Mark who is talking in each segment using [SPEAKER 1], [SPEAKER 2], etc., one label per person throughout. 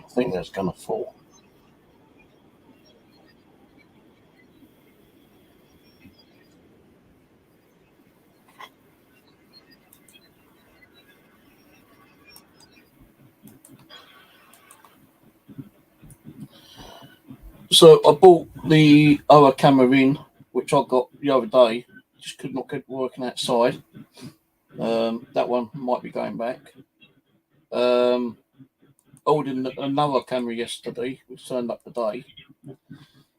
[SPEAKER 1] I think that's going to fall. So I bought the other camera in, which I got the other day. Just could not get working outside. That one might be going back. Ordered another camera yesterday, which turned up today.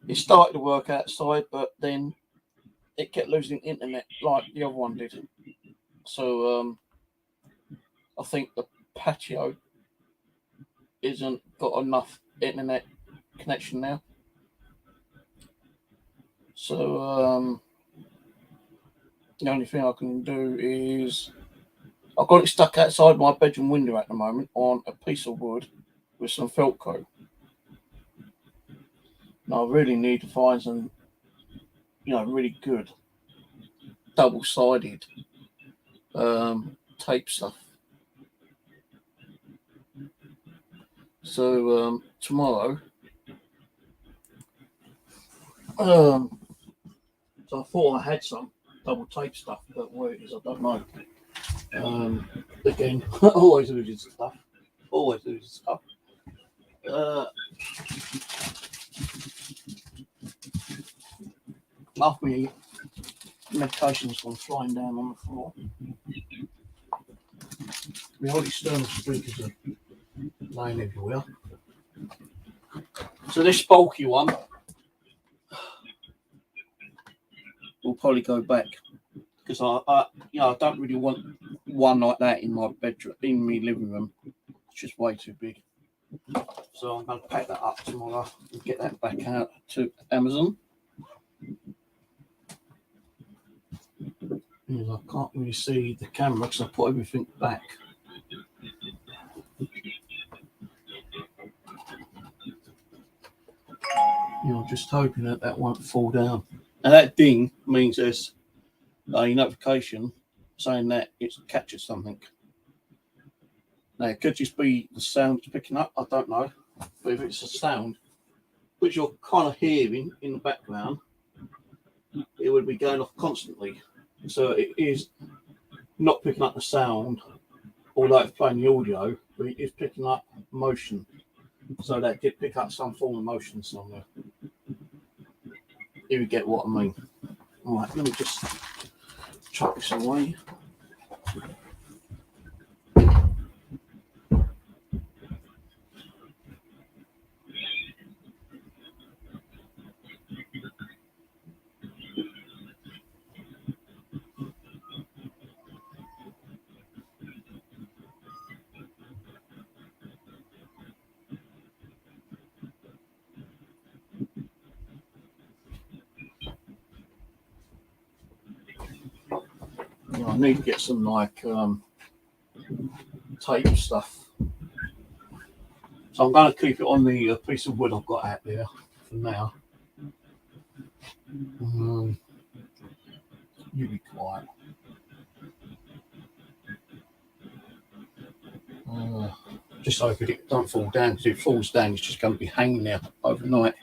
[SPEAKER 1] It started to work outside, but then it kept losing internet like the other one did. So I think the patio isn't got enough internet connection now. So the only thing I can do is I've got it stuck outside my bedroom window at the moment on a piece of wood with some Velcro. Now I really need to find some, really good double-sided tape stuff. So tomorrow, so I thought I had some double tape stuff, but where it is, I don't know. Again, always losing stuff. After my medication's gone flying down on the floor. My old external speakers are laying everywhere. So this bulky one will probably go back because I don't really want one like that in my bedroom, in my living room. It's just way too big. So I'm going to pack that up tomorrow and get that back out to Amazon. Because I can't really see the camera because I put everything back. I'm just hoping that won't fall down. And that ding means there's a notification saying that it's captured something. Now, it could just be the sound it's picking up, I don't know. But if it's a sound which you're kind of hearing in the background, it would be going off constantly. So it is not picking up the sound, although it's playing the audio, but it is picking up motion. So that did pick up some form of motion somewhere. If you get what I mean. All right, let me just chuck this away. I need to get some like tape stuff. So I'm going to keep it on the piece of wood I've got out there for now. You be quiet. Just hope it don't fall down, because if it falls down, it's just going to be hanging there overnight.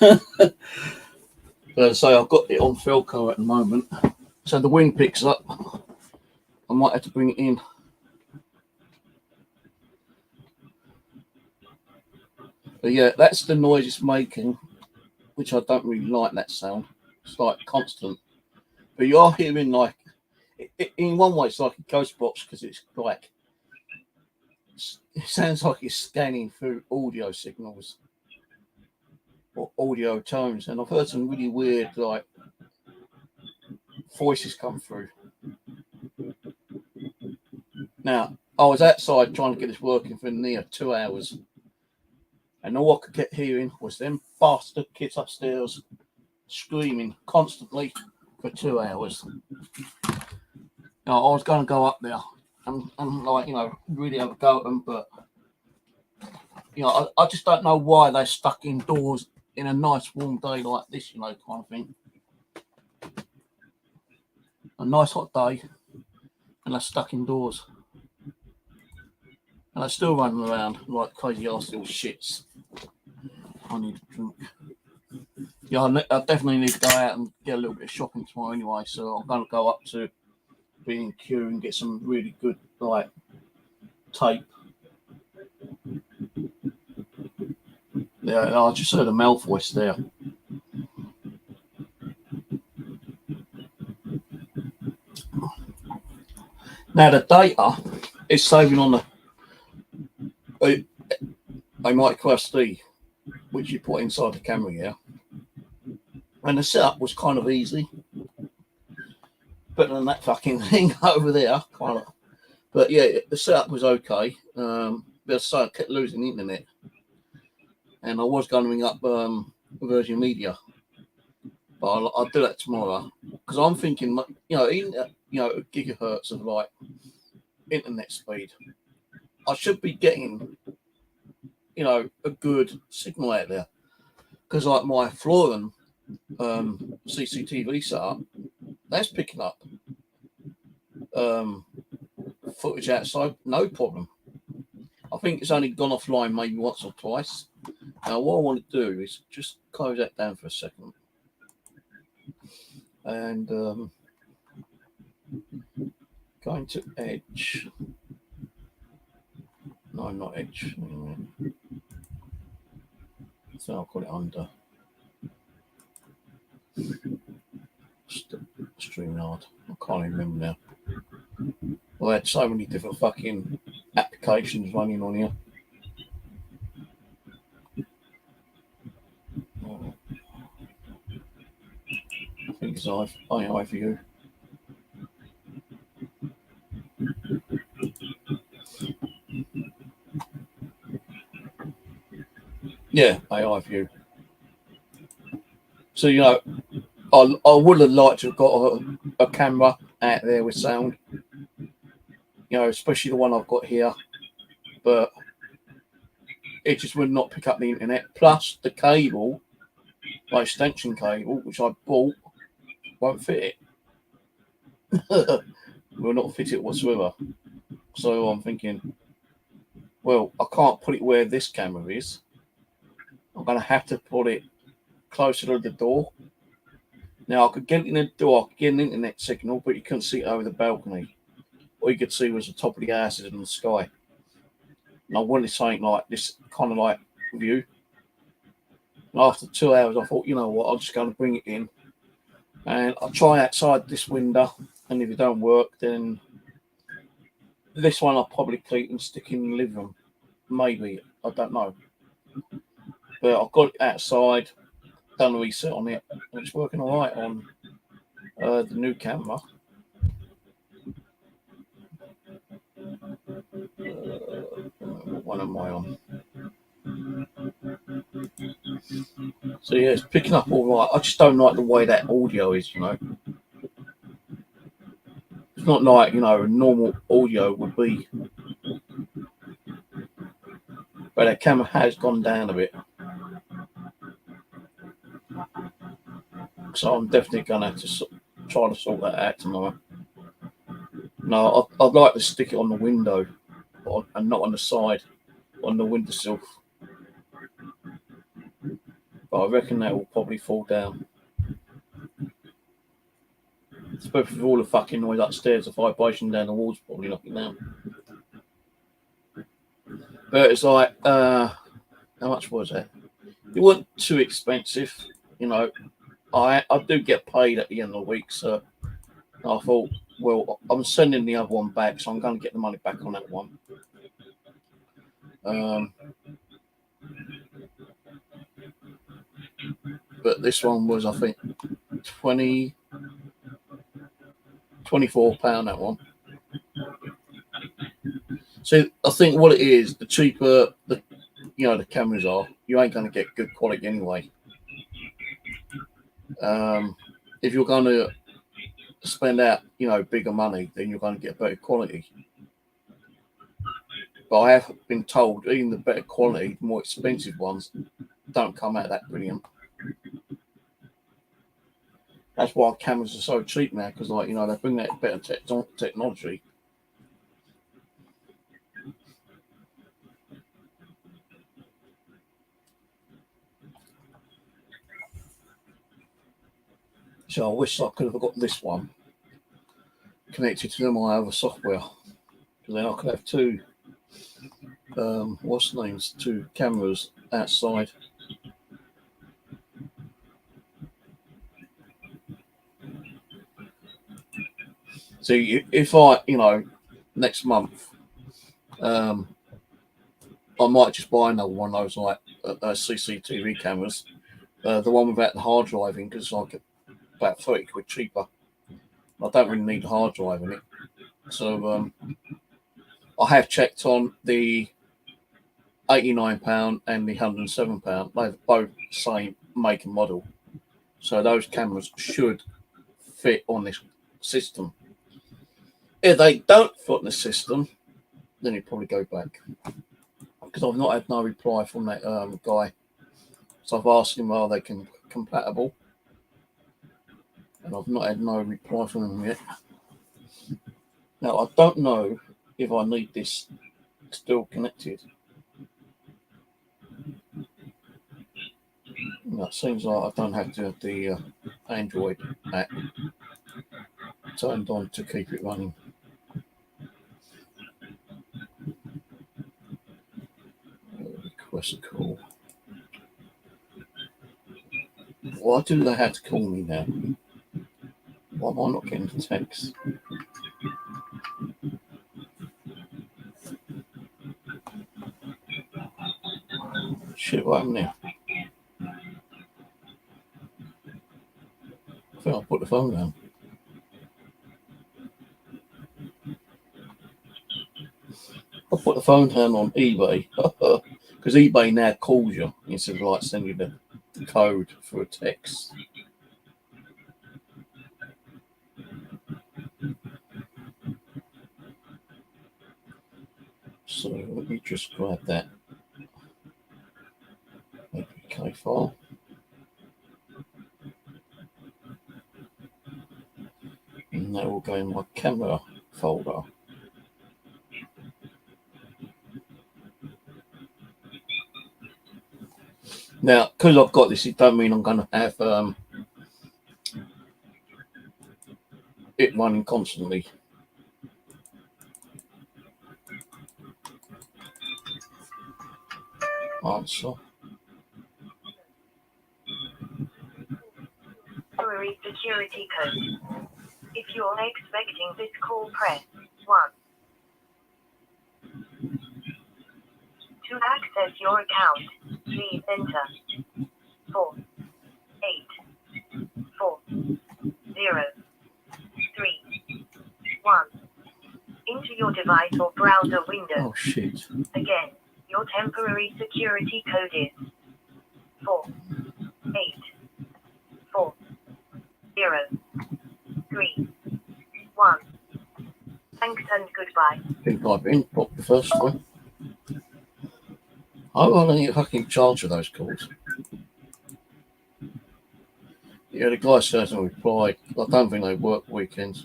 [SPEAKER 1] So I've got it on Felco at the moment. So the wind picks up. I might have to bring it in. But yeah, that's the noise it's making, which I don't really like that sound. It's like constant. But you are hearing like, in one way, it's like a ghost box, because it's like, it sounds like it's scanning through audio signals or audio tones. And I've heard some really weird like voices come through. Now, I was outside trying to get this working for near 2 hours, and all I could get hearing was them bastard kids upstairs screaming constantly for 2 hours. Now, I was going to go up there and like, really have a go at them, but I just don't know why they're stuck indoors in a nice warm day like this, kind of thing. A nice hot day, and they're stuck indoors. And they're still running around like crazy ass little shits. I need a drink. Yeah, I definitely need to go out and get a little bit of shopping tomorrow anyway, so I'm going to go up to B&Q and get some really good, like, tape. Yeah, I just heard a male voice there. Now, the data is saving on a micro SD, which you put inside the camera here. And the setup was kind of easy. Better than that fucking thing over there, kind of. But yeah, the setup was okay. But so I kept losing the internet. And I was going to ring up Virgin Media. But I'll do that tomorrow. Because I'm thinking, even gigahertz of like internet speed, I should be getting, a good signal out there. Because like my Florin CCTV setup, that's picking up footage outside, no problem. I think it's only gone offline maybe once or twice. Now, what I want to do is just close that down for a second. And going to Edge. No, not Edge. So I'll call it under. Streamyard. I can't even remember now. Well, I had so many different fucking applications running on here. I think it's iView. Yeah, iView. So, I would have liked to have got a camera out there with sound, especially the one I've got here, but it just would not pick up the internet. Plus, the cable, my extension cable, which I bought, won't fit it. Will not fit it whatsoever. So I'm thinking, Well, I can't put it where this camera is. I'm going to have to put it closer to the door. Now, I could get it in the door, I could get an internet signal, but you couldn't see it over the balcony. All you could see was the top of the houses and the sky. And I wanted something like this kind of like view. And after 2 hours, I thought, you know what, I'm just going to bring it in. And I'll try outside this window. And if it don't work, then this one I'll probably keep and stick in the living room. Maybe. I don't know. But I've got it outside, done a reset on it, and it's working all right on the new camera. What one am I on? So yeah, it's picking up all right. I just don't like the way that audio is, you know. It's not like, you know, normal audio would be. But that camera has gone down a bit. So I'm definitely going to have to try to sort that out tomorrow. No, I'd like to stick it on the window and not on the side, on the windowsill. But I reckon that will probably fall down. Especially with all the fucking noise upstairs, the vibration down the walls probably knock it down. But it's like, how much was it? It wasn't too expensive, you know. I do get paid at the end of the week, so I thought, well, I'm sending the other one back, so I'm going to get the money back on that one. But this one was, I think, £24 that one. So I think what it is, the cheaper the cameras are, you ain't going to get good quality anyway. If you're going to spend out, bigger money, then you're going to get better quality. But I have been told even the better quality, the more expensive ones, don't come out that brilliant. That's why cameras are so cheap now, because they bring that better technology. So I wish I could have got this one connected to my other software, because then I could have two two cameras outside. See, if I, next month, I might just buy another one of those like CCTV cameras, the one without the hard drive in, because it's like about £30 cheaper. I don't really need a hard drive in it. So I have checked on the £89 and the £107. They're both the same make and model. So those cameras should fit on this system. If they don't fit on the system, then you probably go back. Because I've not had no reply from that guy. So I've asked him, are they compatible? And I've not had no reply from him yet. Now, I don't know if I need this still connected. That seems like I don't have to have the Android app turned on to keep it running. Request a call. Why do they have to call me now? Why am I not getting the text? Shit, what happened there? I think I'll put the phone down. I'll put the phone down on eBay. Because eBay now calls you instead of like sending you the code for a text. So let me just grab that APK file. And that will go in my camera folder. Now, because I've got this, it don't mean I'm going to have it running constantly. Answer.
[SPEAKER 2] Security code. If you're expecting this call, press 1. To access your account, please enter 4 8 4 0 3 1 into your device or browser window.
[SPEAKER 1] Oh shit.
[SPEAKER 2] Again, your temporary security code is 4 8 4 0 3 1. Thanks and goodbye.
[SPEAKER 1] I think I've input the first one. I don't need a fucking charge of those calls. Yeah, the guy certainly replied. I don't think they work weekends.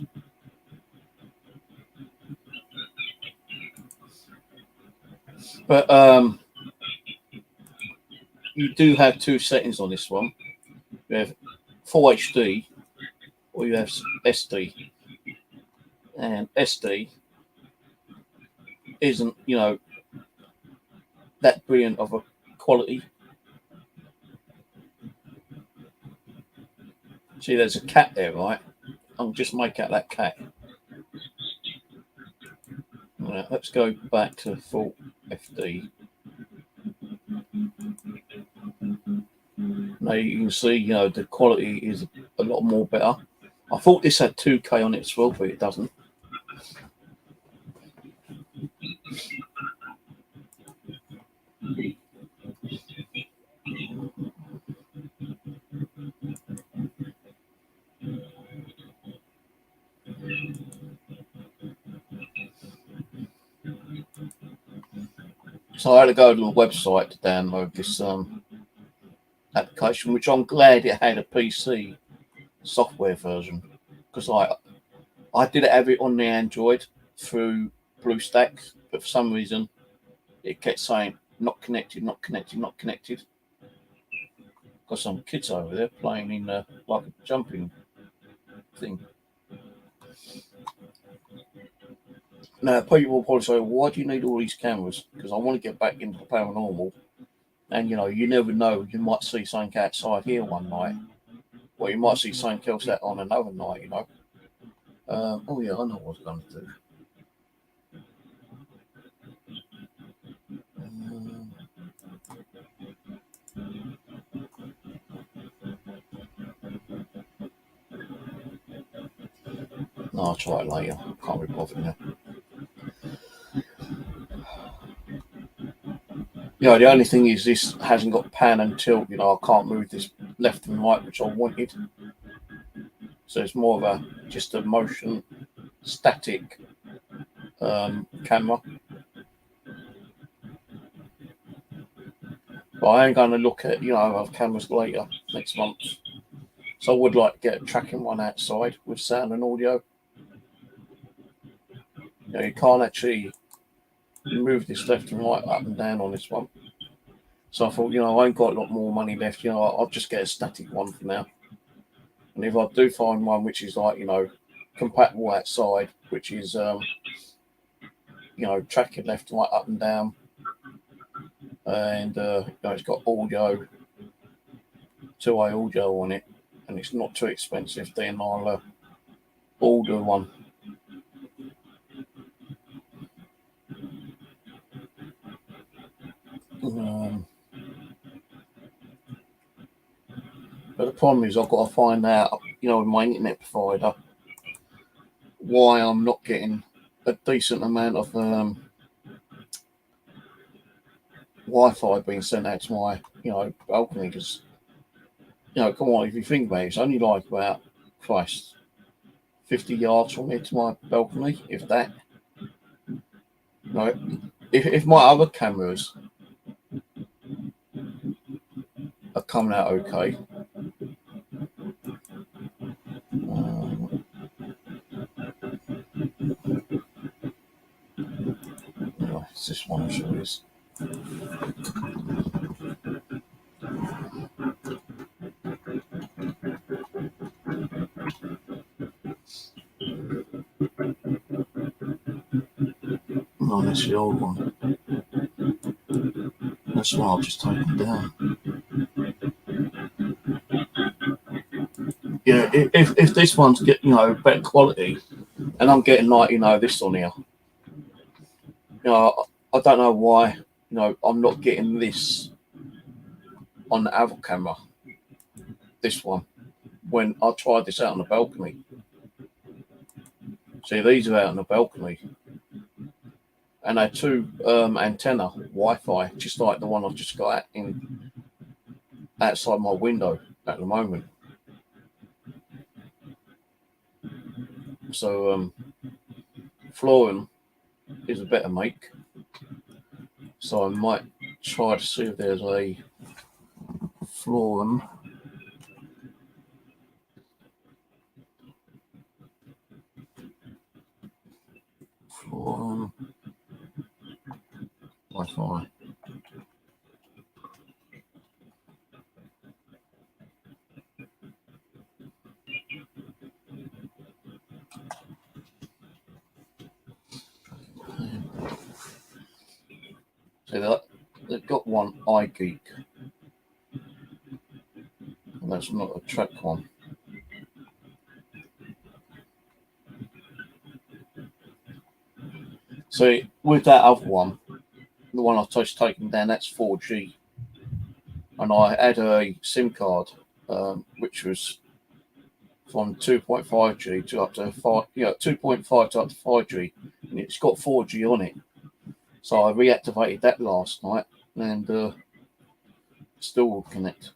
[SPEAKER 1] But you do have two settings on this one. You have full HD or you have SD. And SD isn't, that brilliant of a quality. See, there's a cat there, right? I'll just make out that cat. Right, let's go back to full FD. Now you can see, the quality is a lot more better. I thought this had 2K on it as well, but it doesn't. So I had to go to the website to download this application, which I'm glad it had a PC software version, because I did have it on the Android through BlueStacks, but for some reason it kept saying not connected, not connected, not connected. Got some kids over there playing in like a jumping thing. Now people will probably say, why do you need all these cameras? Because I want to get back into the paranormal, and you never know, you might see something outside here one night, or you might see something else out on another night. Oh yeah, I know what I'm going to do. No, I'll try it later. Can't be bothered now. The only thing is this hasn't got pan and tilt. I can't move this left and right, which I wanted. So it's more of just a motion static camera. But I am going to look at, other cameras later next month. So I would like to get a tracking one outside with sound and audio. You can't actually move this left and right, up and down on this one. So I thought, I ain't got a lot more money left. I'll just get a static one for now. And if I do find one which is like, compatible outside, which is, tracking left and right, up and down, and it's got audio, 2-way audio on it, and it's not too expensive, then I'll order one. But the problem is I've got to find out, with my internet provider, why I'm not getting a decent amount of Wi-Fi being sent out to my, balcony. Because, come on, if you think about it, it's only like about, 50 yards from here to my balcony, if that. If my other cameras are coming out okay. It's this one, sure is. No, that's the old one. That's why I've just taken down. Yeah, if this one's get better quality, and I'm getting this on here, I don't know why I'm not getting this on the other camera. This one, when I tried this out on the balcony. See, these are out on the balcony, and they're two antenna Wi-Fi, just like the one I've just got in outside my window at the moment. So Florin is a better make, so I might try to see if there's a Florin. Florin Wi-Fi. See that? They've got one iGeek, and that's not a track one. See, with that other one, the one I've just taken down, that's 4G, and I had a SIM card, which was from 2.5G to up to 2.5 to up to 5G, and it's got 4G on it. So I reactivated that last night, and still will connect.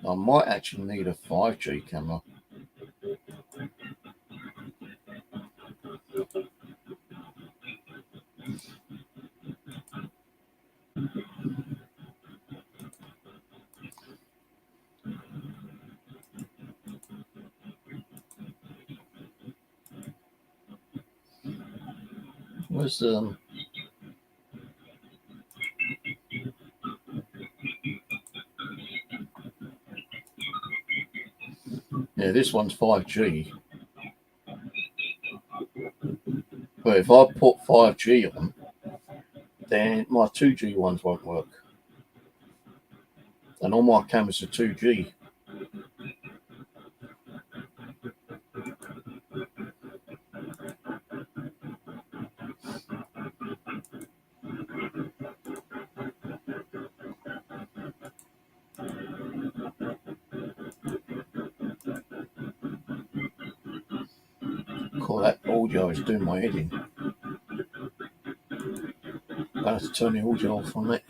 [SPEAKER 1] I might actually need a 5G camera. Where's yeah, this one's 5G. But if I put 5G on, then my 2G ones won't work. And all my cameras are 2G. Call that audio is doing my head in. I have to turn the audio off on it.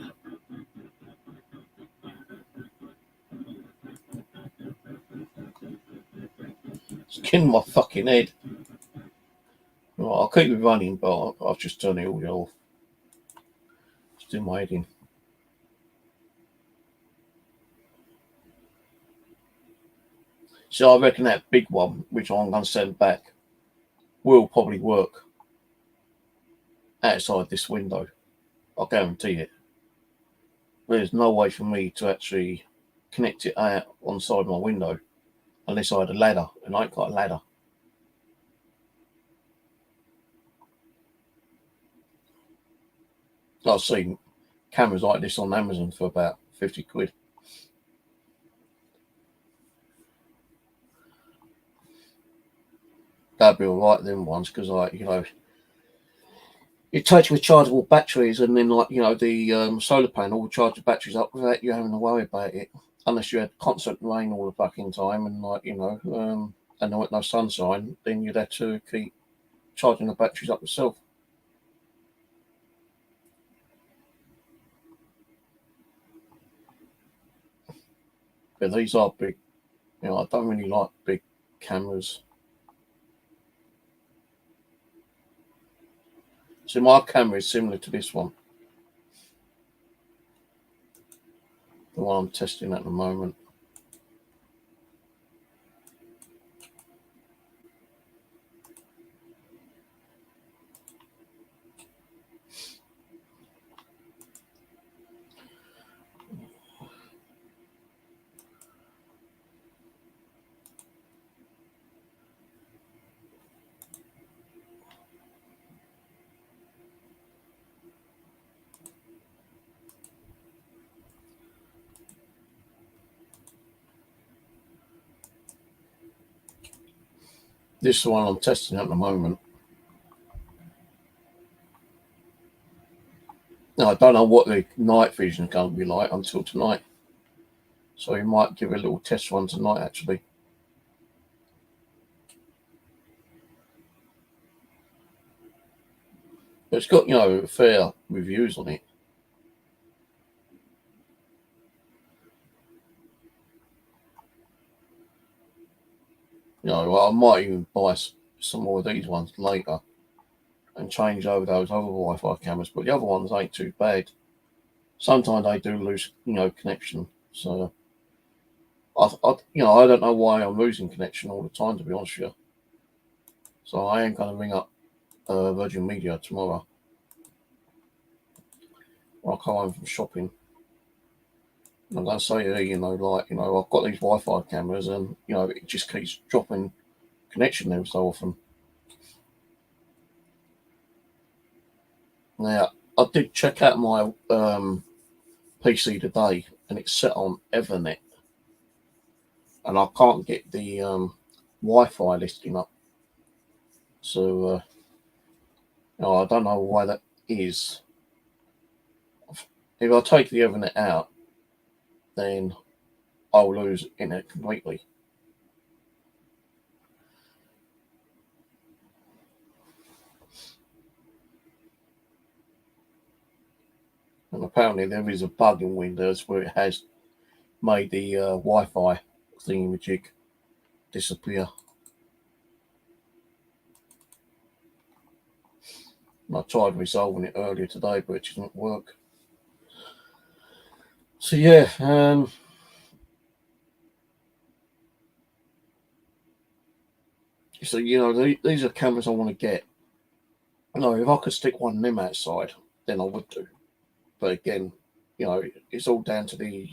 [SPEAKER 1] It's killing my fucking head. Right, I'll keep it running, but I'll just turn the audio off. It's doing my head in. So I reckon that big one, which I'm going to send back, will probably work outside this window. I guarantee it. There's no way for me to actually connect it out on side my window unless I had a ladder, and I ain't got a ladder. I've seen cameras like this on Amazon for about 50 quid. That'd be alright, them ones, because it takes rechargeable batteries, and then the solar panel will charge the batteries up without you having to worry about it, unless you had constant rain all the fucking time and and there was no sunshine, then you'd have to keep charging the batteries up yourself. But these are big. I don't really like big cameras. So my camera is similar to this one, the one I'm testing at the moment. This is the one I'm testing at the moment. Now, I don't know what the night vision is going to be like until tonight. So we might give a little test one tonight, actually. But it's got, fair reviews on it. I might even buy some more of these ones later and change over those other Wi-Fi cameras. But the other ones ain't too bad. Sometimes they do lose, connection. So, I don't know why I'm losing connection all the time, to be honest with you. So I am going to ring up Virgin Media tomorrow. I'll come home from shopping. I'm going to say, I've got these Wi-Fi cameras and, it just keeps dropping connection every so often. Now, I did check out my PC today and it's set on Ethernet. And I can't get the Wi-Fi listing up. So, I don't know why that is. If I take the Ethernet out, then I'll lose internet completely. And apparently there is a bug in Windows where it has made the Wi-Fi thingamajig disappear. And I tried resolving it earlier today, but it didn't work. So yeah, so these are cameras I want to get. If I could stick one of them outside, then I would do. But again, it's all down to the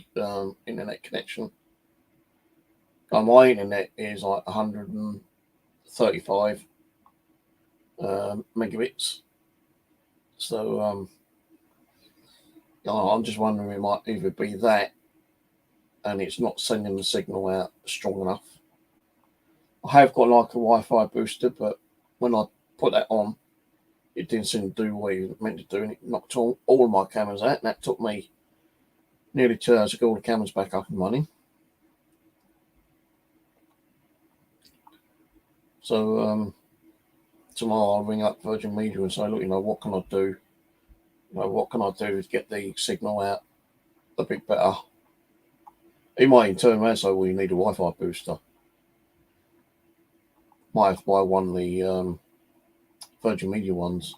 [SPEAKER 1] internet connection. My internet is like 135 megabits. So I'm just wondering, it might either be that and it's not sending the signal out strong enough. I have got like a Wi-Fi booster, but when I put that on, it didn't seem to do what it meant to do, and it knocked all of my cameras out, and that took me nearly 2 hours to get all the cameras back up and running. So tomorrow I'll ring up Virgin Media and say, look, what can I do? What can I do to get the signal out a bit better? He might even turn around and say, well, you need a Wi-Fi booster. Might have to buy one of the Virgin Media ones.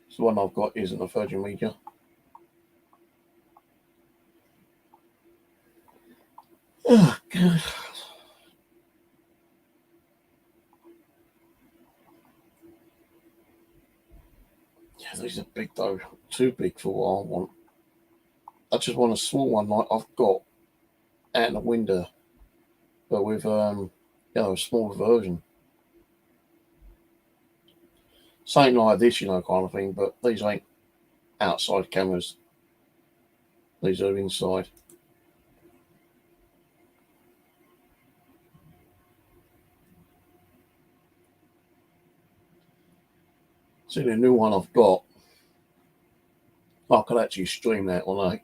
[SPEAKER 1] So the one I've got isn't a Virgin Media. Oh, God. Yeah, these are big though. Too big for what I want. I just want a small one like I've got out in the window, but with a smaller version. Something like this, kind of thing, but these ain't outside cameras. These are inside. See, the new one I've got, I could actually stream that on a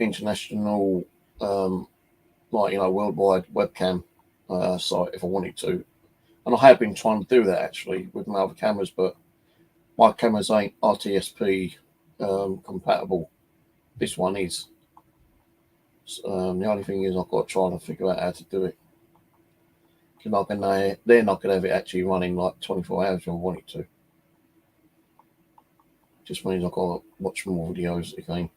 [SPEAKER 1] international, worldwide webcam site if I wanted to. And I have been trying to do that actually with my other cameras, but my cameras ain't RTSP compatible. This one is. The only thing is I've got to try to figure out how to do it. Because then I could have it actually running like 24 hours if I wanted to. Just means I've got to watch more videos again.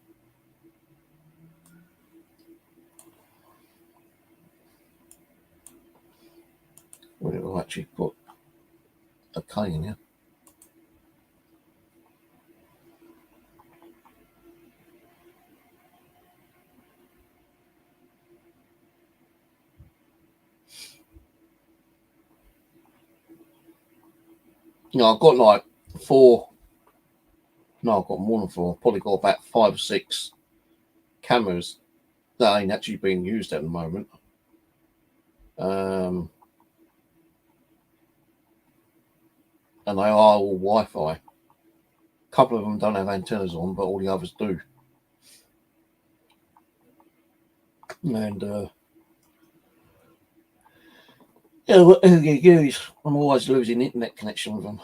[SPEAKER 1] We'll actually put a K in here. I've got like 4. No, I've got more than 4. Probably got about 5 or 6 cameras that ain't actually being used at the moment. and they are all Wi-Fi. A couple of them don't have antennas on, but all the others do. And yeah, whatever you use, I'm always losing internet connection with them.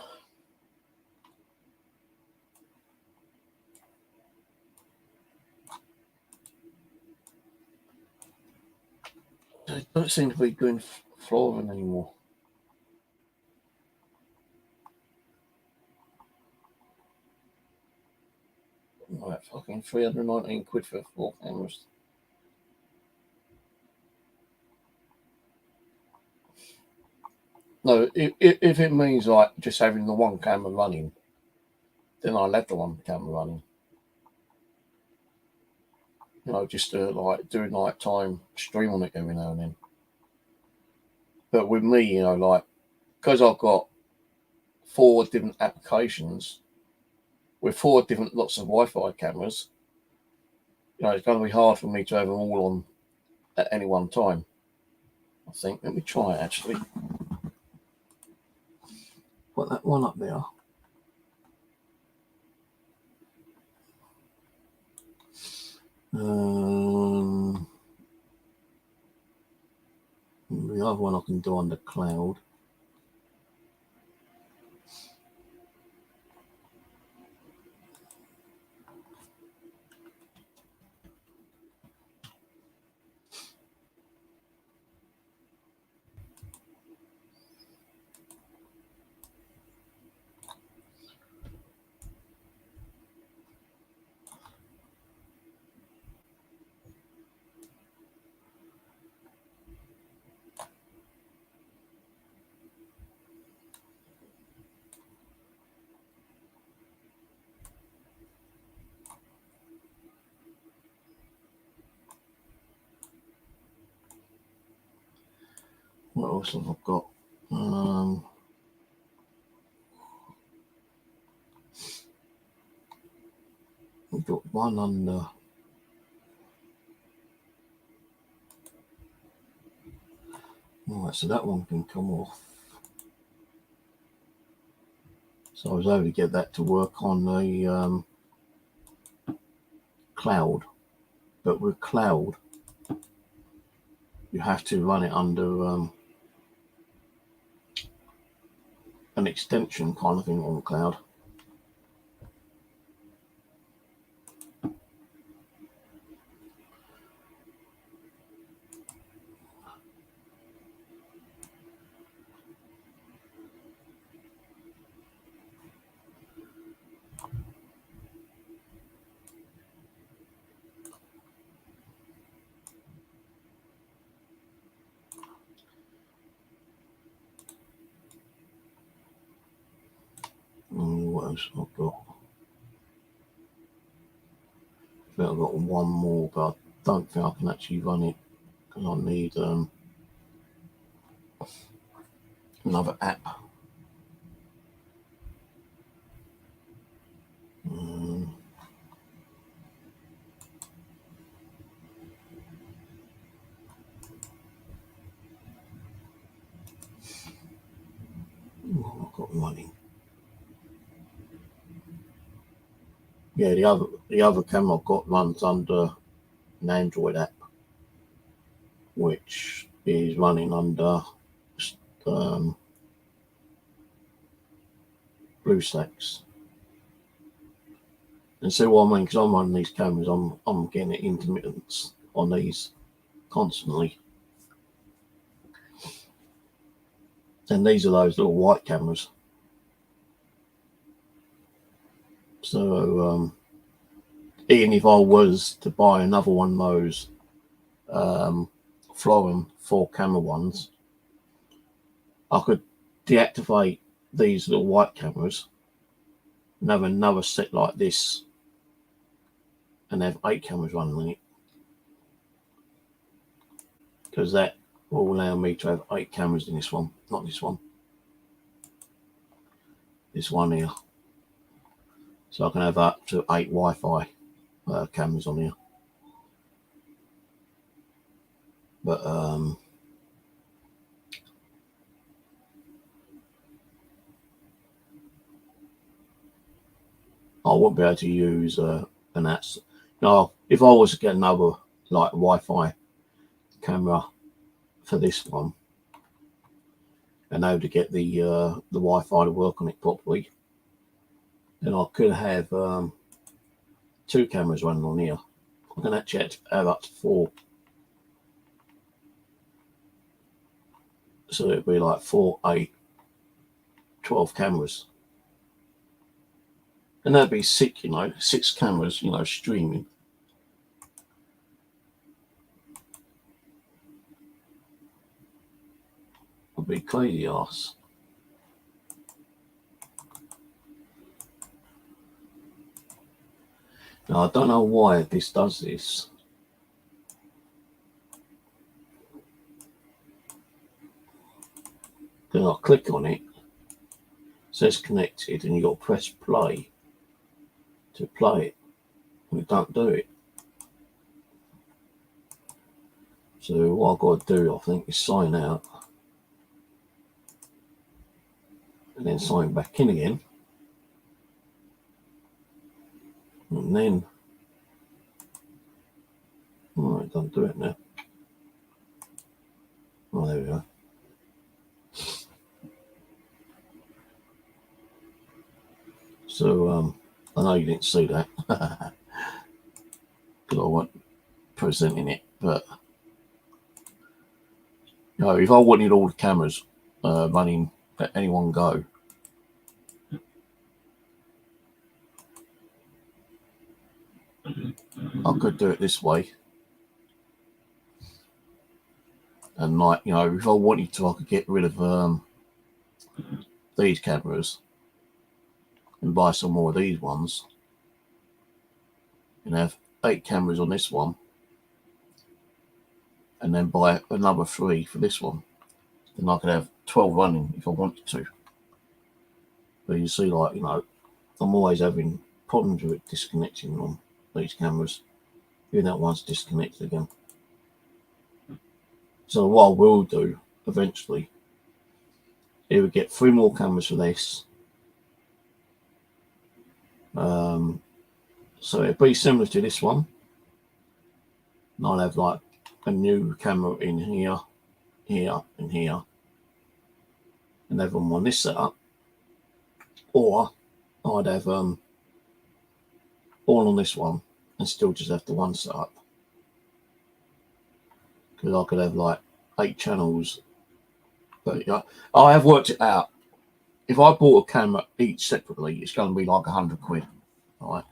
[SPEAKER 1] They don't seem to be doing flooring anymore. Right, fucking 319 quid for 4 cameras. No, if it means like just having the one camera running, then I'll have the one camera running. You know, just to like do nighttime stream on it every now and then. But with me, you know, like, because I've got 4 different applications with 4 different lots of Wi-Fi cameras, you know, it's going to be hard for me to have them all on at any one time. I think. Let me try it actually. Put that one up there. The other one I can do on the cloud. What else have I got? We've got one under. Alright, so that one can come off. So I was able to get that to work on the cloud. But with cloud, you have to run it under an extension kind of thing on the cloud. What else have I got? I think I've got one more, but I don't think I can actually run it because I need another app. What have I got running? Yeah, the other camera I've got runs under an Android app, which is running under BlueStacks. And so what I mean, because I'm running these cameras, I'm getting intermittence on these constantly. And these are those little white cameras. So even if I was to buy another one of those Florin 4 camera ones, I could deactivate these little white cameras and have another set like this and have 8 cameras running on it, because that will allow me to have 8 cameras in this one, not this one, this one here. So I can have up to 8 Wi-Fi cameras on here. But I wouldn't be able to use an app. Now, if I was to get another like Wi-Fi camera for this one, and how to get the Wi-Fi to work on it properly, then I could have 2 cameras running on here. I can actually have up to 4. So it'd be like 4, 8, 12 cameras. And that'd be 6, 6 cameras, streaming. Would be crazy arse. Now, I don't know why this does this. Then I click on it, says connected, and you got to press play to play it. And it don't do it. So what I've got to do, I think, is sign out. And then sign back in again. And then, oh, it doesn't do it now. Oh, there we go. So, I know you didn't see that because I wasn't presenting it, but if I wanted all the cameras running at any one go, I could do it this way. And if I wanted to, I could get rid of these cameras and buy some more of these ones and have 8 cameras on this one and then buy another 3 for this one. Then I could have 12 running if I wanted to. But you see, I'm always having problems with it disconnecting on these cameras. Even that one's disconnected again. So what I will do eventually, it would get 3 more cameras for this. So it'd be similar to this one. And I'll have like a new camera in here, here, and here, and have them on this setup. Or I'd have all on this one and still just have the one setup. Because I could have like 8 channels. But I have worked it out. If I bought a camera each separately, it's going to be like 100 quid. Right?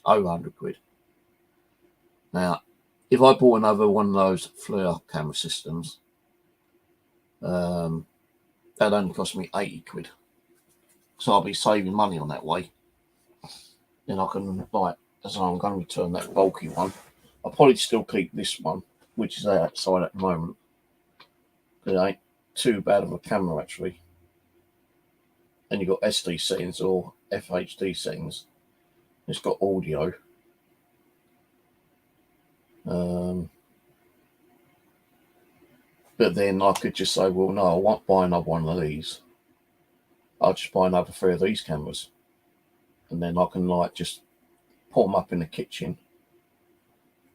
[SPEAKER 1] Over 100 quid. Now, if I bought another one of those FLIR camera systems, that'd only cost me 80 quid. So I'll be saving money on that way. Then I can, as I'm going to return that bulky one, I'll probably still keep this one, which is outside at the moment. It ain't too bad of a camera, actually. And you've got SD settings or FHD settings. It's got audio. But then I could just say, well, no, I won't buy another one of these. I'll just buy another 3 of these cameras. And then I can just put them up in the kitchen,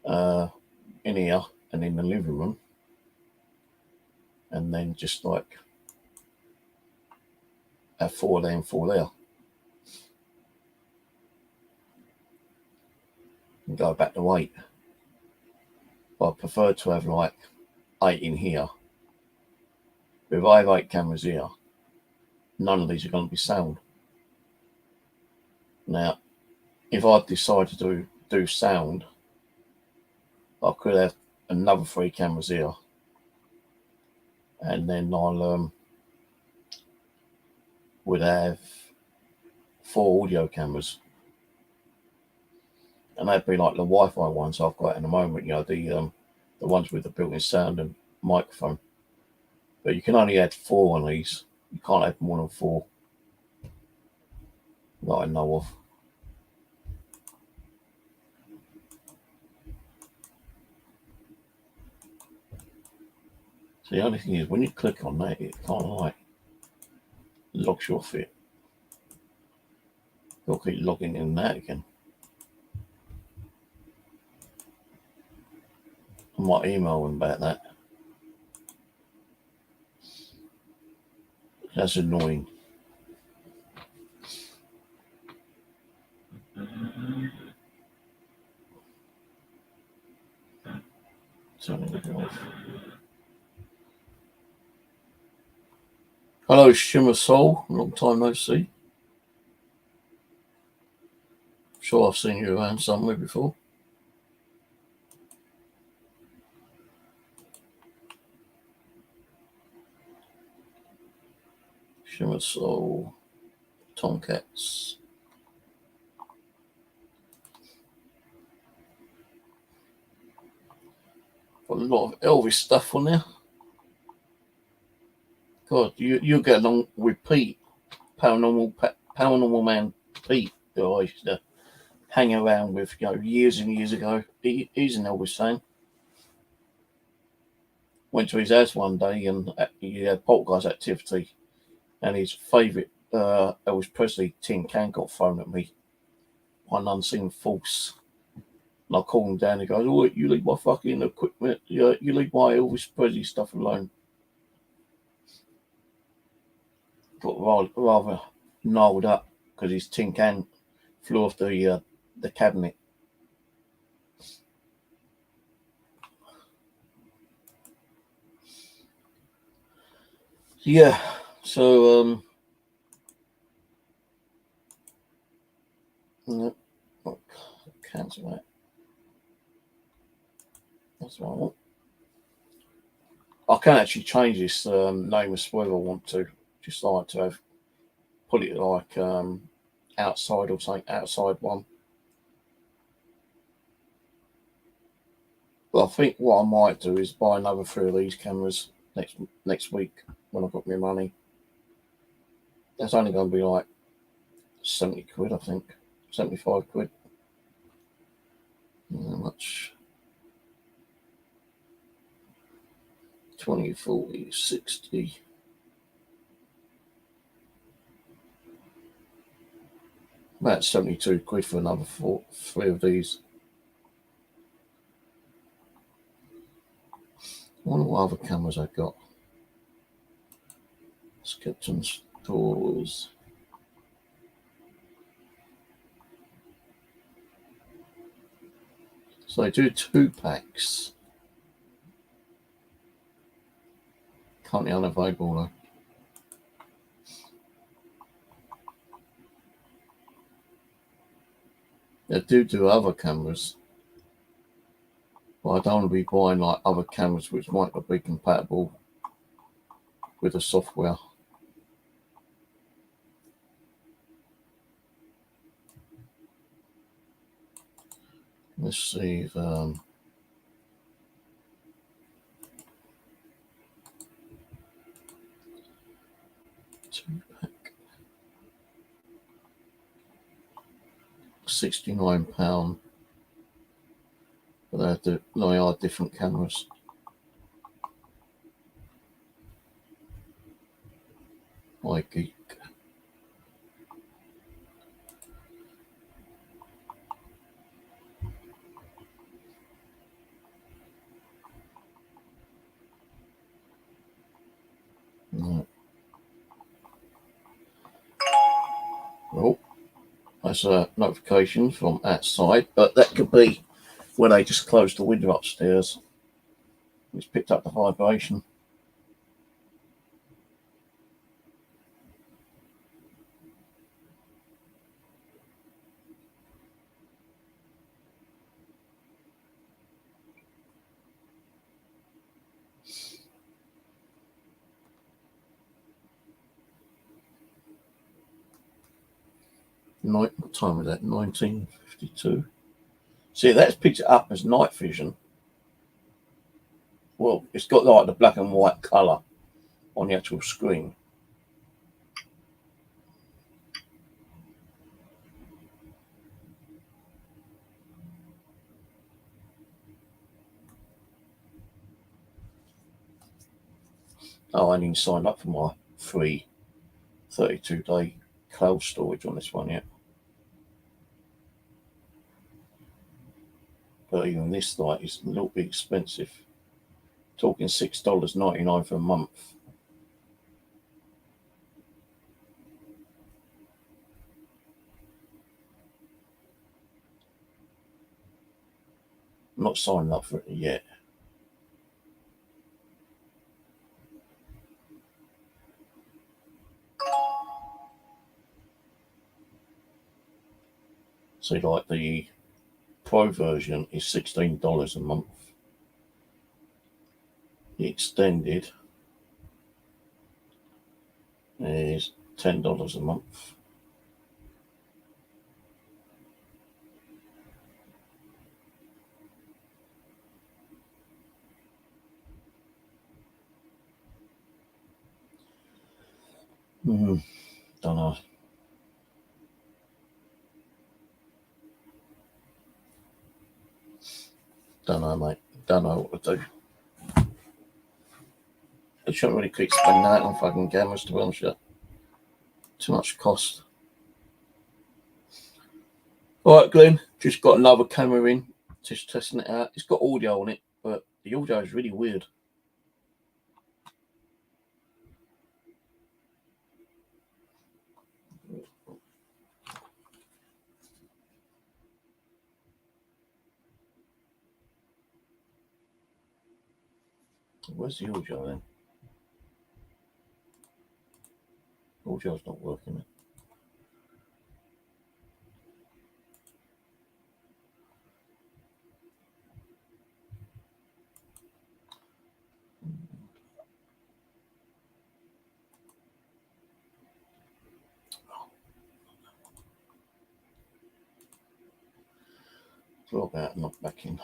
[SPEAKER 1] in here and in the living room. And then just have 4 there and 4 there. And go back to 8. But I prefer to have 8 in here. But if I have 8 cameras here, none of these are going to be sound. Now, if I decide to do sound, I could have another 3 cameras here. And then I'll would have 4 audio cameras. And that'd be like the Wi-Fi ones I've got in the moment, the ones with the built-in sound and microphone. But you can only add 4 on these. You can't add more than 4 that I know of. So the only thing is, when you click on that, it kind of locks you off it. We'll keep logging in that again. I might email him about that. That's annoying. Turning it off. Hello, Shimmer Soul. Long time no see. Sure, I've seen you around somewhere before. Shimmer Soul. Tomcats. Got a lot of Elvis stuff on there. God, you get along with Pete, paranormal man Pete, who I used to hang around with, years and years ago. He's an Elvis fan. Went to his house one day and he had poltergeist activity, and his favourite Elvis Presley tin can got thrown at me by an unseen force. And I called him down. He goes, "Oh, you leave my fucking equipment. You leave my Elvis Presley stuff alone." Got rather gnarled up because his tin can flew off the cabinet. Yeah, so no, cancel that. That's what I want. I can actually change this name as well if I want to. Just like to put it like outside or something, outside one. But I think what I might do is buy another 3 of these cameras next week when I've got my money. That's only going to be like 70 quid, I think. 75 quid. Not much. 20, 40, 60. About 72 quid for another 3 of these. I wonder what other cameras I got. Skipton's Stores. So they do 2 packs. Currently unavailable though. They do other cameras. But I don't want to be buying like other cameras which might not be compatible with the software. Let's see if 2-pack. £69. But they are different cameras. My geek. No. Well, that's a notification from outside, but that could be when they just closed the window upstairs. It's picked up the vibration. What time is that? 1952. See, that's picked it up as night vision. Well, it's got like the black and white colour on the actual screen. Oh, I didn't sign up for my free 32-day cloud storage on this one yet. But even this light is a little bit expensive. Talking $6.99 for a month. I'm not signing up for it yet. So like the Pro version is $16 a month. The extended is $10 a month. Don't know. Don't know, mate. Don't know what to do. I shouldn't really keep spending that on fucking cameras, to be honest with you. Too much cost. Alright, Glenn, just got another camera in, just testing it out. It's got audio on it, but the audio is really weird. Where's the audio then? Audio's not working. Log out and log back in.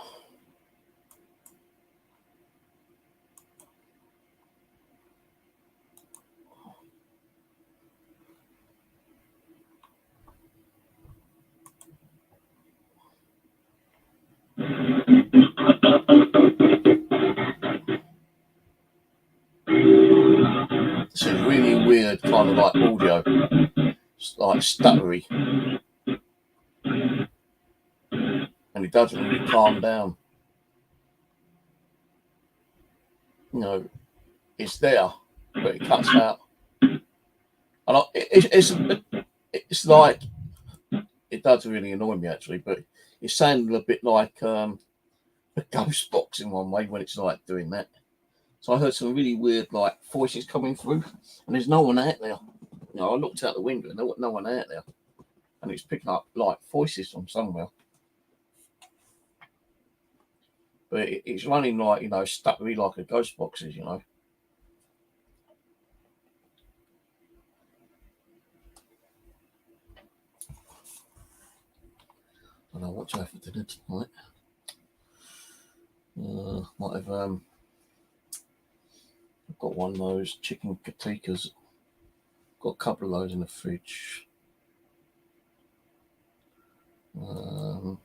[SPEAKER 1] It's a really weird kind of like audio. It's like stuttery. And it doesn't really calm down. You know, it's there, but it cuts out. And it's like, it does really annoy me actually, but it sounded a bit like a ghost box in one way when it's like doing that. So I heard some really weird like voices coming through, and there's no one out there. You know, I looked out the window and there was no one out there, and it's picking up like voices from somewhere. But it's running like, you know, stuttery like a ghost box is, you know. I don't know what to have for dinner tonight. Might have I've got one of those chicken katikas. Got a couple of those in the fridge. So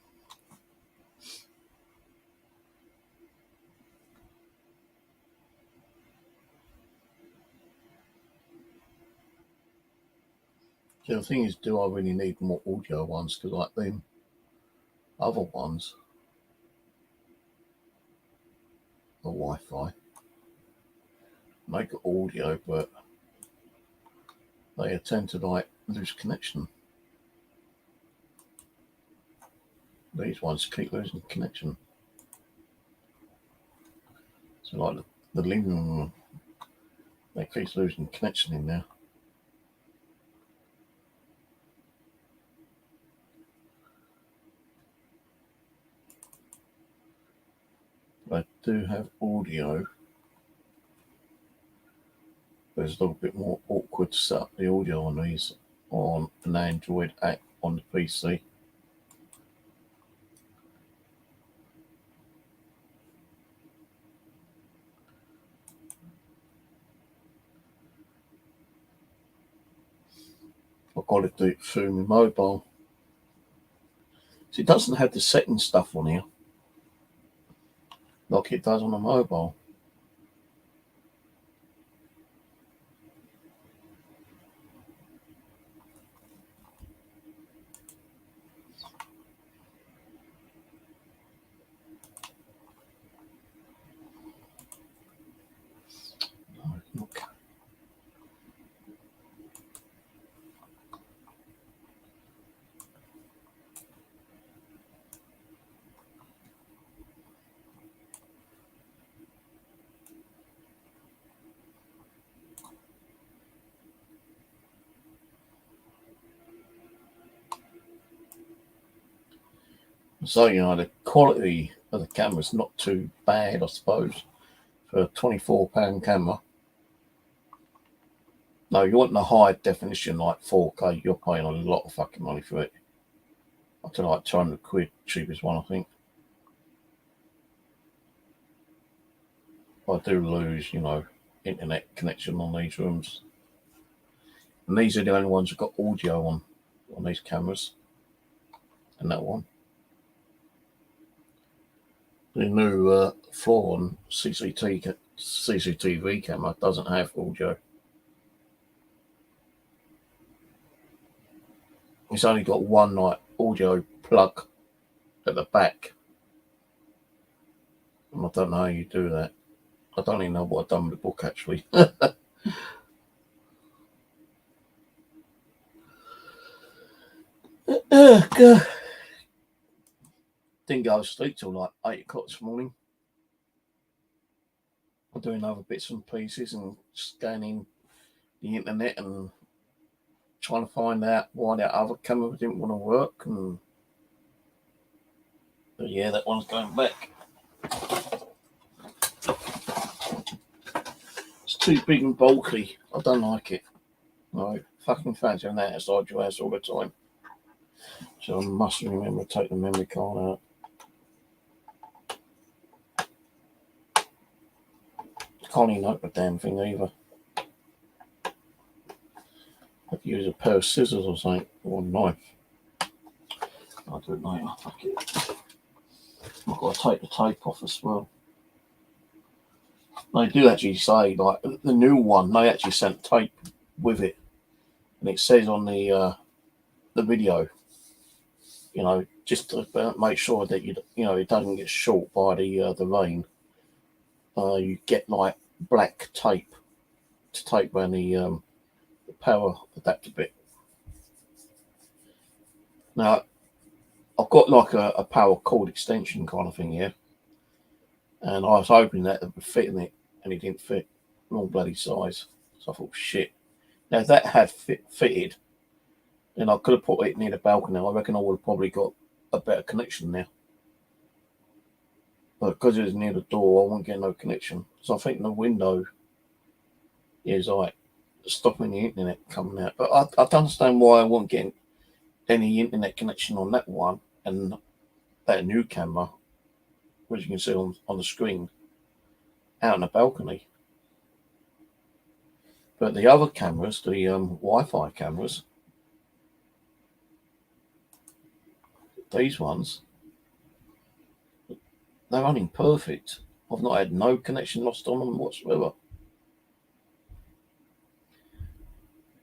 [SPEAKER 1] the thing is, do I really need more audio ones? Because like them other ones, the Wi-Fi, make audio, but they tend to like lose connection. These ones keep losing connection. So like the living room, they keep losing connection in there. I do have audio, but it's a little bit more awkward to set up the audio on these on an Android app on the PC. I've got to do it through my mobile. So it doesn't have the setting stuff on here like it does on a mobile. So, the quality of the camera's not too bad, I suppose, for a £24 camera. No, you want the high definition, like 4K, you're paying a lot of fucking money for it. Up to like 200 quid, cheapest one, I think. I do lose, internet connection on these rooms. And these are the only ones that got audio on these cameras. And that one. The new floor on CCTV camera doesn't have audio. It's only got one audio plug at the back. And I don't know how you do that. I don't even know what I've done with the book, actually. God. Didn't go to sleep till like 8 o'clock this morning. I'm doing other bits and pieces and scanning the internet and trying to find out why that other camera didn't want to work. But yeah, that one's going back. It's too big and bulky. I don't like it. I fucking fancy on that outside your house all the time. So I must remember to take the memory card out. Can't even open the damn thing either. Have to use a pair of scissors or something, or a knife. I'll do it later. Fuck it. I've got to take the tape off as well. They do actually say, like, the new one, they actually sent tape with it. And it says on the video, just to make sure that it doesn't get short by the rain. You get like black tape to tape around the power adapter bit. Now, I've got like a power cord extension kind of thing here, and I was hoping that it would fit in it, and it didn't fit. Wrong bloody size. So I thought, shit. Now, if that had fitted, then I could have put it near the balcony. I reckon I would have probably got a better connection there. But because it was near the door, I won't get no connection. So I think the window is like stopping the internet coming out. But I don't understand why I won't get any internet connection on that one and that new camera, which you can see on the screen, out on the balcony. But the other cameras, the Wi-Fi cameras, these ones, they're running perfect. I've not had no connection lost on them whatsoever.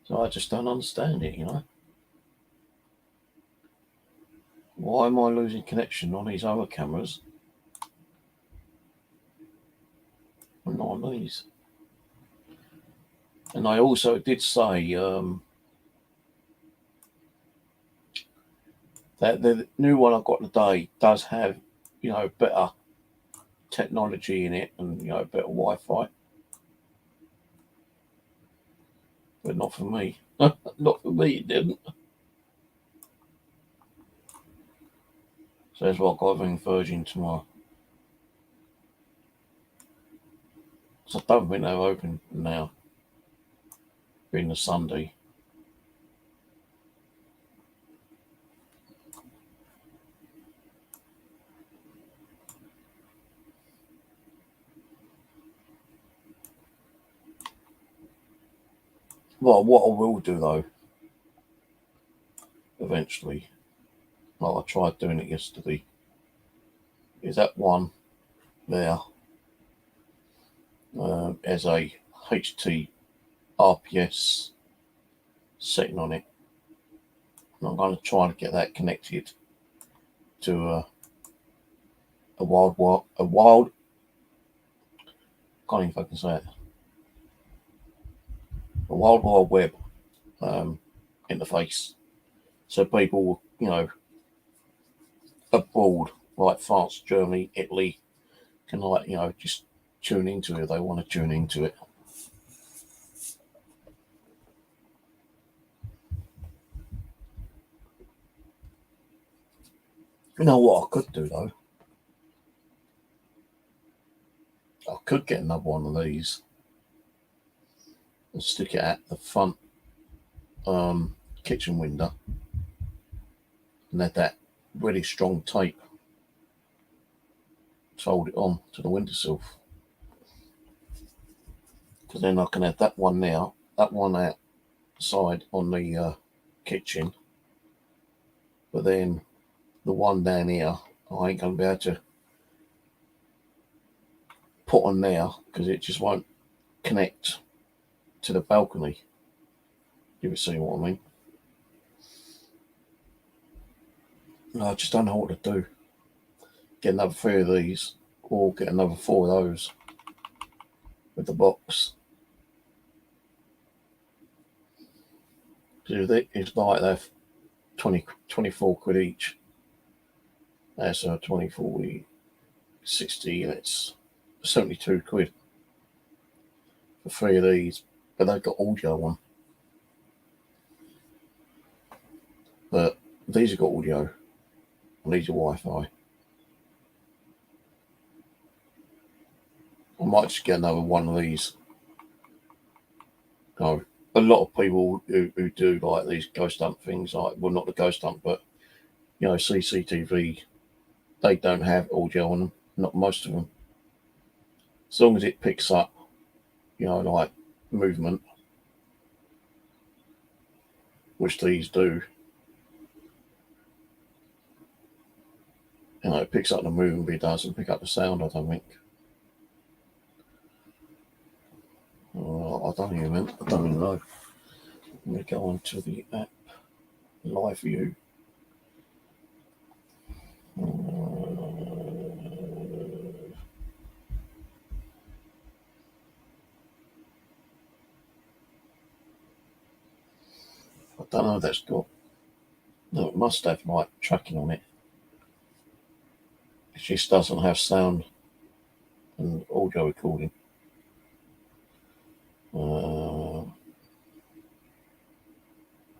[SPEAKER 1] So I just don't understand it, Why am I losing connection on these other cameras and not on these? And I also did say that the new one I've got today does have, better technology in it and, better Wi-Fi. But not for me. Not for me, it didn't. So that's what I've got to ring Virgin tomorrow. So I don't think they're open now, being a Sunday. Well, what I will do though, eventually, like I tried doing it yesterday, is that one there as a HT RPS setting on it. And I'm going to try to get that connected to a wild, can't even fucking say it, a Wild Wide Web interface. So people, abroad, like France, Germany, Italy, can just tune into it if they want to tune into it. You know what I could do though? I could get another one of these and stick it at the front kitchen window and add that really strong tape to hold it on to the windowsill. Because then I can add that one now, that one outside on the kitchen, but then the one down here I ain't going to be able to put on there because it just won't connect to the balcony. You see what I mean? No, I just don't know what to do. Get another 3 of these or get another 4 of those with the box. It's like they're 24 quid each. That's 20, 40, 60, and it's 72 quid for 3 of these. But they've got audio on. But these have got audio, and these are Wi-Fi. I might just get another one of these. No, a lot of people who do like these ghost hunt things, like, well, not the ghost hunt, but you know, CCTV, they don't have audio on them. Not most of them. As long as it picks up, you know, like movement, which these do. You know, it picks up the movement, but it doesn't pick up the sound, I don't think. I don't even know. Let me go on to the app live view. I don't know if that's got. No, it must have like tracking on it. It just doesn't have sound and audio recording.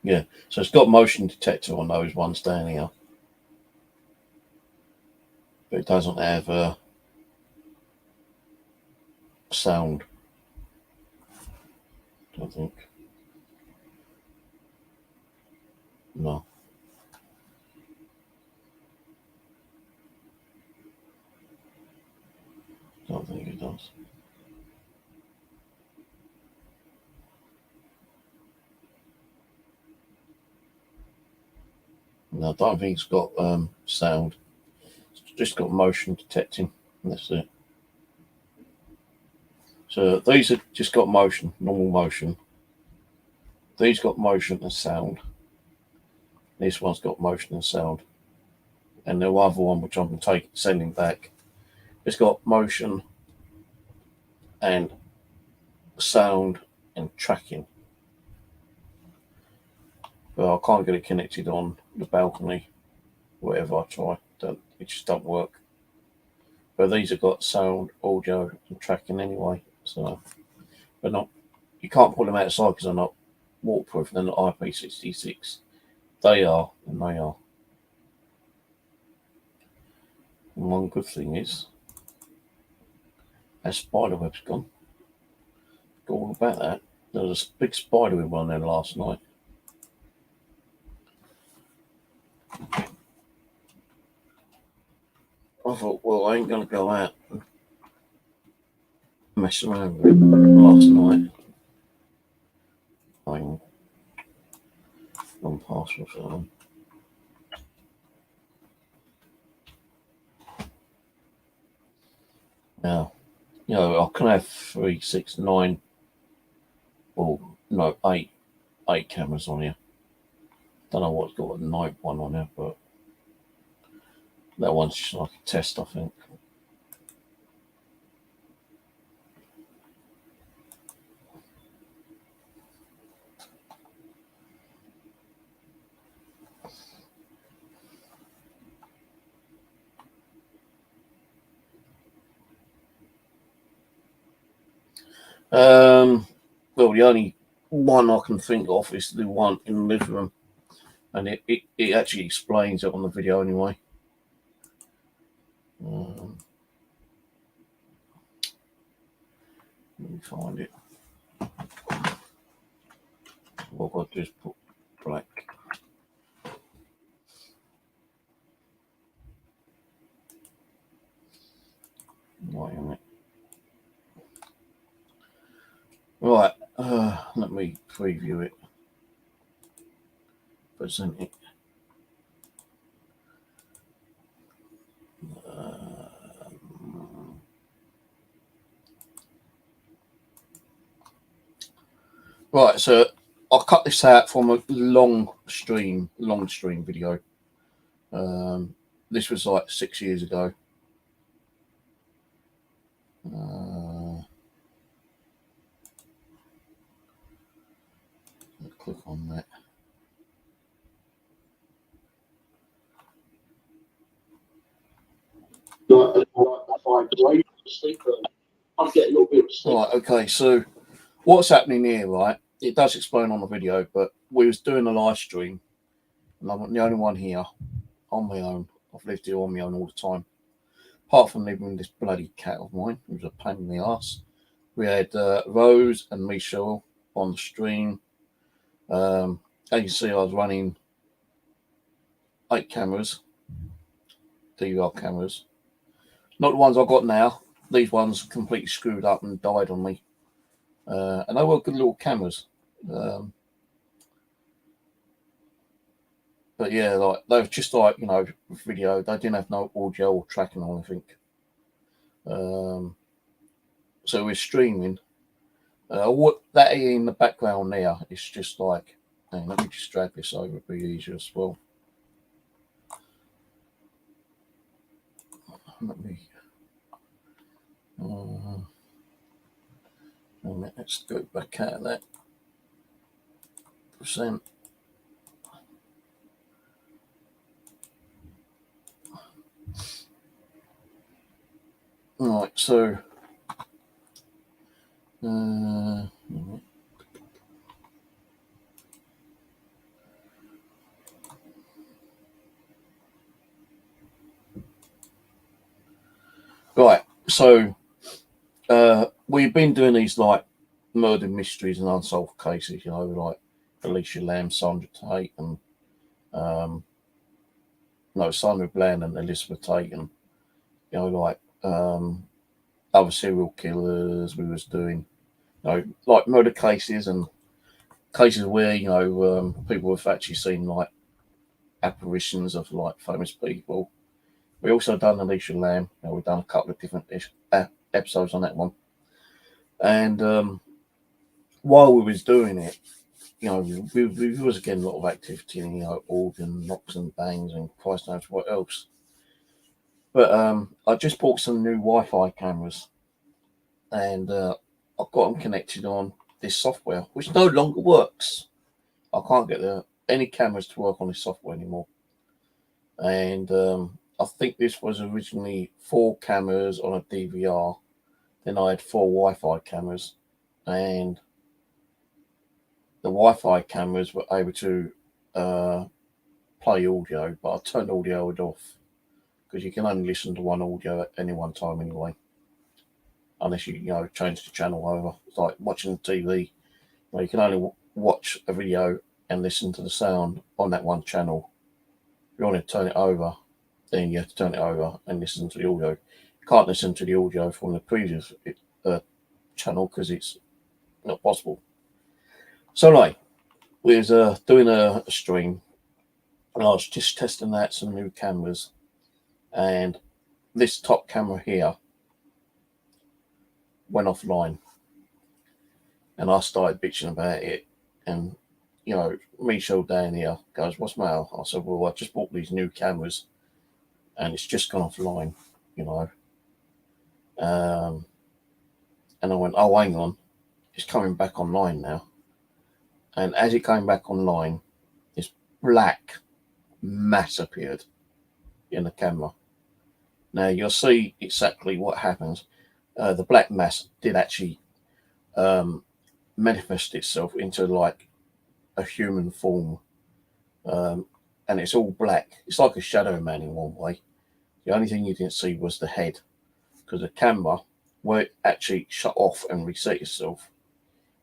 [SPEAKER 1] Yeah, so it's got motion detector on those ones down here, but it doesn't have sound, I think. No. Don't think it does. No, I don't think it's got sound. It's just got motion detecting. That's it. So these have just got motion, normal motion. These got motion and sound. This one's got motion and sound. And the other one, which I'm sending back, it's got motion and sound and tracking. But I can't get it connected on the balcony, whatever I try. It just don't work. But these have got sound, audio, and tracking anyway. So, but not. You can't put them outside because they're not waterproof. They're not IP66. They are, and they are. And one good thing is, our spider web's gone. Got all about that. There was a big spider web on there last night. I thought, well, I ain't going to go out and mess around with it last night. I'm on password for them. Now, you know, I can have 3, 6, 9, well, no, 8 cameras on here. Don't know what's got a 9th one on there, but that one's just like a test, I think. Well, the only one I can think of is the one in the living room, and it actually explains it on the video anyway. Let me find it. What I've got to do is put black. Wait a minute. Right, let me preview it. Present it. Right, so I cut this out from a long stream video. This was like 6 years ago. Click on that. Right, okay, so what's happening here, right? It does explain on the video, but we was doing a live stream, and I'm the only one here on my own. I've lived here on my own all the time, apart from living with this bloody cat of mine, who's a pain in the ass. We had Rose and Michelle on the stream. As you can see, I was running 8 cameras, DVR cameras. Not the ones I've got now. These ones completely screwed up and died on me. And they were good little cameras. But yeah, like they were just like, you know, video. They didn't have no audio or tracking or anything. So we're streaming. What that in the background there is just like, let me just drag this over, it'll be easier as well. Let me. Let's go back out of that percent. Right, so right, so we've been doing these like murder mysteries and unsolved cases, you know, like Alicia Lamb, Sandra Tate, and Sandra Bland and Elizabeth Tate, and you know, like other serial killers. We was doing, you know, like murder cases and cases where, you know, people have actually seen like apparitions of like famous people. We also done Alicia Lamb. You know, we've done a couple of different episodes on that one. And while we was doing it, you know, we was getting a lot of activity, you know, organ knocks and bangs and Christ knows what else. But I just bought some new Wi-Fi cameras, and I've got them connected on this software, which no longer works. I can't get any cameras to work on this software anymore. And I think this was originally 4 cameras on a DVR. Then I had 4 Wi-Fi cameras, and the Wi-Fi cameras were able to play audio, but I turned audio off because you can only listen to one audio at any one time anyway, unless you change the channel over. It's like watching TV. You can only watch a video and listen to the sound on that one channel. If you want to turn it over, then you have to turn it over and listen to the audio. You can't listen to the audio from the previous channel because it's not possible. So like, we was doing a stream, and I was just testing out some new cameras, and this top camera here went offline, and I started bitching about it. And you know, Michelle down here goes, "What's the matter?" I said, "Well, I just bought these new cameras, and it's just gone offline, you know." And I went, "Oh, hang on, it's coming back online now." And as it came back online, this black mass appeared in the camera. Now you'll see exactly what happens. The black mass did actually manifest itself into like a human form, and it's all black. It's like a shadow man in one way. The only thing you didn't see was the head, because the camera, where it actually shut off and reset itself,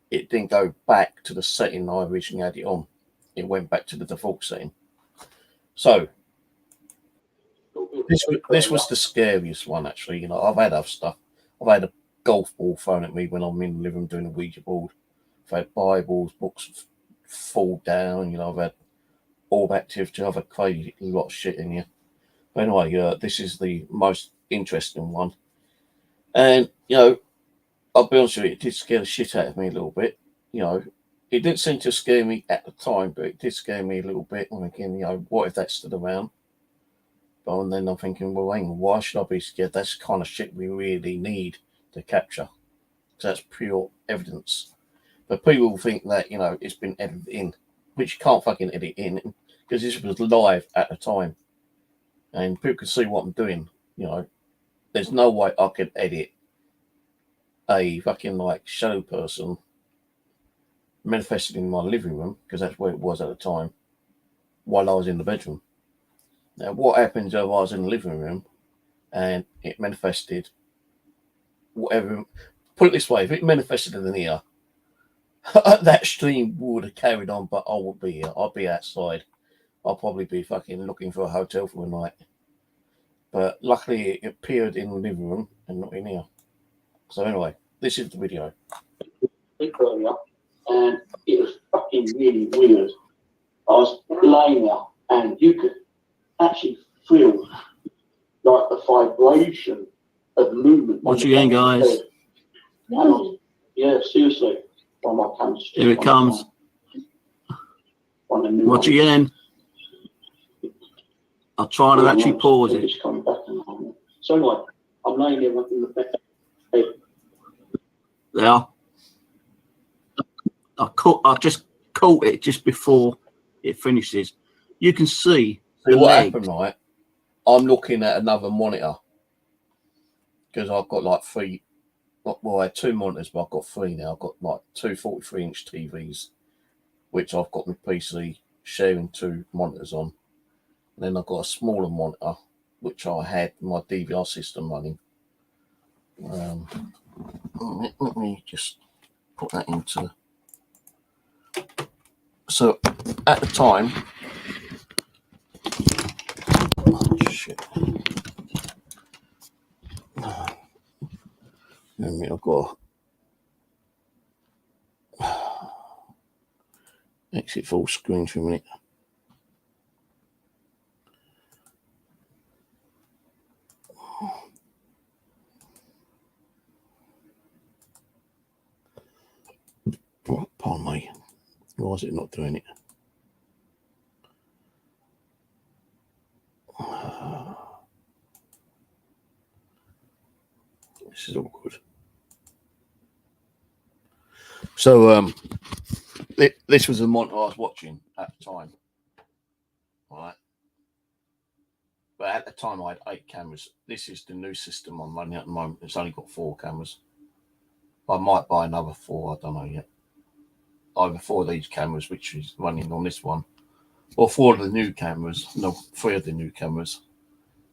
[SPEAKER 1] it didn't go back to the setting I originally had it on. It went back to the default setting. So this was the scariest one, actually. You know, I've had other stuff. I've had a golf ball thrown at me when I'm in the living room doing a Ouija board. I've had Bibles, books fall down. You know, I've had orb activity. I've had crazy lot of shit in here. But anyway, this is the most interesting one. And, you know, I'll be honest with you, it did scare the shit out of me a little bit. You know, it didn't seem to scare me at the time, but it did scare me a little bit. I'm thinking, you know, what if that stood around? But and then I'm thinking, well, hang on, why should I be scared? That's the kind of shit we really need to capture. So that's pure evidence. But people think that, you know, it's been edited in, which you can't fucking edit in, because this was live at the time. And people can see what I'm doing, you know. There's no way I could edit a fucking like shadow person manifested in my living room, because that's where it was at the time, while I was in the bedroom. Now, what happens if I was in the living room and it manifested whatever? Put it this way, if it manifested in here, that stream would have carried on, but I would be here. I'd be outside. I'll probably be fucking looking for a hotel for a night. But luckily, it appeared in the living room and not in here. So anyway, this is the video.
[SPEAKER 3] Earlier, and it was fucking really weird. I was laying there, and you could actually feel like the vibration of movement.
[SPEAKER 4] Watch again, guys.
[SPEAKER 3] Yeah, seriously. On my camera.
[SPEAKER 4] Here it comes. Watch again. I'll try to actually pause it.
[SPEAKER 3] So anyway, I'm laying there in the bed.
[SPEAKER 4] There. I just caught it just before it finishes. You can see the
[SPEAKER 1] what
[SPEAKER 4] legs.
[SPEAKER 1] happened, right? I'm looking at another monitor, because I've got like three. Well, I had two monitors, but I've got three now. I've got like two 43-inch TVs, which I've got my PC sharing two monitors on. And then I've got a smaller monitor, which I had my DVR system running. Let me just put that into. So at the time, oh shit. I've got exit full screen for a minute. Pardon me. Why is it not doing it? This is awkward. So, this was the monitor I was watching at the time, right? But at the time, I had 8 cameras. This is the new system I'm running at the moment. It's only got 4 cameras. I might buy another 4. I don't know yet. Either 4 of these cameras, which is running on this one, or 4 of the new cameras. No, 3 of the new cameras.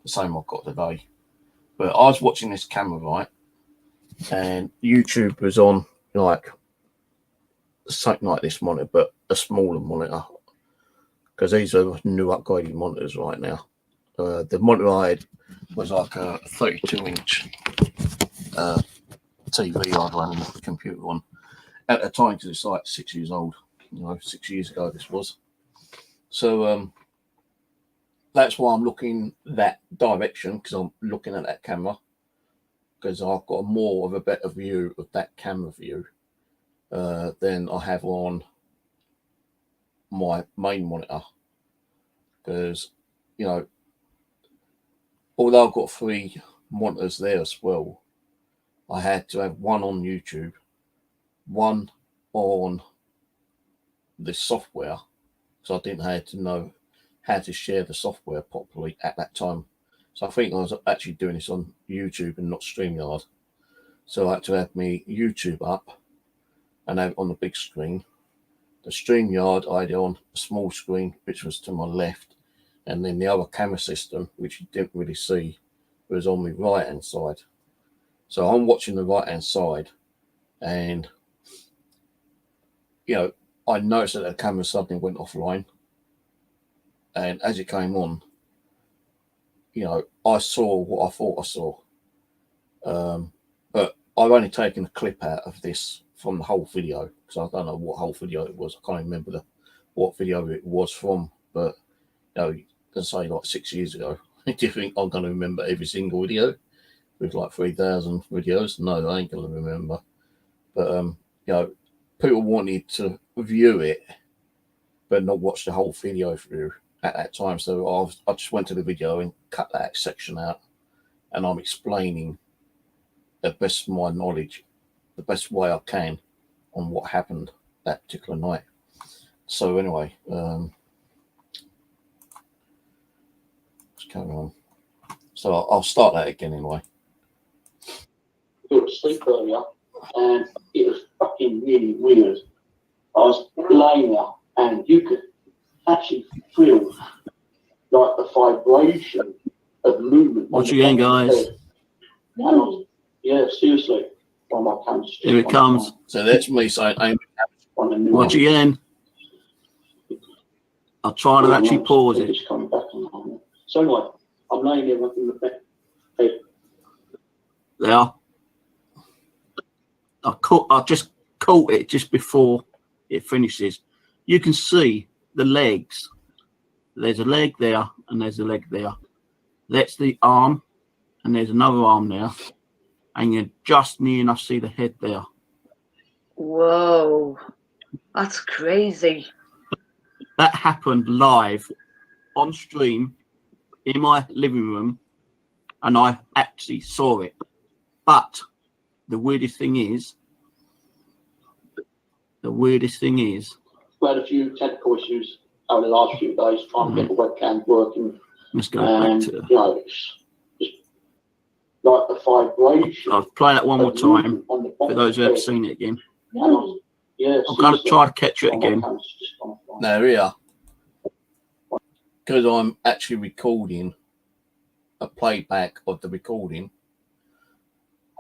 [SPEAKER 1] The same I've got today. But I was watching this camera, right? And YouTube was on, like, something like this monitor, but a smaller monitor, because these are new upgraded monitors right now. The monitor I had was like a 32-inch TV I'd run the computer on at the time, because it's like 6 years old. You know, 6 years ago this was. So that's why I'm looking that direction, because I'm looking at that camera, because I've got more of a better view of that camera view than I have on my main monitor. Because, you know, although I've got 3 monitors there as well, I had to have one on YouTube, one on the software, so I didn't have to know how to share the software properly at that time. So I think I was actually doing this on YouTube and not Streamyard. So I had to have my YouTube up and have it on the big screen. The Streamyard I had on a small screen, which was to my left, and then the other camera system, which you didn't really see, was on the right hand side. So I'm watching the right hand side, and you know, I noticed that the camera suddenly went offline, and as it came on, you know, I saw what I thought I saw, but I've only taken a clip out of this from the whole video, because I don't know what whole video it was. I can't remember what video it was from, but you know, let's say like 6 years ago. Do you think I'm going to remember every single video with like 3,000 videos? No, I ain't going to remember. But you know, people wanted to view it but not watch the whole video through at that time. So I just went to the video and cut that section out, and I'm explaining the best of my knowledge, the best way I can, on what happened that particular night. So anyway, let's carry on. So I'll start that again anyway.
[SPEAKER 3] I went to sleep earlier, and it was fucking really weird. I was laying there, and you could actually feel like the vibration of movement.
[SPEAKER 4] Watch again, guys.
[SPEAKER 3] Yeah, seriously. Oh, my camera's
[SPEAKER 4] Here it comes.
[SPEAKER 1] So that's me saying,
[SPEAKER 4] Watch again. I'll try to actually pause it.
[SPEAKER 3] Just coming back on. So anyway, I'm laying there in the bed.
[SPEAKER 4] There. I just caught it just before it finishes. You can see the legs. There's a leg there, and there's a leg there. That's the arm, and there's another arm there, and you just near enough see the head there.
[SPEAKER 5] Whoa, that's crazy.
[SPEAKER 4] That happened live on stream in my living room, and I actually saw it. But the weirdest thing is,
[SPEAKER 3] we had a few technical issues over the last few days trying to get the webcam working.
[SPEAKER 4] Let's go back to.
[SPEAKER 3] You know, it's just like the vibration.
[SPEAKER 4] I'll play that one more time for those who haven't seen it again.
[SPEAKER 3] Yeah,
[SPEAKER 4] I'm going to try to catch it again.
[SPEAKER 1] Now here, because I'm actually recording a playback of the recording,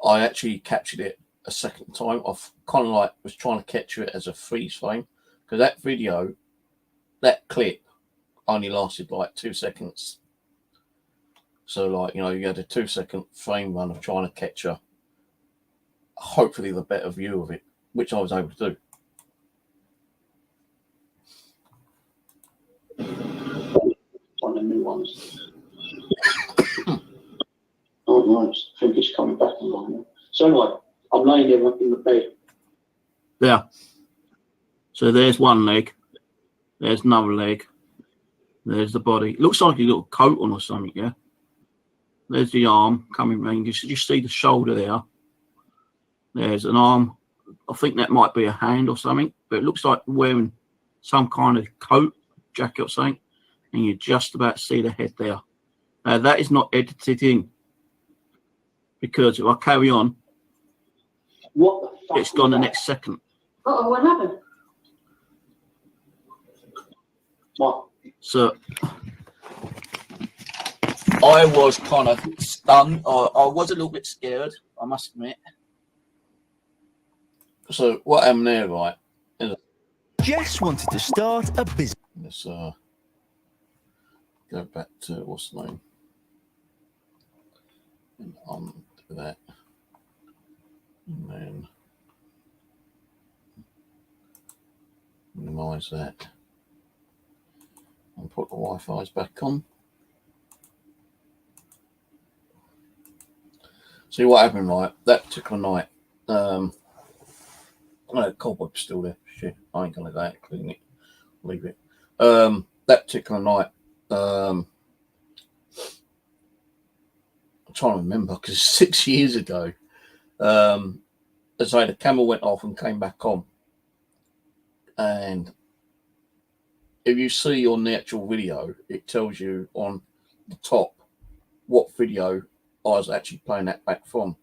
[SPEAKER 1] I actually captured it a second time. I've kind of like was trying to capture it as a freeze frame, because that video, that clip only lasted like 2 seconds. So like, you know, you had a 2 second frame run of trying to capture hopefully the better view of it, which I was able to do.
[SPEAKER 3] One of the new ones. Oh, nice. I think it's coming back along. So anyway, I'm laying there in the bed.
[SPEAKER 4] There. So there's one leg. There's another leg. There's the body. Looks like a little coat on or something, yeah? There's the arm coming round. You see the shoulder there. There's an arm. I think that might be a hand or something, but it looks like wearing some kind of coat, jacket or something, and you just about see the head there. Now, that is not edited in, because if I carry on,
[SPEAKER 3] What the fuck?
[SPEAKER 4] it's gone the next second.
[SPEAKER 5] Uh-oh, what happened?
[SPEAKER 3] What?
[SPEAKER 4] So
[SPEAKER 1] I was kind of stunned. I was a little bit scared, I must admit. So what happened there, right?
[SPEAKER 6] Jess wanted to start a business.
[SPEAKER 1] Let's go back to what's the name, and do that, and then minimize that, and put the Wi-Fi's back on. See what happened, right? That particular night, the cobweb's still there. Shit, I ain't gonna go out and clean it. Leave it. That particular night, I'm trying to remember because 6 years ago, as I say, the camera went off and came back on, and if you see on the actual video, it tells you on the top what video I was actually playing that back from,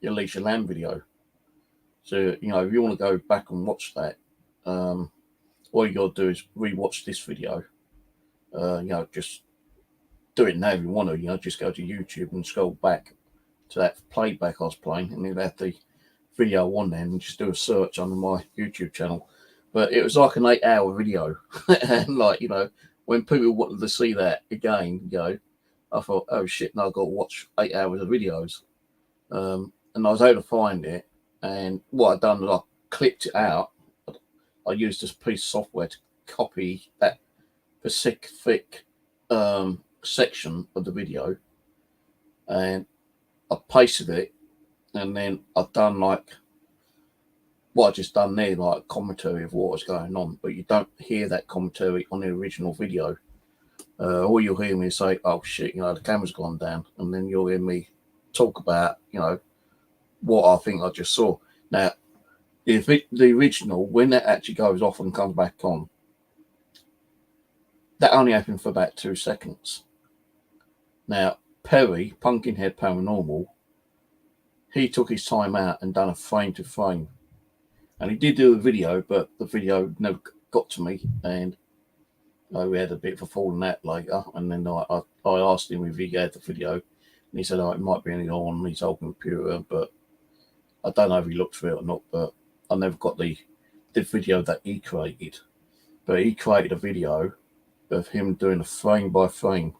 [SPEAKER 1] the Alicia Lamb video. So, you know, if you want to go back and watch that, all you got to do is rewatch this video. You know, just do it now if you want to, you know, just go to YouTube and scroll back to that playback I was playing, and then have the video on there and just do a search on my YouTube channel. But it was like an 8-hour video, and like, you know, when people wanted to see that again, you know, I thought, oh shit, now I've got to watch 8 hours of videos. And I was able to find it, and what I'd done was I clipped it out. I used this piece of software to copy that specific section of the video, and I pasted it, and then I've done like what I just done there, like a commentary of what was going on, but you don't hear that commentary on the original video. All you'll hear me say, oh shit, you know, the camera's gone down, and then you'll hear me talk about, you know, what I think I just saw. Now, the original, when that actually goes off and comes back on, that only happened for about 2 seconds. Now, Perry, Pumpkinhead Paranormal, he took his time out and done a frame to frame. And he did do a video, but the video never got to me, and we had a bit of a falling out later. And then I asked him if he had the video, and he said, oh, it might be only on his old computer, but I don't know if he looked for it or not, but I never got the video that he created. But he created a video of him doing a frame by frame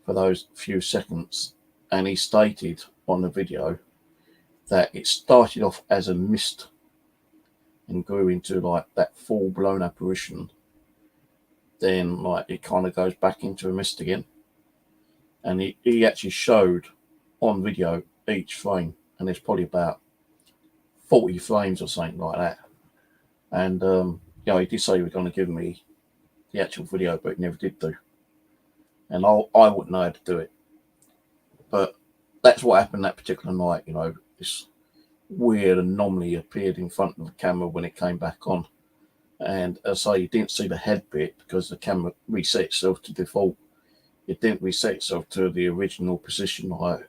[SPEAKER 1] for those few seconds, and he stated on the video that it started off as a mist and grew into like that full-blown apparition. Then like it kind of goes back into a mist again, and he actually showed on video each frame, and there's probably about 40 frames or something like that. And you know, he did say he was going to give me the actual video, but he never did do, and I wouldn't know how to do it. But that's what happened that particular night. You know, this weird anomaly appeared in front of the camera when it came back on, and as I say, you didn't see the head bit because the camera reset itself to default. It didn't reset itself to the original position I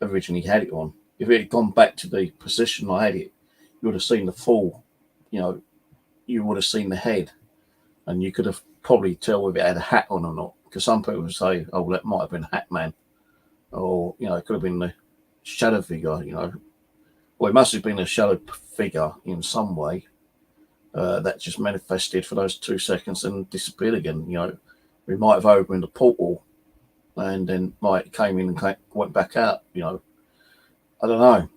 [SPEAKER 1] originally had it on. If it had gone back to the position I had it, you would have seen the full, you know, you would have seen the head, and you could have probably tell if it had a hat on or not, because some people would say, oh, that might have been Hat Man, or, you know, it could have been the shadow figure, you know. Well, it must have been a shadow figure in some way that just manifested for those 2 seconds and disappeared again. You know, we might have opened a portal and then like came in and went back out. You know, I don't know.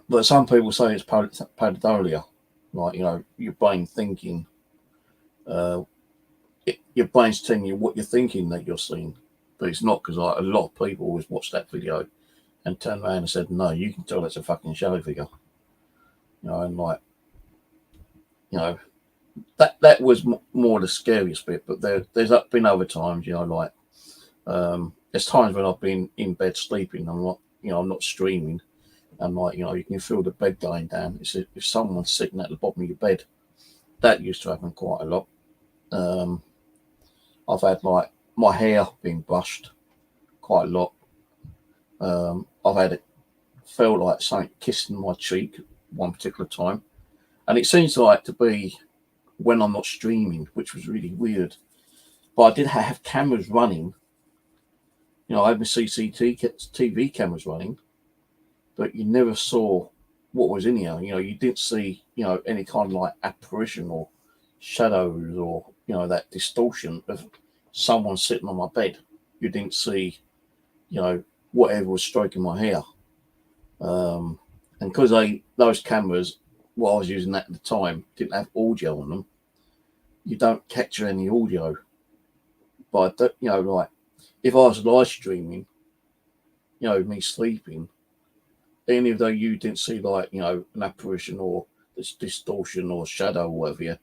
[SPEAKER 1] But some people say it's pareidolia, like, you know, your brain thinking. Your brain's telling you what you're thinking that you're seeing, but it's not, because like, a lot of people always watch that video and turned around and said, no, you can tell that's a fucking shadow figure. You know, and like, you know, that was more the scariest bit. But there's been other times, you know, like there's times when I've been in bed sleeping, I'm not, you know, I'm not streaming, and like, you know, you can feel the bed going down. It's if someone's sitting at the bottom of your bed. That used to happen quite a lot. I've had like my hair being brushed quite a lot. I've had it feel like something kissing my cheek one particular time, and it seems like to be when I'm not streaming, which was really weird. But I did have cameras running. You know, I had my CCTV cameras running, but you never saw what was in here. You know, you didn't see, you know, any kind of like apparition or shadows or, you know, that distortion of someone sitting on my bed. You didn't see, you know, whatever was stroking my hair. And because those cameras, what I was using at the time, didn't have audio on them, you don't capture any audio. But, you know, like, if I was live streaming, you know, me sleeping, even though you didn't see, like, you know, an apparition or this distortion or shadow or whatever,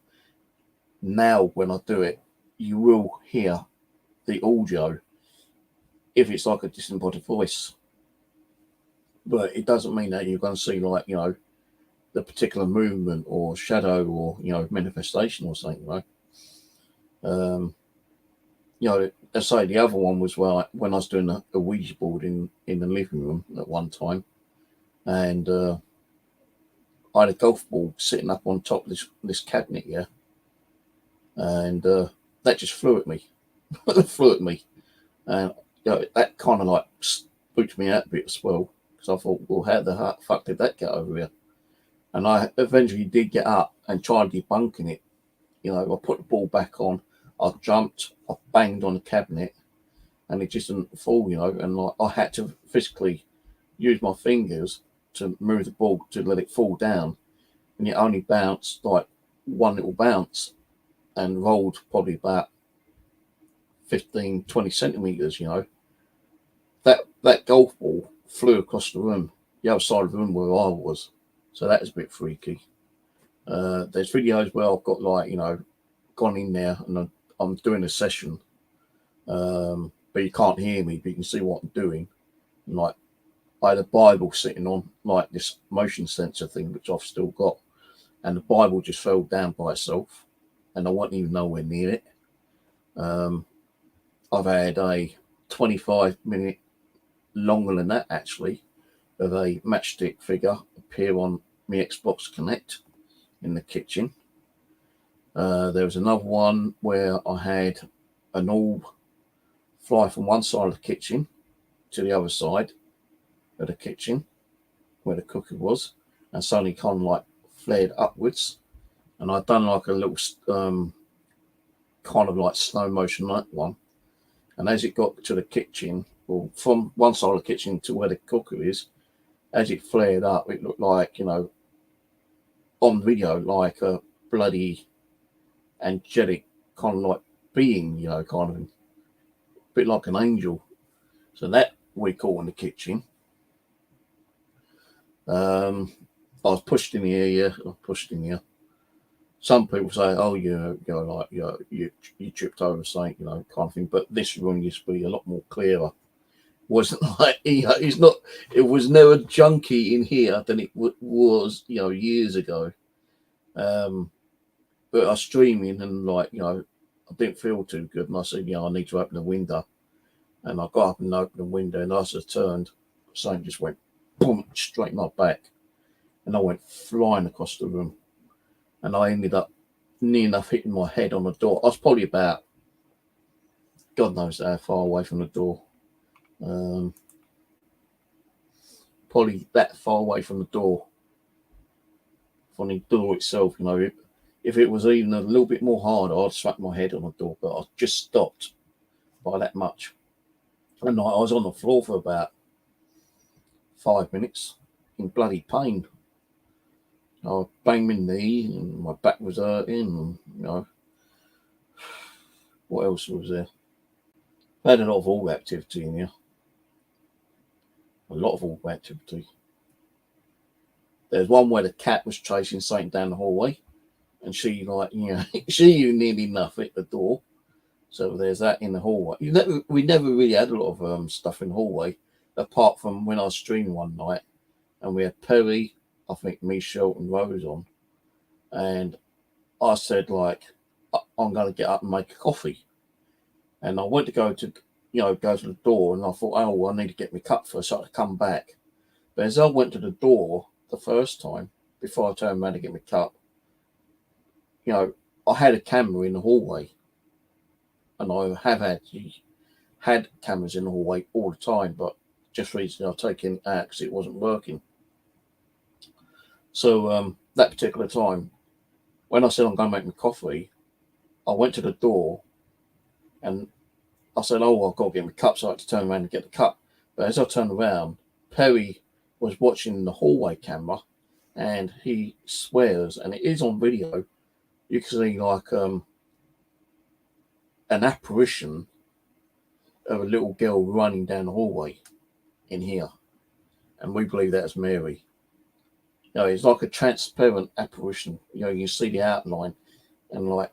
[SPEAKER 1] now when I do it, you will hear the audio if it's like a disembodied voice. But it doesn't mean that you're going to see, like, you know, the particular movement or shadow or, you know, manifestation or something, right? You know, I say the other one was when I was doing a Ouija board in the living room at one time, and I had a golf ball sitting up on top of this cabinet here, and that just flew at me. And that kind of like spooked me out a bit as well, because I thought, well, how the fuck did that get over here? And I eventually did get up and tried debunking it. I put the ball back on, I jumped, I banged on the cabinet, and it just didn't fall, and like I had to physically use my fingers to move the ball to let it fall down, and it only bounced like one little bounce and rolled probably about 15-20 centimeters. That golf ball flew across the room, the other side of the room where I was, so that was a bit freaky. There's videos where I've got like gone in there and I'm doing a session, but you can't hear me, but you can see what I'm doing. And like I had a Bible sitting on like this motion sensor thing, which I've still got, and the Bible just fell down by itself, and I wasn't even nowhere near it. I've had a 25-minute, longer than that actually, of a matchstick figure appear on my Xbox Connect in the kitchen. There was another one where I had an orb fly from one side of the kitchen to the other side of the kitchen where the cooker was, and suddenly kind of like flared upwards, and I'd done like a little kind of like slow motion like one, and as it got to the kitchen, or from one side of the kitchen to where the cooker is, as it flared up, it looked like on video like a bloody angelic kind of like being, kind of a bit like an angel. So that we caught in the kitchen. I was pushed in the air, Some people say, oh, you tripped over something, kind of thing. But this room used to be a lot more clearer. Wasn't like, it's not. It was never junky in here than it was, years ago. But I was streaming and I didn't feel too good, and I said, I need to open the window. And I got up and opened the window, and as I turned, something just went boom straight in my back, and I went flying across the room, and I ended up near enough hitting my head on the door. I was probably about, God knows how far away from the door. Probably that far away from the door, from the door itself. If it was even a little bit more hard, I'd struck my head on the door, but I just stopped by that much. And I was on the floor for about 5 minutes in bloody pain. I banged my knee and my back was hurting, and what else was there? I had a lot of orb activity in here. A lot of orb activity. There's one where the cat was chasing something down the hallway, and she she nearly enough hit the door. So there's that in the hallway. We never really had a lot of stuff in the hallway, apart from when I was streaming one night, and we had Perry, I think Michelle and Rose on, and I said I'm going to get up and make a coffee, and I went to go to the door, and I thought, oh, well, I need to get my cup first so I could come back. But as I went to the door the first time, before I turned around to get my cup, I had a camera in the hallway, and I have had cameras in the hallway all the time, but just recently I've taken it out because it wasn't working. So that particular time, when I said I'm going to make my coffee, I went to the door, and I said, oh, I've got to get my cup, so I had to turn around and get the cup. But as I turned around, Perry was watching the hallway camera, and he swears, and it is on video, you can see an apparition of a little girl running down the hallway in here. And we believe that's Mary. It's like a transparent apparition. You can see the outline, and it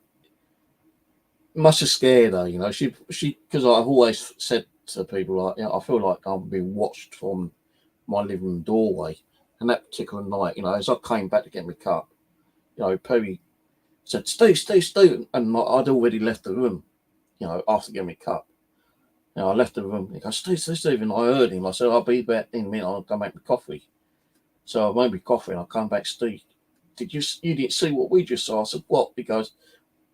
[SPEAKER 1] must have scared her. She because I've always said to people I feel like I'm being watched from my living room doorway. And that particular night, as I came back to get my cup, Perry said, Steve, and I'd already left the room, after getting my cup. I left the room. He goes, Steve, and I heard him. I said, I'll be back in a minute. I'll go make my coffee. So I made my coffee, and I come back, Steve, you didn't see what we just saw? I said, what? He goes,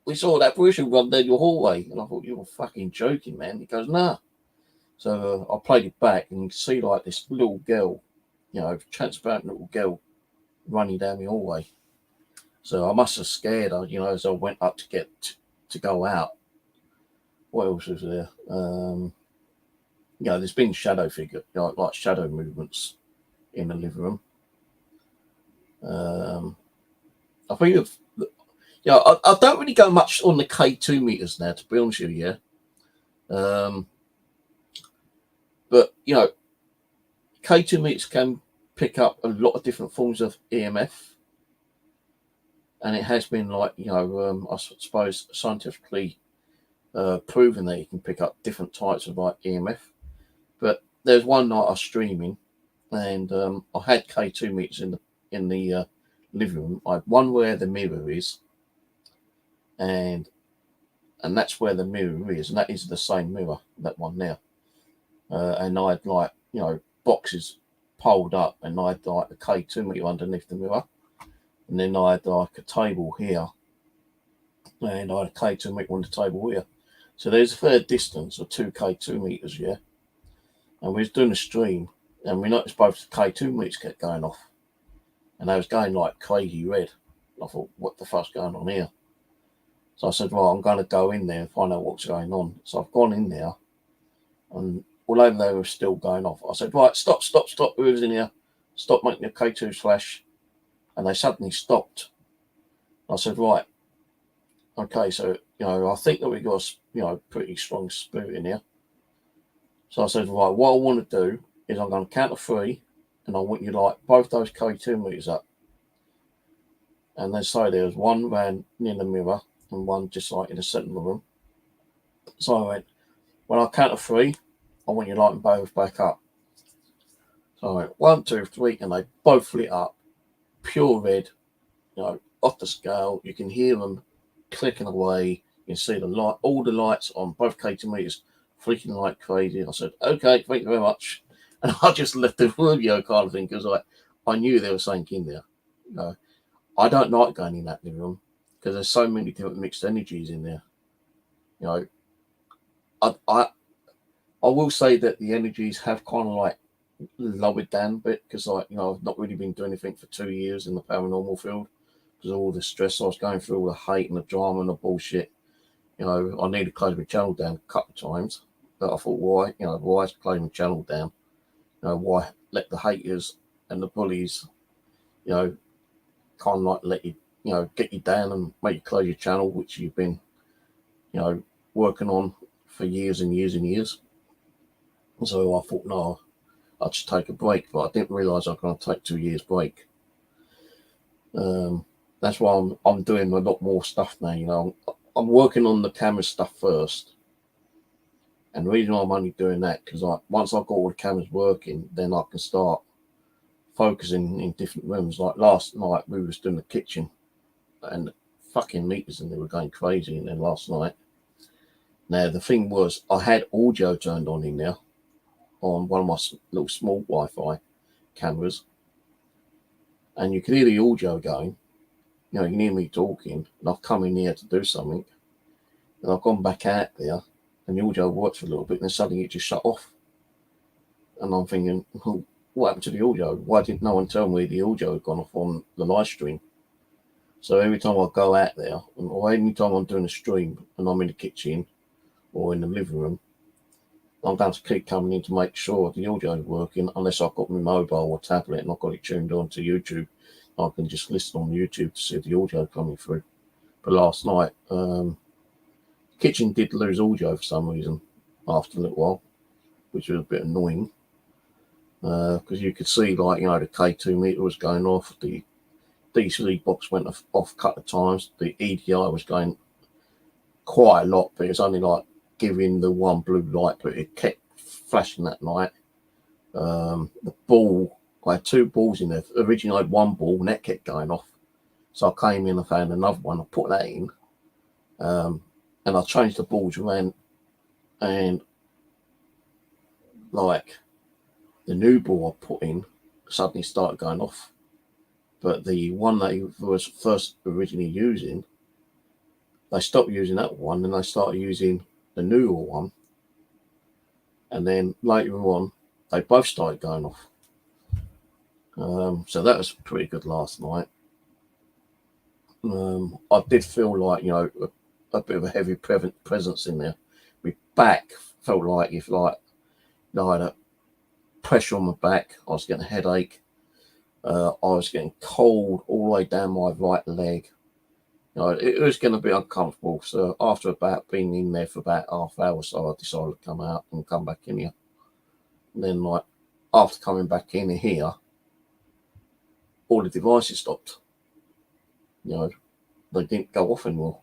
[SPEAKER 1] we saw that apparition run down your hallway. And I thought, you're fucking joking, man. He goes, nah. So I played it back, and you can see like this little girl, you know, transparent little girl running down the hallway. So I must have scared her, you know, as I went up to get to go out. What else was there? You know, there's been shadow figure, you know, like shadow movements in the living room. I think, I don't really go much on the K2 meters now, to be honest with you. But you know, K2 meters can pick up a lot of different forms of EMF, and it has been, like, you know, I suppose scientifically proven that you can pick up different types of like EMF. But there's one night I was streaming, and I had K2 meters in the living room. I had one where the mirror is, and that's where the mirror is, and that is the same mirror, that one there. And I had, like, you know, boxes piled up, and I had like a K2 meter underneath the mirror, and then I had like a table here, and I had a K2 meter on the table here. So there's a fair distance of 2 K2 meters, yeah. And we was doing a stream, and we noticed both the K2 meters kept going off, and they was going like crazy red. I thought, what the fuck's going on here? So I said, well, I'm going to go in there and find out what's going on. So I've gone in there, and although they were still going off, I said, right, stop, whoever's in here, stop making the K2s flash. And they suddenly stopped. I said, right, okay, so, you know, I think that we got a, you know, pretty strong spirit in here. So I said, right, what I want to do is I'm going to count to 3, and I want you to light both those K2 meters up. And then so there was one ran near the mirror and one just like in the centre of the room. So I went, when I count to 3, I want you to light them both back up. So I went 1, 2, 3, and they both lit up, pure red, you know, off the scale. You can hear them clicking away. You can see the light, all the lights on both K2 meters flicking like crazy. I said, okay, thank you very much. And I just left the video kind of thing, because I knew there was something in there. You know, I don't like going in that living room because there's so many different mixed energies in there. You know, I will say that the energies have kind of like lowered down a bit, because, like, you know, I've not really been doing anything for 2 years in the paranormal field because of all the stress I was going through, all the hate and the drama and the bullshit. You know, I needed to close my channel down a couple of times, but I thought, why close my channel down? You know, why let the haters and the bullies, you know, kind of like let you, you know, get you down and make you close your channel, which you've been, you know, working on for years and years and years. So I thought, no, I'd just take a break, but I didn't realise I was going to take 2 years break. That's why I'm doing a lot more stuff now. You know, I'm working on the camera stuff first, and the reason why I'm only doing that, because once I've got all the cameras working, then I can start focusing in different rooms. Like last night, we was doing the kitchen, and the fucking meters and they were going crazy in there last night. Now the thing was, I had audio turned on in there on one of my little small Wi-Fi cameras, and you can hear the audio going. You know, you can hear me talking, and I've come in here to do something, and I've gone back out there, and the audio worked for a little bit, and then suddenly it just shut off. And I'm thinking, well, what happened to the audio? Why didn't no one tell me the audio had gone off on the live stream? So every time I go out there, or any time I'm doing a stream and I'm in the kitchen or in the living room, I'm going to keep coming in to make sure the audio is working, unless I've got my mobile or tablet and I've got it tuned on to YouTube. I can just listen on YouTube to see the audio coming through. But last night, kitchen did lose audio for some reason after a little while, which was a bit annoying, because you could see, like, you know, the K2 meter was going off, the DC box went off a couple of times, the EDI was going quite a lot, but it was only like giving the one blue light, but it kept flashing that night. The ball, I had 2 balls in there. Originally I had 1 ball and that kept going off, so I came in and found another one. I put that in, and I changed the balls around, and like the new ball I put in suddenly started going off, but the one that he was first originally using, they stopped using that one and they started using the newer one. And then later on, they both started going off. So that was pretty good last night. I did feel like, you know, a bit of a heavy presence in there. My back felt like if like I had a pressure on my back. I was getting a headache. I was getting cold all the way down my right leg. You know, it was going to be uncomfortable. So after about being in there for about half hour or so, I decided to come out and come back in here. And then, like, after coming back in here, all the devices stopped. You know, they didn't go off anymore.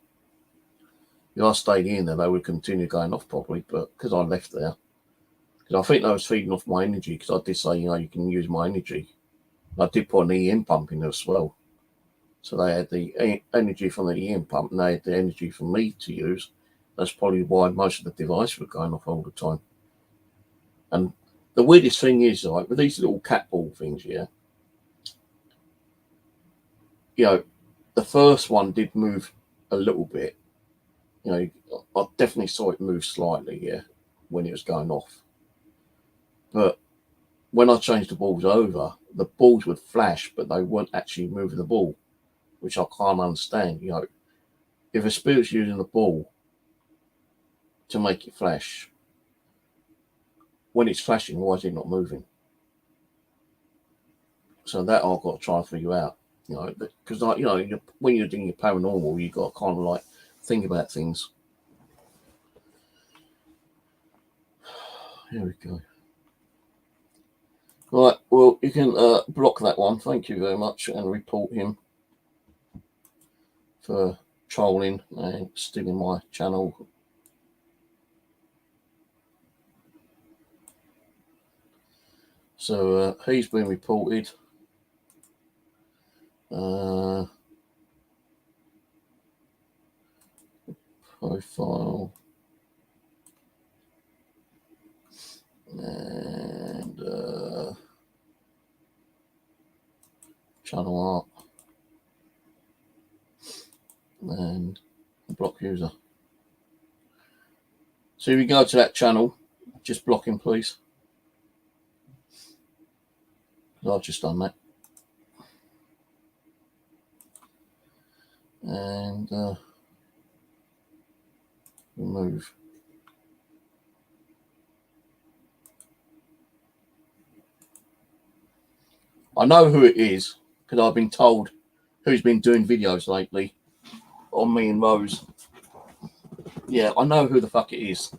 [SPEAKER 1] If I stayed in there, they would continue going off probably, but because I left there, because I think they was feeding off my energy, because I did say, you know, you can use my energy. I did put an EM pump in there as well. So they had the energy from the EM pump, and they had the energy from me to use. That's probably why most of the devices were going off all the time. And the weirdest thing is, like, with these little cat ball things, yeah, you know, the first one did move a little bit. You know, I definitely saw it move slightly, yeah, when it was going off. But when I changed the balls over, the balls would flash, but they weren't actually moving the ball, which I can't understand. You know, if a spirit's using the ball to make it flash, when it's flashing, why is it not moving? So that I've got to try and figure out. You know, because, like, you know, when you're doing your paranormal, you've got to kind of like think about things. Here we go. Right, well, you can block that one. Thank you very much, and report him for trolling and stealing my channel. So he's been reported. Profile and channel art and block user. So if you go to that channel, just block him, please. I've just done that. And remove. I know who it is because I've been told who's been doing videos lately on me and Rose. Yeah, I know who the fuck it is.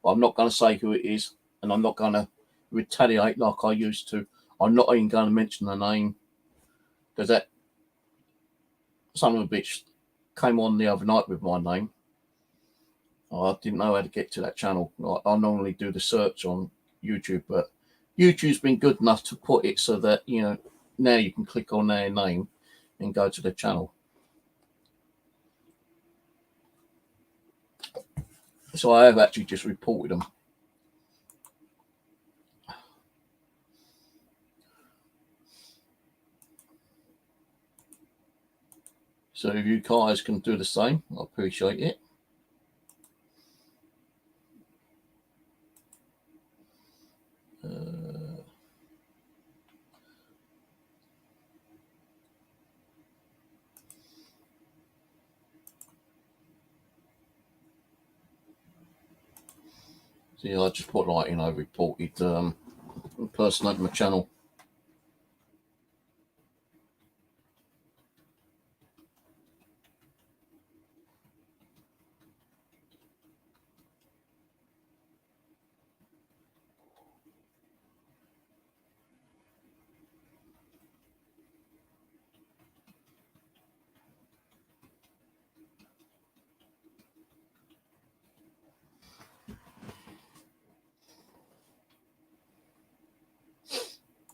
[SPEAKER 1] But I'm not going to say who it is, and I'm not going to retaliate like I used to. I'm not even going to mention the name, because that son of a bitch came on the other night with my name. I didn't know how to get to that channel. I normally do the search on YouTube, but YouTube's been good enough to put it so that, you know, now you can click on their name and go to the channel. So I have actually just reported them. So if you guys can do the same, I appreciate it. See, I just put, like, you know, reported person at my channel.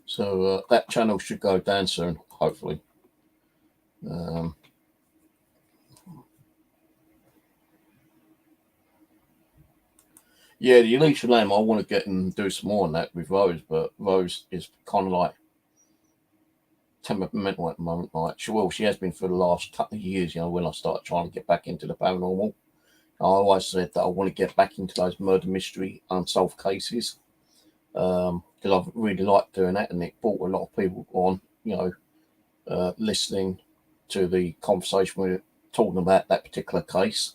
[SPEAKER 1] So that channel should go down soon, hopefully. Yeah, the Alicia Lamb, I want to get and do some more on that with Rose, but Rose is kind of like temperamental at the moment. Like, she has been for the last couple of years, you know, when I started trying to get back into the paranormal. I always said that I want to get back into those murder mystery unsolved cases because I've really liked doing that, and it brought a lot of people on, listening to the conversation we were talking about that particular case.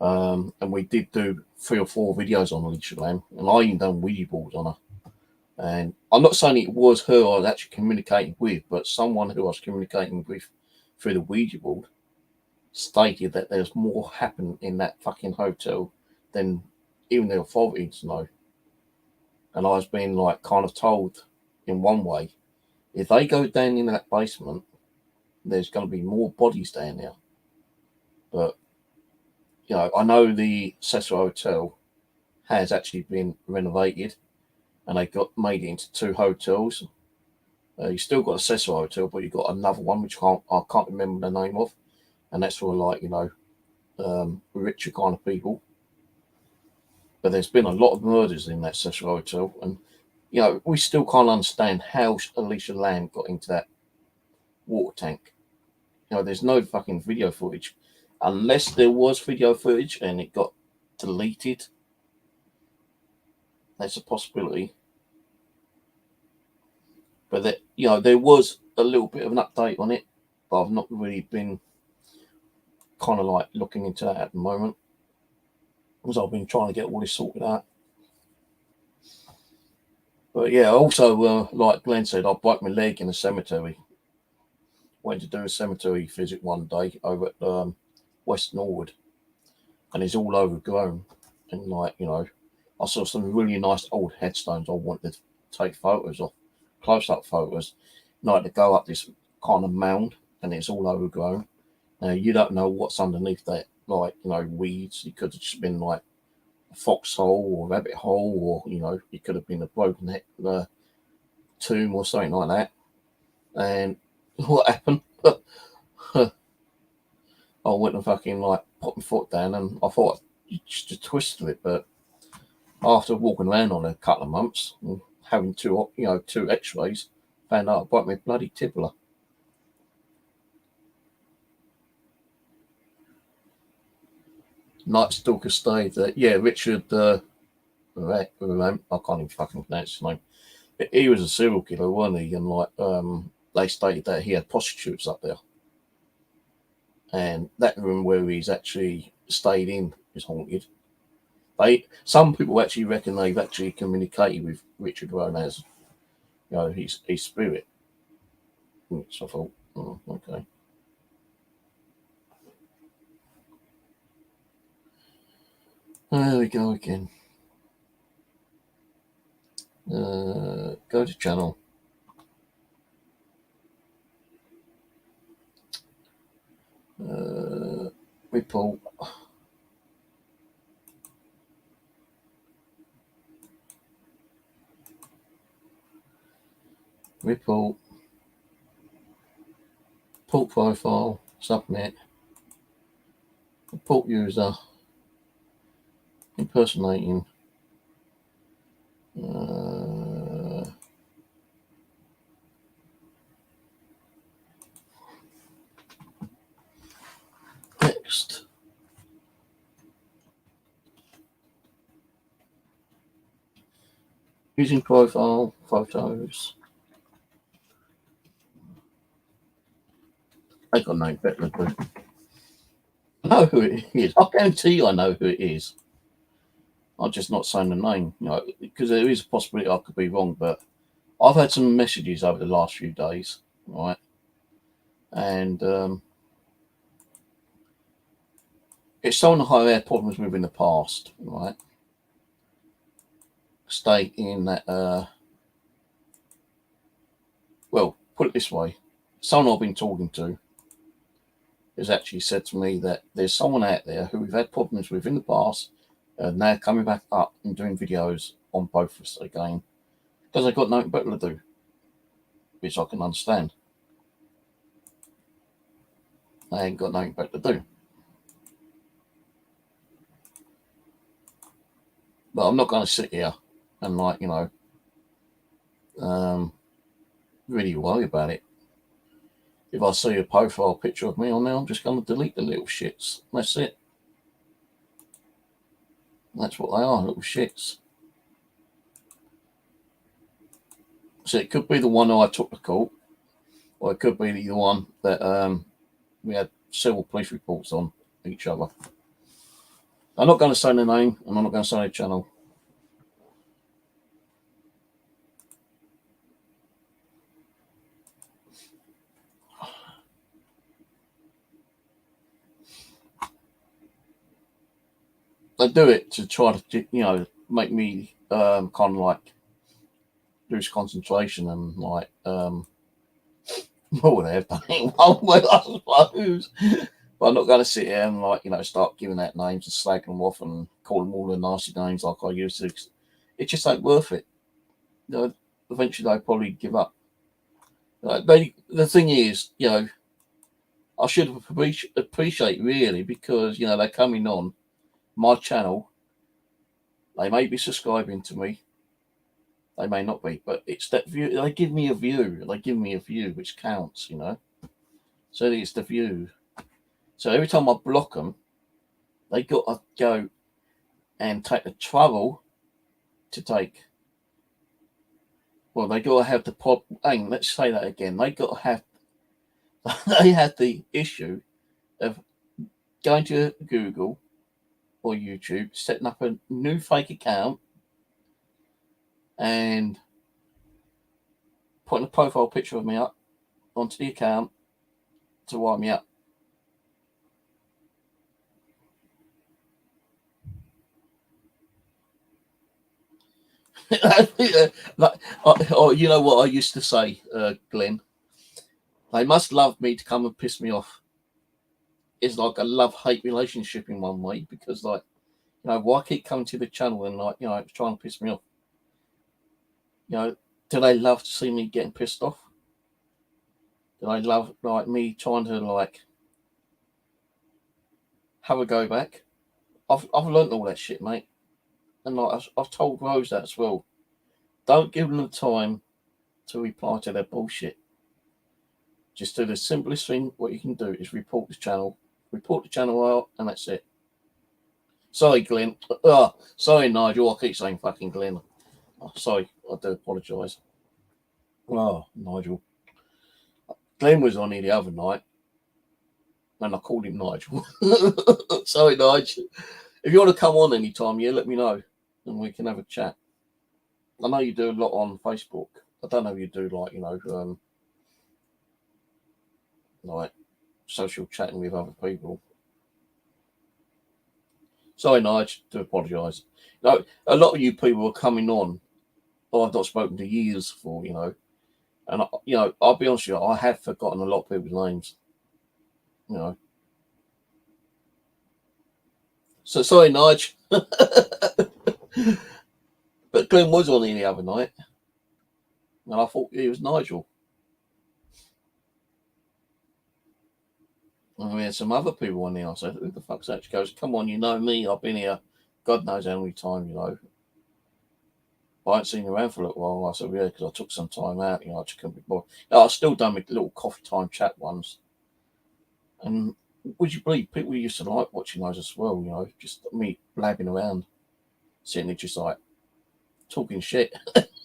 [SPEAKER 1] And we did do 3 or 4 videos on Alicia Lamb, and I even done Ouija boards on her. And I'm not saying it was her I was actually communicating with, but someone who I was communicating with through the Ouija board stated that there's more happening in that fucking hotel than even the authorities know. And I was being kind of told in one way, if they go down in that basement, there's going to be more bodies down there. But, I know the Cecil Hotel has actually been renovated, and they got made it into 2 hotels. You still got a Cecil Hotel, but you've got another one which I can't remember the name of, and that's for richer kind of people. But there's been a lot of murders in that Cecil Hotel, and we still can't understand how Alicia Lamb got into that water tank. There's no fucking video footage, unless there was video footage and it got deleted. That's a possibility. But there was a little bit of an update on it, but I've not really been kind of looking into that at the moment, because I've been trying to get all this sorted out. But yeah, also like Glenn said, I broke my leg in a cemetery. Went to do a cemetery visit one day over at West Norwood, and it's all overgrown. And I saw some really nice old headstones I wanted to take photos of, close-up photos. I had to go up this kind of mound, and it's all overgrown. Now you don't know what's underneath that, weeds. It could have just been a foxhole or rabbit hole, or it could have been a broken tomb or something like that. And what happened? I went and fucking put my foot down, and I thought I just twisted it, but after walking around on a couple of months and having 2 X-rays, found out I broke my bloody tibia. Night Stalker stayed there. Yeah, Richard. I can't even fucking pronounce his name. He was a serial killer, wasn't he? And they stated that he had prostitutes up there, and that room where he's actually stayed in is haunted. Some people actually reckon they've actually communicated with Richard Ronaz, his spirit. Which I thought, oh, okay. There we go again. Go to channel. Report. Report. Report profile. Submit. Report user. Impersonating. Next. Using profile photos. I got no better clue. I know who it is. I guarantee you I know who it is. I'm just not saying the name, because there is a possibility I could be wrong, but I've had some messages over the last few days, right? And it's someone who I had problems with in the past, right? Stating that, well, put it this way, someone I've been talking to has actually said to me that there's someone out there who we've had problems with in the past, and now coming back up and doing videos on both of us again, because they've got nothing better to do, which I can understand. They ain't got nothing better to do. But I'm not going to sit here and really worry about it. If I see a profile picture of me on there, I'm just going to delete the little shits. That's it. That's what they are, little shits. So it could be the one I took to court, or it could be the one that we had several police reports on each other. I'm not going to say the name, and I'm not going to say the channel. They do it to try to, you know, make me kind of like lose concentration and like, what would they have done in one way, I suppose. But I'm not going to sit here and like, you know, start giving out names and slagging them off and call them all the nasty names like I used to. It just ain't worth it. You know, eventually they'll probably give up. The thing is, you know, I should appreciate really because, you know, they're coming on my channel. They may be subscribing to me. They may not be, but it's that view. They give me a view. They give me a view, which counts, you know. So it's the view. So every time I block them, they got to go and take the trouble to take. Well, they got to have the pod. Hang, let's say that again. They got to have. They had the issue of going to Google or YouTube, setting up a new fake account, and putting a profile picture of me up onto the account to wind me up. You know what I used to say, Glenn? They must love me to come and piss me off. It's like a love-hate relationship in one way because, like, you know, why keep coming to the channel and, like, you know, trying to piss me off? You know, do they love to see me getting pissed off? Do they love, like, me trying to, like, have a go back? I've learned all that shit, mate. And, like, I've told Rose that as well. Don't give them the time to reply to their bullshit. Just do the simplest thing. What you can do is report the channel out, and that's it. Sorry, Glenn. Sorry, Nigel. I keep saying fucking Glenn. Oh, sorry, I do apologise. Oh, Nigel. Glenn was on here the other night, and I called him Nigel. Sorry, Nigel. If you want to come on anytime, yeah, let me know, and we can have a chat. I know you do a lot on Facebook. I don't know if you do, like, you know, like social chatting with other people. Sorry, Nigel, to apologise. You know, a lot of you people are coming on, I've not spoken to years for, you know, and, you know, I'll be honest with you, I have forgotten a lot of people's names, you know. So sorry, Nigel. But Glenn was on here the other night, and I thought he was Nigel. And we had some other people on here. I said, who the fuck's that? She goes, come on, you know me. I've been here God knows how many times, you know. I ain't seen you around for a little while. I said, yeah, because I took some time out, you know, I just couldn't be bothered. No, I've still done my little coffee time chat ones. And would you believe people used to like watching those as well, you know, just me blabbing around, sitting there just like talking shit.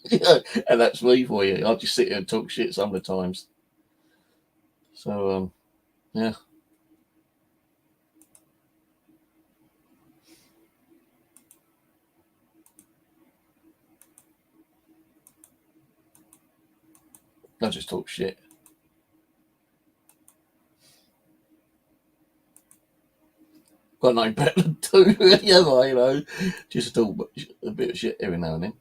[SPEAKER 1] You know, and that's me for you. I'll just sit here and talk shit some of the times. So, yeah. I just talk shit. Got nothing better to do, you know. Just talk a bit of shit every now and then.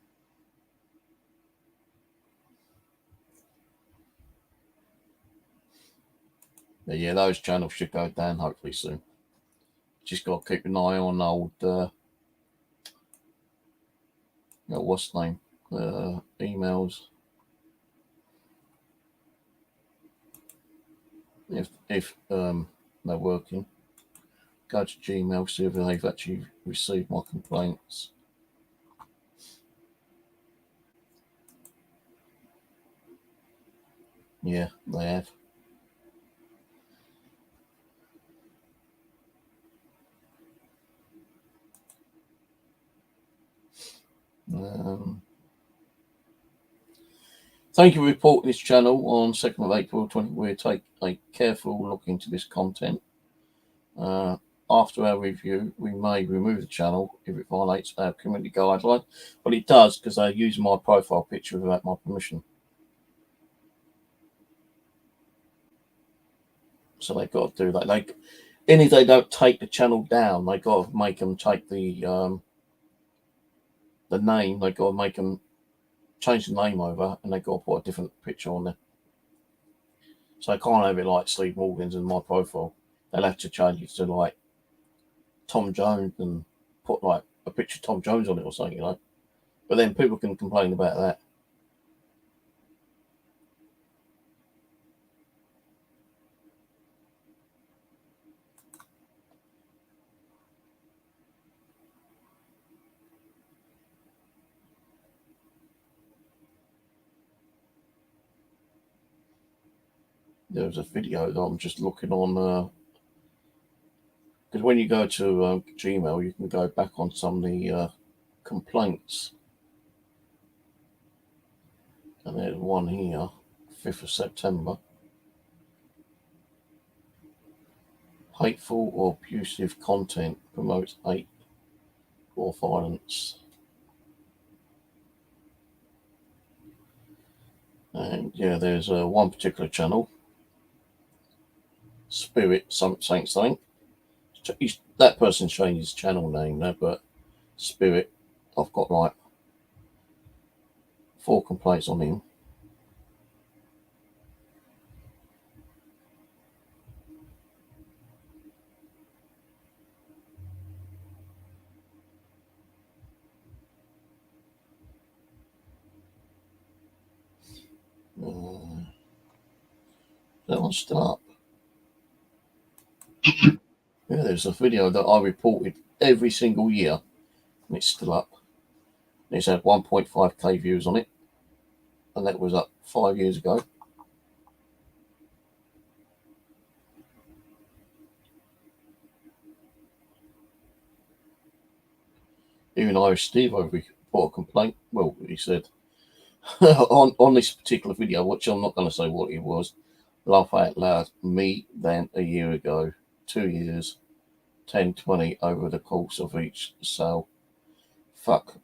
[SPEAKER 1] But yeah, those channels should go down hopefully soon. Just got to keep an eye on old, you know, what's the name? Emails. If they're working, go to Gmail, see if they've actually received my complaints. Yeah, they have. Thank you for reporting this channel on 2nd of April 20. We'll take a careful look into this content. After our review, we may remove the channel if it violates our community guideline, but it does because they're using my profile picture without my permission. So they got to do that. If they don't take the channel down, they got to make them take the name. They got to make them change the name over, and they got to put a different picture on there. So I can't have it like Steve Morgan's in my profile. They'll have to change it to like Tom Jones and put like a picture of Tom Jones on it or something, you know. But then people can complain about that. There was a video that I'm just looking on, because when you go to Gmail, you can go back on some of the complaints. And there's one here, 5th of September. Hateful or abusive content promotes hate or violence. And yeah, there's one particular channel, Spirit something. That person changed his channel name there, but Spirit, I've got like 4 complaints on him. That one's still up. Yeah, there's a video that I reported every single year, and it's still up. It's had 1.5k views on it, and that was up 5 years ago. Even Irish Steve over put a complaint. Well, he said on this particular video, which I'm not going to say what it was, laugh out loud, me then a year ago, 2 years, 10-20 over the course of each sale. Fuck,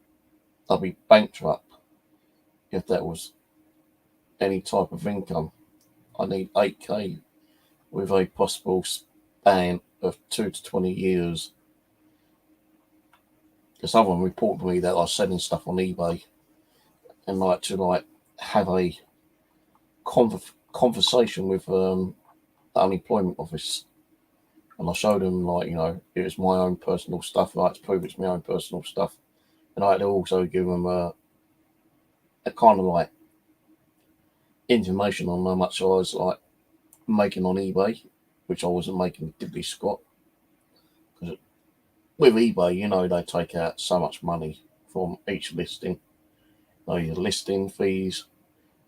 [SPEAKER 1] I'll be bankrupt if that was any type of income. I need 8k with a possible span of 2 to 20 years. Because someone reported to me that I was selling stuff on eBay and like to have a conversation with the unemployment office. And I showed them, it was my own personal stuff. I had to prove it's my own personal stuff. And I had to also give them a kind of information on how much I was making on eBay, which I wasn't making diddly squat. Because with eBay, they take out so much money from each listing. Your listing fees,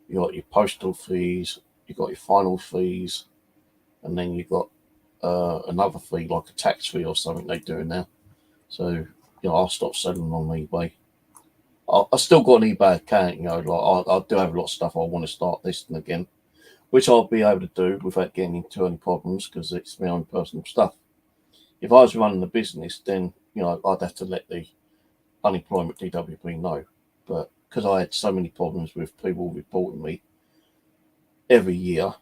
[SPEAKER 1] you got your postal fees, you got your final fees, and then you got another fee, like a tax fee or something they do now. So, I'll stop selling on eBay. I still got an eBay account, I do have a lot of stuff I want to start listing again, which I'll be able to do without getting into any problems because it's my own personal stuff. If I was running a business, then, I'd have to let the unemployment DWP know. But because I had so many problems with people reporting me every year,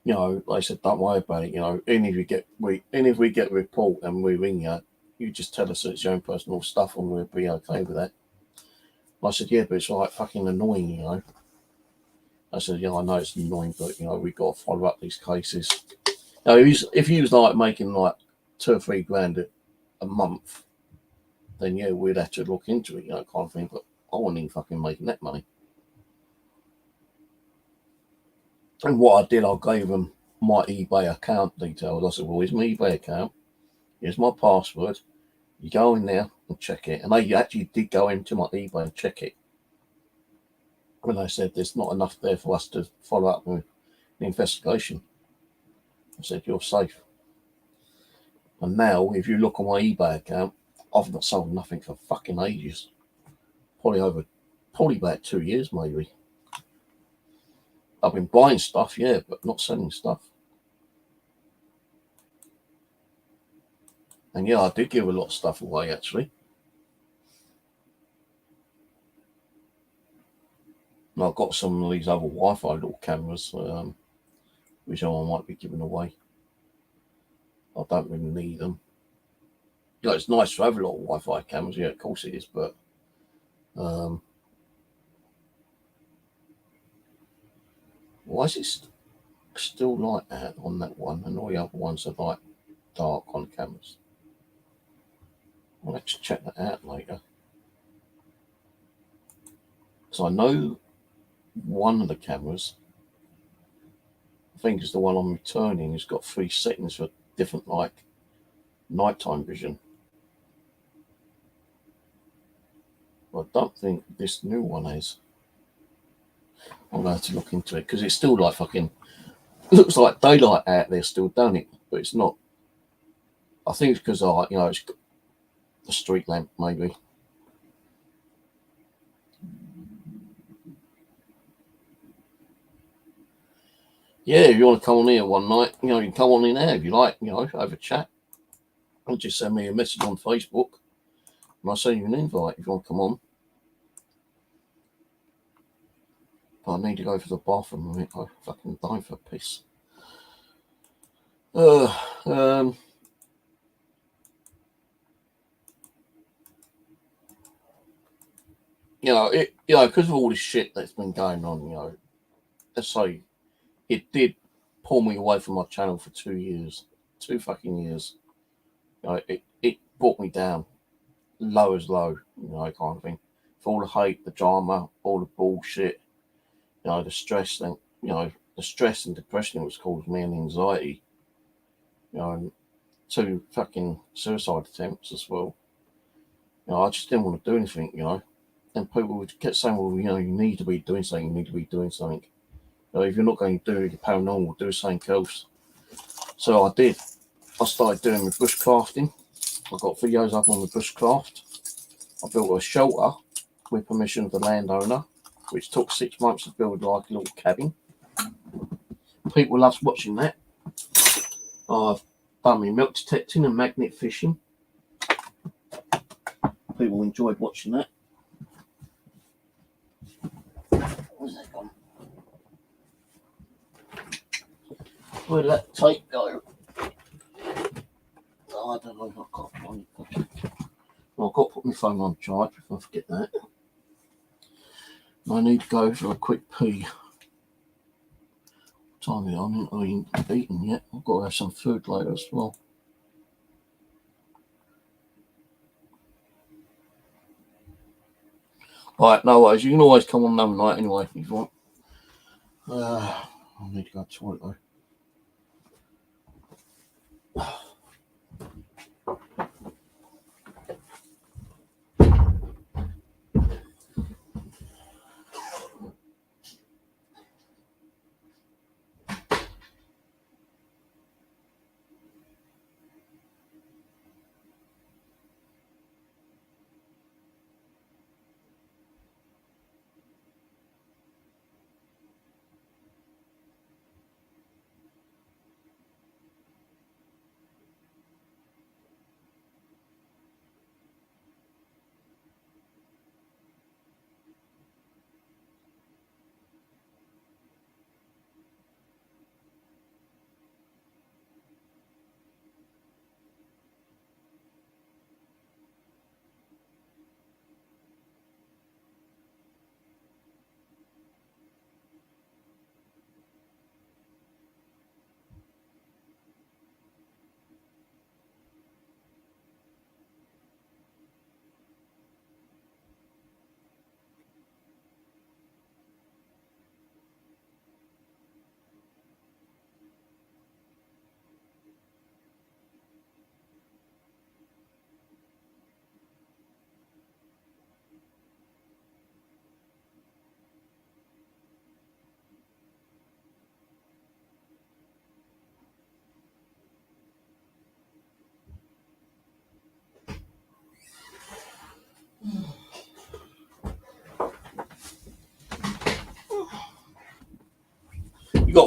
[SPEAKER 1] they said, don't worry about it, even if we get a report and we ring you, you just tell us that it's your own personal stuff and we'll be okay with that. I said, yeah, but it's fucking annoying, I said, yeah, I know it's annoying, but, we've got to follow up these cases. Now, if he was making 2 or 3 grand a month, then yeah, we'd have to look into it, kind of thing, but I wasn't even fucking making that money. And what I did, I gave them my eBay account details. I said, well, here's my eBay account. Here's my password. You go in there and check it. And they actually did go into my eBay and check it. When they said there's not enough there for us to follow up with the investigation. I said, you're safe. And now, if you look on my eBay account, I've not sold nothing for fucking ages. probably about 2 years maybe. I've been buying stuff, yeah, but not selling stuff. And yeah, I did give a lot of stuff away actually. And I've got some of these other Wi-Fi little cameras, which I might be giving away. I don't really need them. You know, it's nice to have a lot of Wi-Fi cameras, yeah, of course it is, but why is it still like that on that one and all the other ones are like dark on cameras? I'll have to check that out later. So I know one of the cameras, I think it's the one I'm returning, has got 3 settings for different like nighttime vision. But I don't think this new one is. I'm going to have to look into it because it's still like fucking looks like daylight out there still, don't it? But it's not. I think it's because you know, it's got the street lamp maybe. Yeah, if you want to come on here one night, you know, you can come on in there if you like, you know, have a chat. Or just send me a message on Facebook and I'll send you an invite if you want to come on. But I need to go to the bathroom a minute. I'm fucking dying for piss. You know, because of all this shit that's been going on, you know, let's say it did pull me away from my channel for 2 years, 2 fucking years. You know, it brought me down, low as low, you know, kind of thing. For all the hate, the drama, all the bullshit, you know, the stress, and you know, the stress and depression it was caused me and anxiety, you know, and 2 fucking suicide attempts as well. You know, I just didn't want to do anything, you know. And people would keep saying, well, you know, you need to be doing something, you need to be doing something. You know, if you're not going to do your paranormal, do something else. So I did. I started doing my bushcrafting. I got videos up on the bushcraft. I built a shelter with permission of the landowner, which took 6 months to build like a little cabin. People loved watching that. I've done my milk detecting and magnet fishing. People enjoyed watching that. Where's that gone? Where'd that tape go? Oh, I don't know. I've got to put my phone on charge if I forget that. I need to go for a quick pee. Time it on, I ain't eaten yet. I've got to have some food later as well. Alright, no worries. You can always come on another night anyway if you want. I need to go to the toilet though.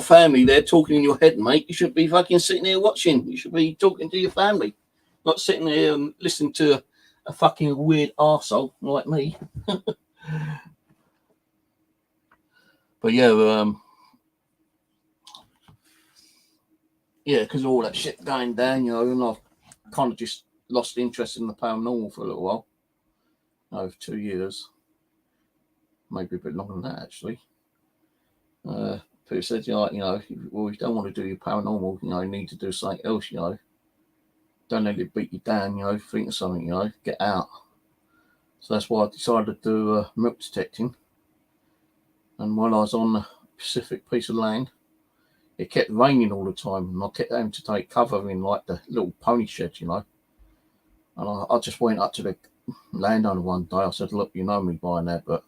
[SPEAKER 4] family there talking in your head, mate. You should be fucking sitting there watching. You should be talking to your family, not sitting there and listening to a fucking weird arsehole like me. But yeah, yeah, because of all that shit going down, you know, and I've kind of just lost interest in the paranormal for a little while. Over 2 years. Maybe a bit longer than that, actually. People said, you know, well, you don't want to do your paranormal, you know, you need to do something else, you know. Don't let it beat you down, you know, think of something, you know, get out. So that's why I decided to do milk detecting. And while I was on the Pacific piece of land, it kept raining all the time, and I kept having to take cover in like the little pony shed, you know. And I just went up to the landowner one day. I said, look, you know me buying that, but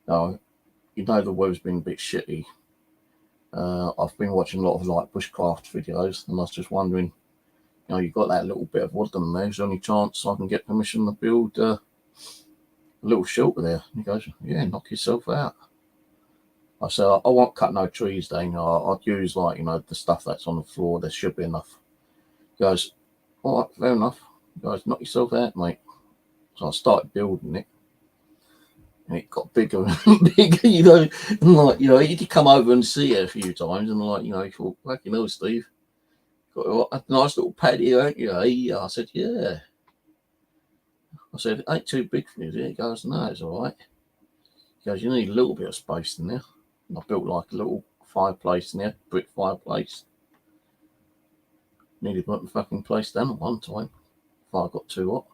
[SPEAKER 4] you know the weather's been a bit shitty. I've been watching a lot of like bushcraft videos, and I was just wondering, you know, you've got that little bit of wood on there. Is there any chance I can get permission to build a little shelter there? And he goes, yeah, knock yourself out. I said, I won't cut no trees down. You know, I'd use like, you know, the stuff that's on the floor. There should be enough. He goes, all right, fair enough. He goes, knock yourself out, mate. So I started building it. And it got bigger and bigger, you know. And like, you know, he did come over and see it a few times. And like, you know, he thought, fucking hell, Steve, got a nice little patio, ain't you? I said, yeah. I said, it ain't too big for you, dear. He goes, no, it's all right. He goes, you need a little bit of space in there. And I built like a little fireplace in there, brick fireplace. Nearly burnt the fucking place down at one time. Fire got too hot.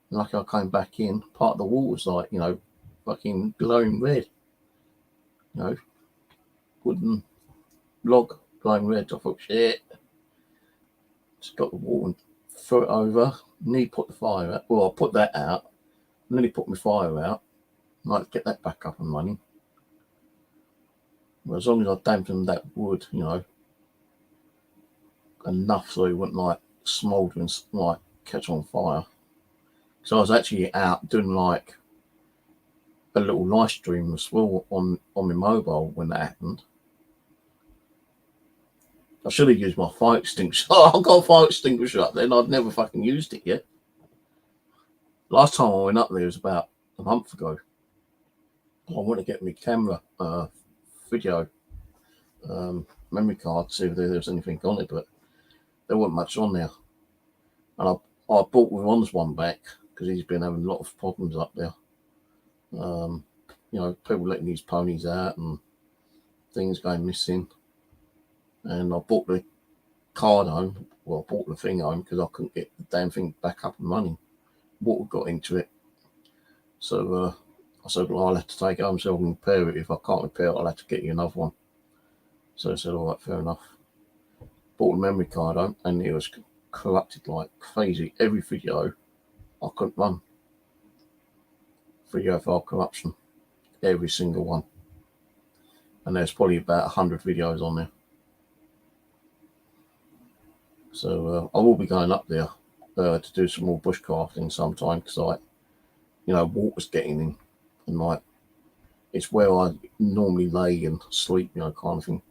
[SPEAKER 4] And like I came back in, part of the wall was like, you know, fucking glowing red. You know, wooden log glowing red. I thought, shit. Just got the wall and threw it over. And then he put the fire out. Well, I put that out. And then he put my fire out. And I'd get that back up and running. Well, as long as I dampened that wood, you know, enough so it wouldn't like smoulder and like catch on fire. So I was actually out doing like a little live stream as well on my mobile when that happened. I should have used my fire extinguisher. Oh, I've got a fire extinguisher up there and I'd never fucking used it yet. Last time I went up there was about a month ago. I want to get my camera video memory card, see if there was anything on it, but there wasn't much on there. And I bought Ron's one back because he's been having a lot of problems up there. You know, people letting these ponies out and things going missing. And I bought the card home. Well, I bought the thing home because I couldn't get the damn thing back up and running. Water got into it. So I said, well, I'll have to take it home so I can repair it. If I can't repair it, I'll have to get you another one. So I said, all right, fair enough. Bought the memory card home and it was corrupted like crazy. Every video I couldn't run. Video file corruption. Every single one. And there's probably about 100 videos on there. So I will be going up there to do some more bushcrafting sometime because, like, you know, water's getting in and like it's where I normally lay and sleep, you know, kind of thing.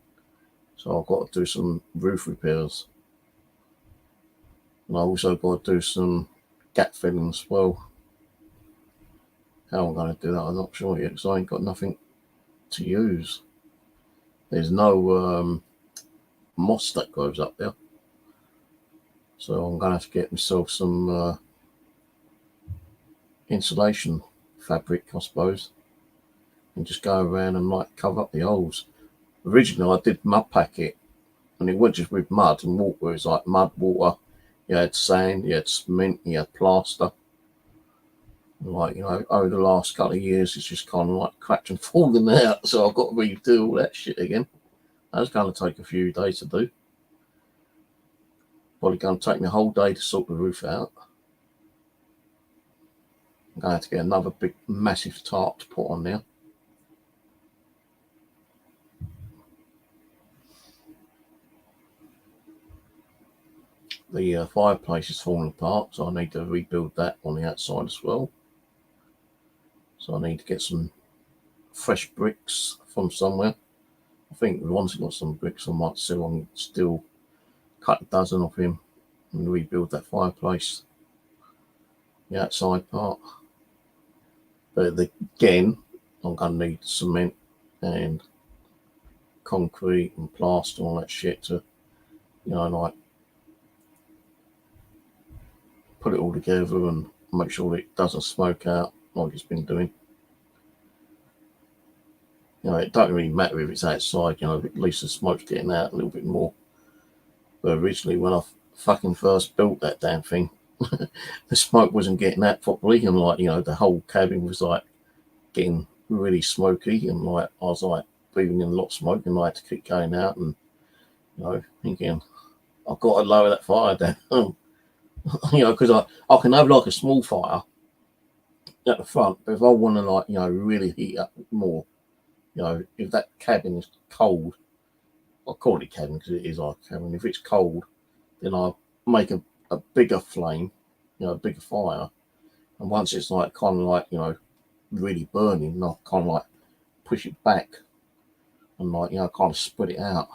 [SPEAKER 4] So I've got to do some roof repairs. And I also got to do some gap filling as well. How I'm going to do that, I'm not sure yet because I ain't got nothing to use. There's no moss that grows up there. So I'm going to have to get myself some insulation fabric, I suppose, and just go around and like cover up the holes. Originally, I did mud pack it, and it wasn't just with mud and water. It was like mud, water. You had sand, you had cement, you had plaster. And like, you know, over the last couple of years, it's just kind of like cracked and fallen out. So I've got to redo all that shit again. That's going to take a few days to do. Probably going to take me a whole day to sort the roof out. I'm going to have to get another big, massive tarp to put on there. The fireplace is falling apart, so I need to rebuild that on the outside as well. So I need to get some fresh bricks from somewhere I think once I've got some bricks, I might sell on still cut a dozen of him and rebuild that fireplace, the outside part. But again, I'm going to need cement and concrete and plaster and all that shit to, you know, like put it all together and make sure it doesn't smoke out like it's been doing. You know, it don't really matter if it's outside, you know, at least the smoke's getting out a little bit more. But originally, when I fucking first built that damn thing, the smoke wasn't getting out properly, and like, you know, the whole cabin was like getting really smoky, and like I was like breathing in a lot of smoke, and I had to keep going out, and you know, thinking I've got to lower that fire down, you know, because I can have like a small fire at the front, but if I want to like, you know, really heat up more, you know, if that cabin is cold, I call it cabin because it is our cabin. If it's cold, then I make a bigger flame, you know, a bigger fire. And once it's like kind of like, you know, really burning, I kind of like push it back and like, you know, kind of spread it out.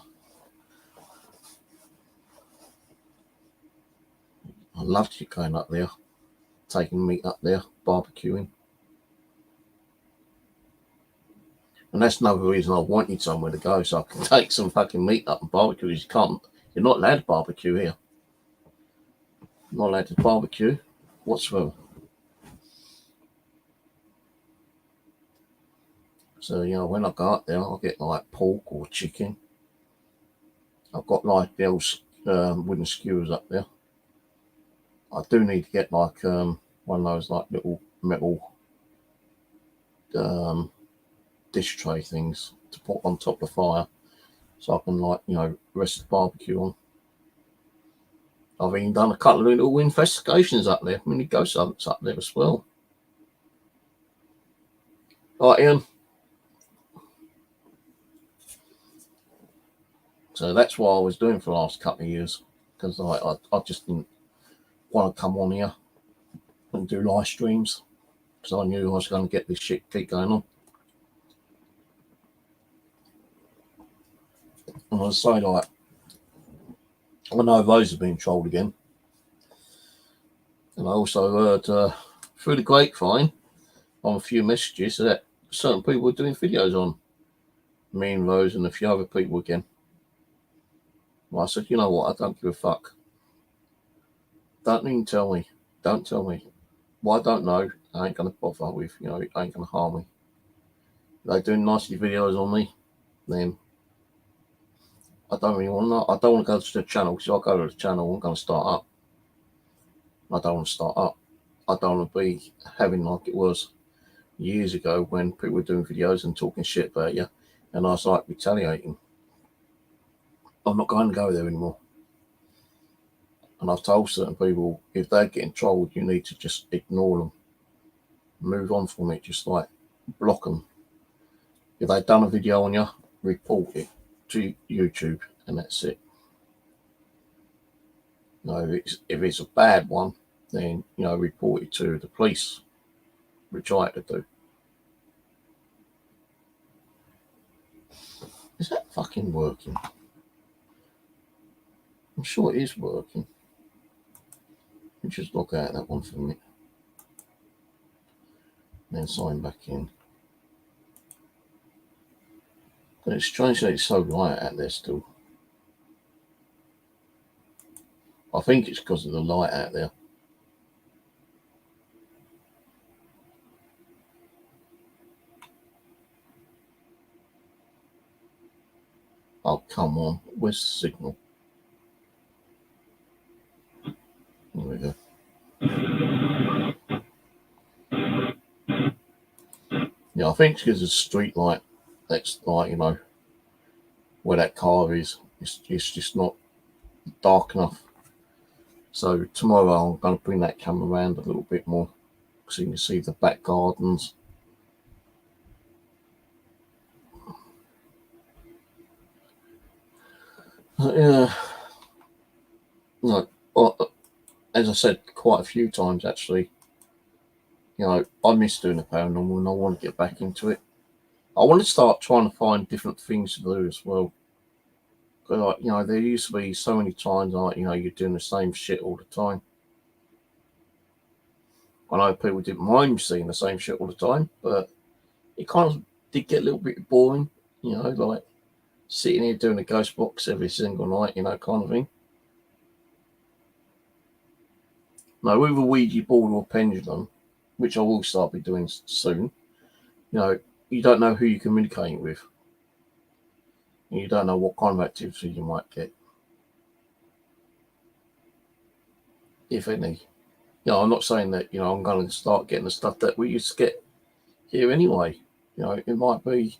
[SPEAKER 4] I loved it going up there, taking meat up there, barbecuing. And that's another reason I wanted somewhere to go, so I can take some fucking meat up and barbecue. You're not allowed to barbecue here. You're not allowed to barbecue whatsoever. So, you know, when I go up there, I'll get like pork or chicken. I've got like the old wooden skewers up there. I do need to get like one of those like little metal dish tray things to put on top of the fire, so I can like, you know, rest the barbecue on. I've even done a couple of little investigations up there. I mean, the ghost hunts up there as well. Right, Ian. So that's what I was doing for the last couple of years, because I just didn't want to come on here and do live streams, because I knew I was going to get this shit keep going on. And I say, like, I know those have been trolled again. And I also heard through the grapevine on a few messages that certain people were doing videos on me and Rose and a few other people again. Well, I said, you know what, I don't give a fuck. Don't even tell me. Don't tell me. Well, I don't know. I ain't going to bother with, you know, it ain't going to harm me. If they're doing nasty videos on me, then I don't really want to know. I don't want to go to the channel, because I'll go to the channel, I'm going to start up. I don't want to start up. I don't want to be having like it was years ago when people were doing videos and talking shit about you, and I was like retaliating. I'm not going to go there anymore. And I've told certain people, if they're getting trolled, you need to just ignore them. Move on from it, just like block them. If they've done a video on you, report it to YouTube, and that's it. No, if it's a bad one, then, you know, report it to the police, which I had to do. Is that fucking working? I'm sure it is working. Let me just log out that one for a minute. Then sign back in. But it's strange that it's so light out there still. I think it's because of the light out there. Oh, come on. Where's the signal? There we go. Yeah, I think it's because of the street light. That's like, you know, where that car is. It's just not dark enough. So tomorrow I'm going to bring that camera around a little bit more, so you can see the back gardens. Yeah. No, as I said quite a few times actually, you know, I miss doing the paranormal and I want to get back into it.
[SPEAKER 1] I want to start trying to find different things to do as well. Like, you know, there used to be so many times, like, you know, you're doing the same shit all the time. I know people didn't mind seeing the same shit all the time, but it kind of did get a little bit boring, you know, like sitting here doing a ghost box every single night, you know, kind of thing. Now, with a Ouija board or pendulum, which I will start be doing soon, you know, you don't know who you're communicating with. You don't know what kind of activity you might get, if any. You know, I'm not saying that, you know, I'm going to start getting the stuff that we used to get here anyway. You know, it might be.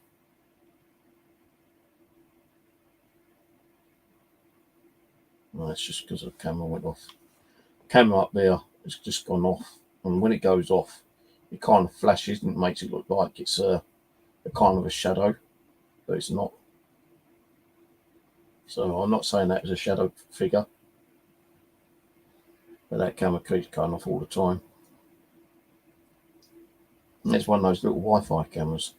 [SPEAKER 1] Well, it's just because the camera went off. Camera up there has just gone off. And when it goes off, it kind of flashes and makes it look like it's a kind of a shadow, but it's not. So I'm not saying that as a shadow figure, but that camera keeps going off all the time. And it's one of those little Wi-Fi cameras.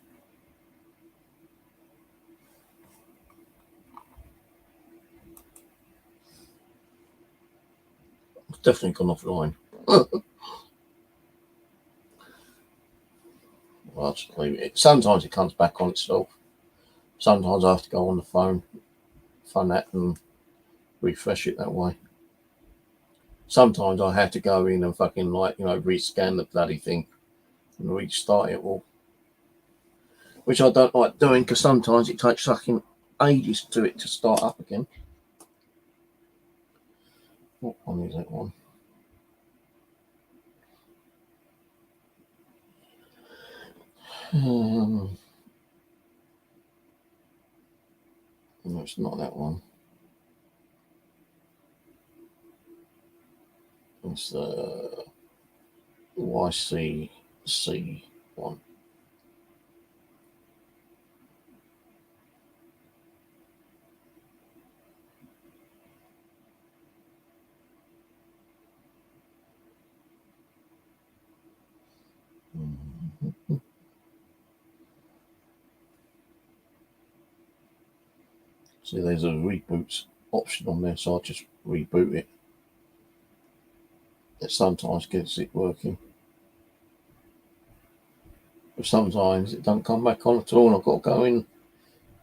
[SPEAKER 1] It's definitely gone offline. Well, I'll just leave it. Sometimes it comes back on itself. Sometimes I have to go on the phone, phone that and refresh it that way. Sometimes I have to go in and fucking, like, you know, rescan the bloody thing and restart it all. Which I don't like doing because sometimes it takes fucking ages to it to start up again. What one is that one? No, it's not that one. It's the YCC one. See, there's a reboot option on there, so I'll just reboot it. It sometimes gets it working. But sometimes it don't come back on at all, and I've got to go in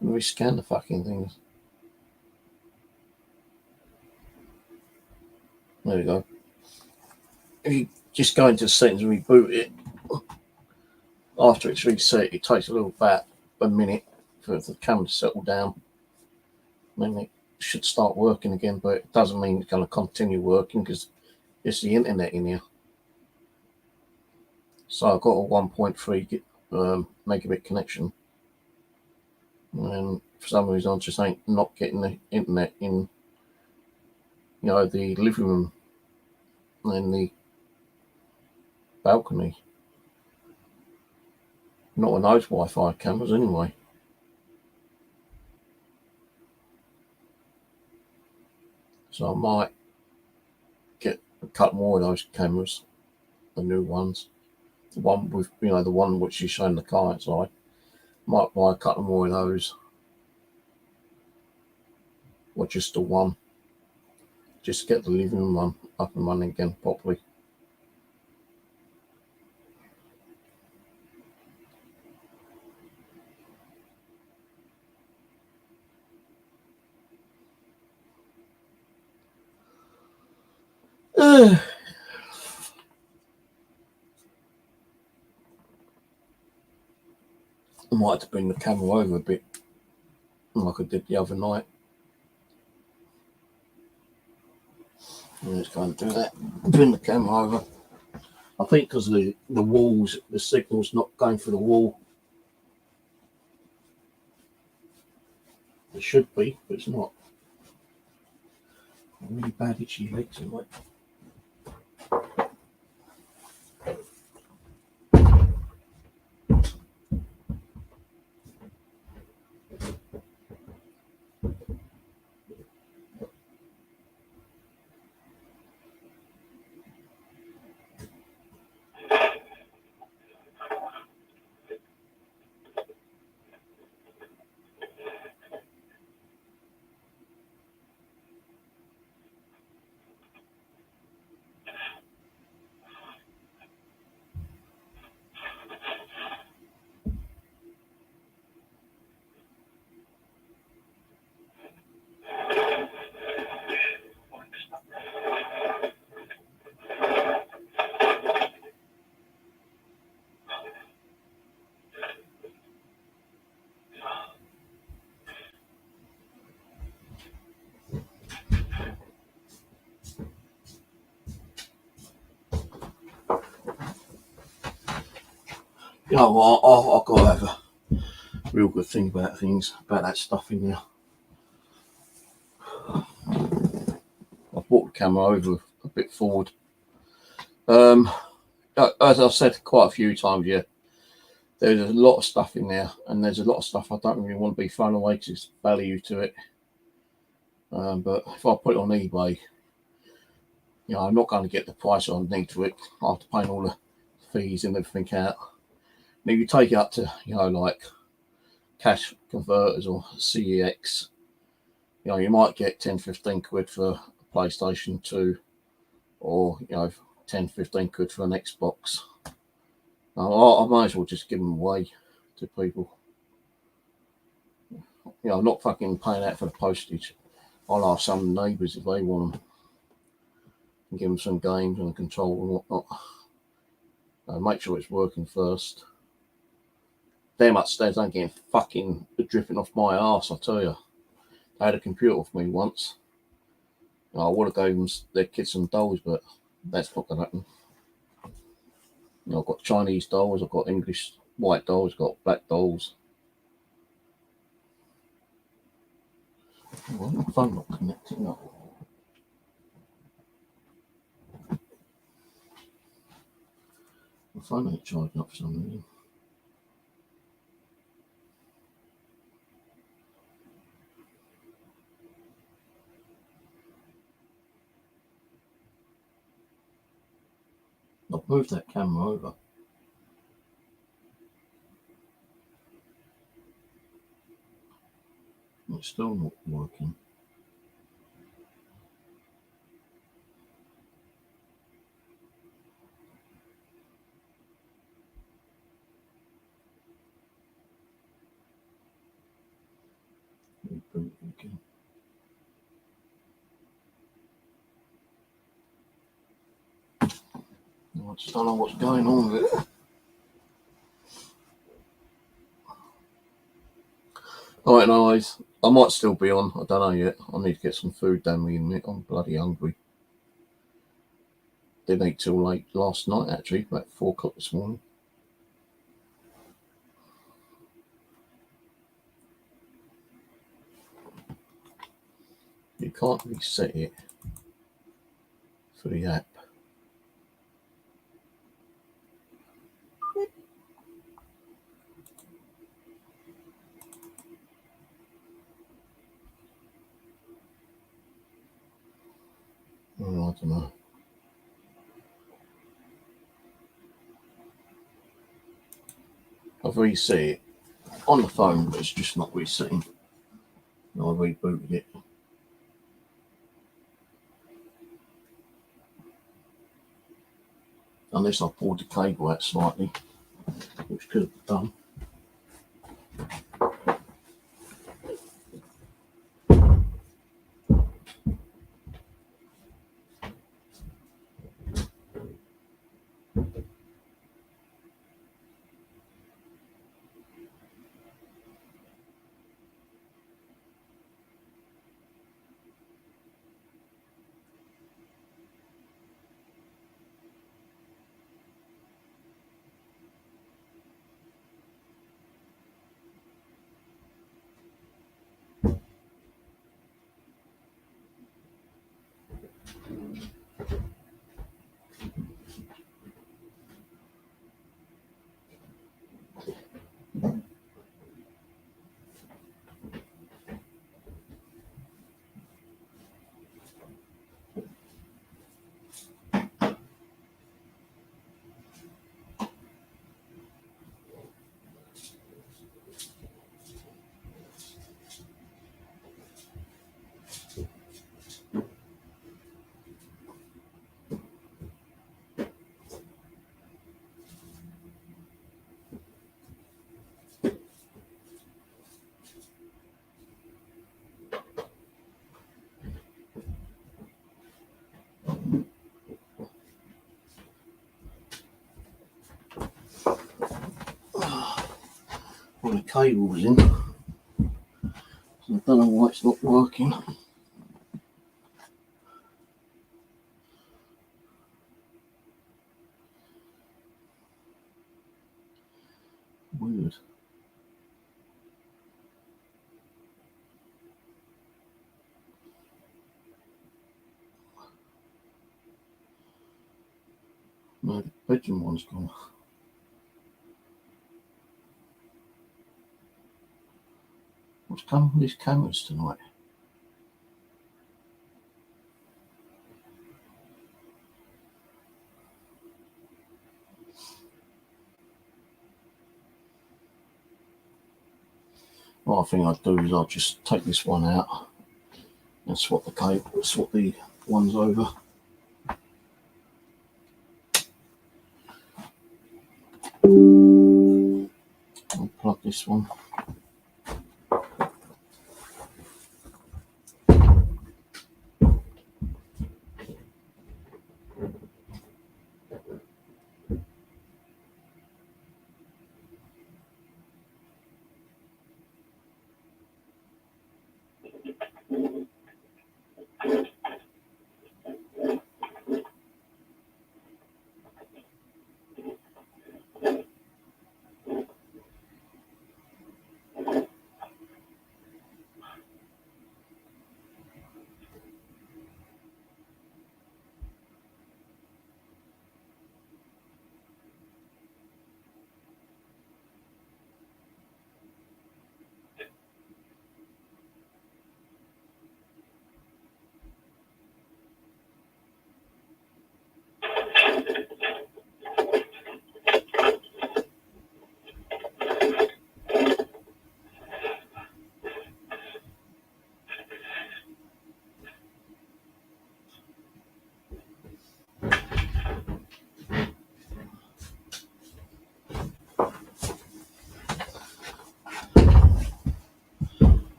[SPEAKER 1] and rescan the fucking things. There we go. If you just go into settings and reboot it, after it's reset, it takes a little about a minute for the camera to settle down. Then it should start working again, but it doesn't mean it's going to continue working because it's the internet in here. So I've got a 1.3 megabit connection, and for some reason I just ain't not getting the internet in, you know, the living room and the balcony. Not on those Wi-Fi cameras anyway. So I might get a couple more of those cameras, the new ones. The one with, you know, the one which is showing the car outside. Might buy a couple more of those. Or just the one. Just get the living room one up and running again properly. I might have to bring the camera over a bit, like I did the other night. I'm just going to do that. Bring the camera over. I think because the walls, the signal's not going through the wall. It should be, but it's not. Really bad itchy legs in my.
[SPEAKER 4] You know what? I've got to have a real good thing about that stuff in there. I've brought the camera over a bit forward. As I've said quite a few times, yeah, there's a lot of stuff in there, and there's a lot of stuff I don't really want to be thrown away because there's value to it. But if I put it on eBay, you know, I'm not going to get the price I need for it after paying all the fees and everything out. And if you take it up to, you know, like cash converters or CEX, you know, you might get 10-15 quid for a PlayStation 2, or, you know, 10-15 quid for an Xbox. I might as well just give them away to people. You know, I'm not fucking paying out for the postage. I'll ask some neighbours if they want them, and give them some games and a controller and whatnot. Make sure it's working first. Them upstairs ain't getting fucking dripping off my arse, I tell you. They had a computer off me once. I would have gave them their kids some dolls, but that's not going to happen. You know, I've got Chinese dolls, I've got English white dolls, I've got black dolls. Well, my phone not connecting up. My phone ain't charging up for some reason. I've moved that camera over. It's still not working. Reboot again. I just don't know what's going on with it. Alright, guys, I might still be on. I don't know yet. I need to get some food down me in a minute. I'm bloody hungry. Didn't eat till late last night, actually, about 4 o'clock this morning. You can't reset it for the app. Oh, I don't know. I've reset it on the phone, but it's just not resetting. I rebooted it. Unless I pulled the cable out slightly, which could have done. Well, the cable was in, so I don't know why it's not working. weird. No, the bedroom one's gone. What's coming with these cameras tonight? What I think I'd do is I'll just take this one out and swap the cable, swap the ones over. I'll plug this one.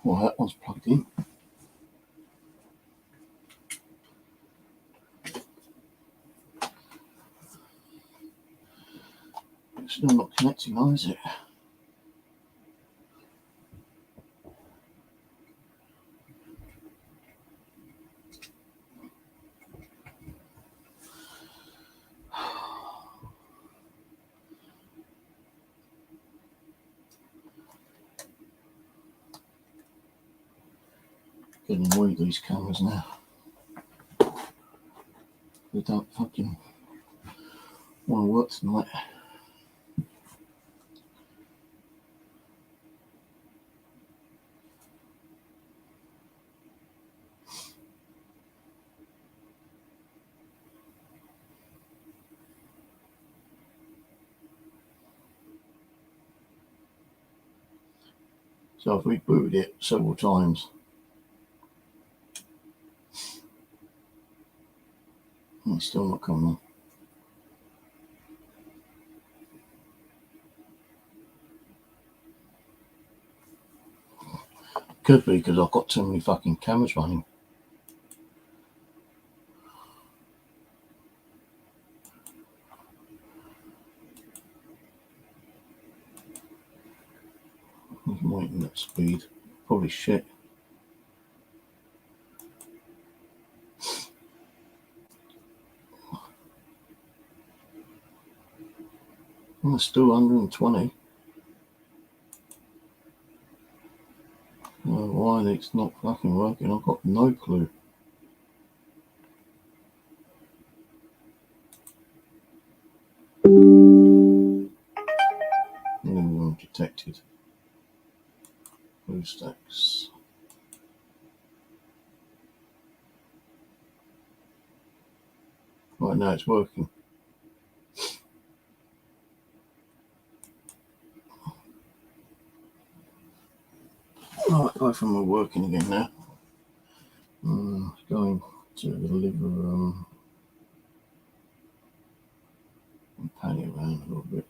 [SPEAKER 4] Well, that one's plugged in. It's still not connecting on, is it? Getting annoyed with these cameras now. They don't fucking want to work tonight. So I've rebooted it several times. And it's still not coming on. Could be because I've got too many fucking cameras running. I'm waiting at speed. Probably shit. Oh, it's still 120. Why it's not fucking working, I've got no clue. New detected. Blue stacks. Right, now it's working. Right, both of them are working again now. Going to the living room and panning around a little bit.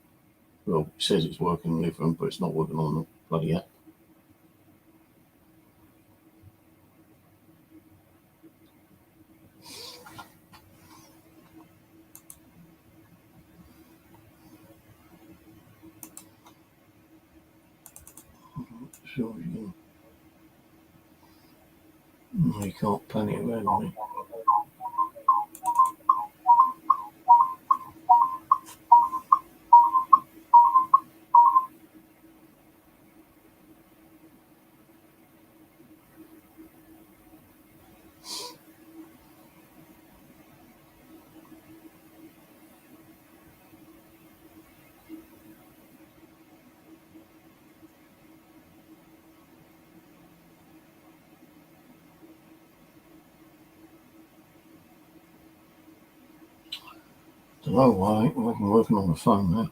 [SPEAKER 4] Well, it says it's working in the living room, but it's not working on the bloody app. Sure you can. No, you can't pan it around on it. Don't know why I'm working on the phone now.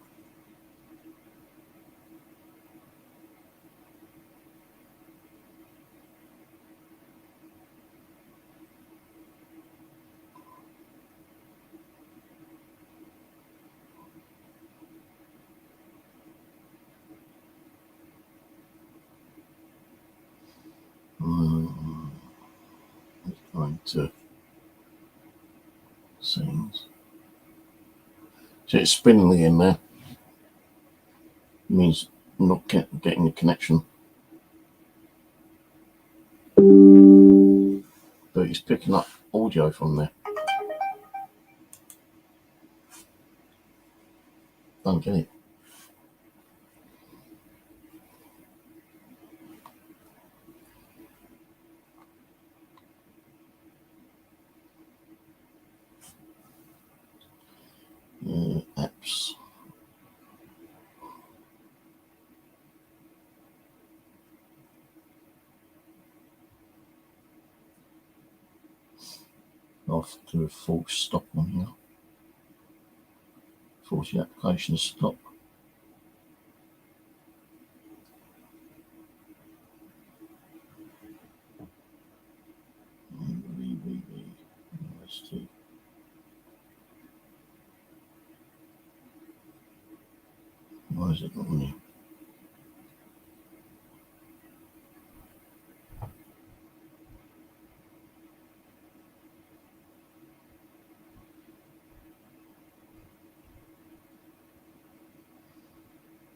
[SPEAKER 4] It's going to settings. So it's spinning in there. It means not getting the connection. But it's picking up audio from there. Don't get it. Apps. I'll have to do a full stop on here. Force the application to stop. Why is it not on here?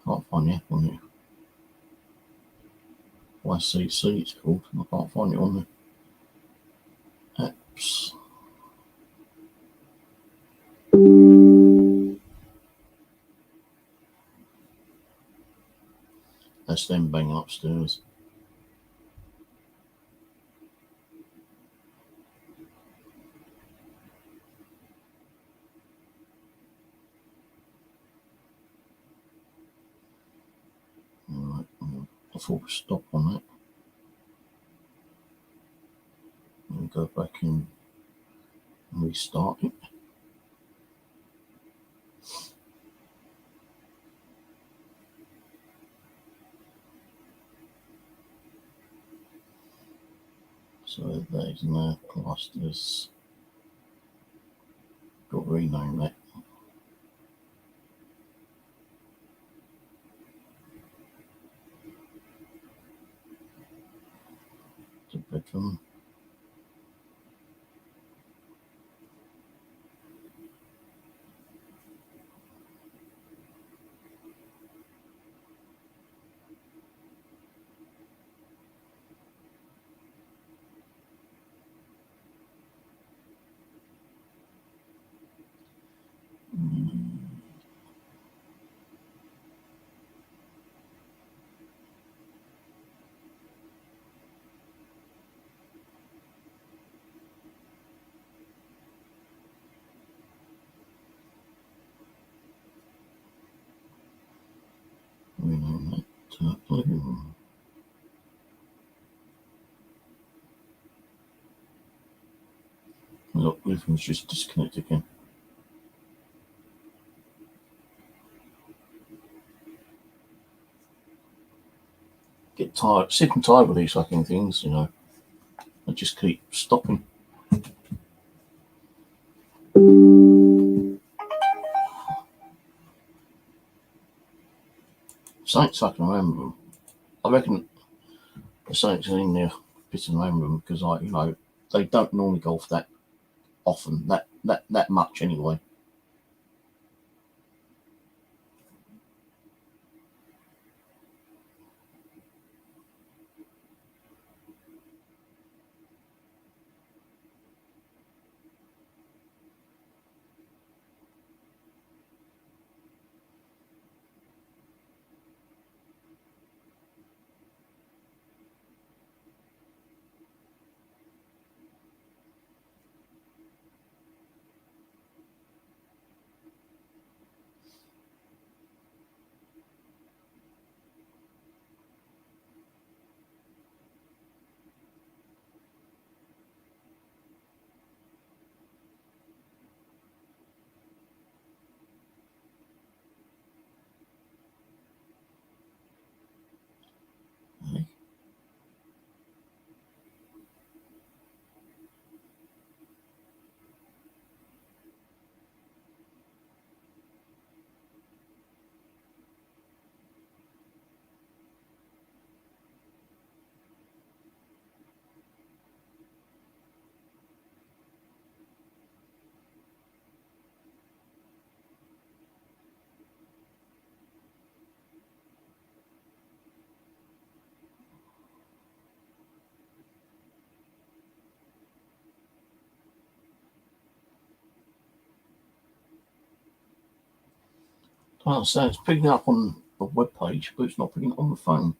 [SPEAKER 4] Can't find the app on here. YCC it's called. I can't find it on there. Apps. That's them banging upstairs. Alright, I'll full stop on that. And go back and restart it. So that is now classed as, got to rename that. To bedroom. Rename that to living room. Look, living room's just disconnected again. Get tired, sick and tired with these fucking things, you know. I just keep stopping. Something's fucking around with them. I reckon there's something in there pissing around with them because, like, you know, they don't normally go off that often, that much anyway. Well, so it's picking up on the web page, but it's not picking up on the phone.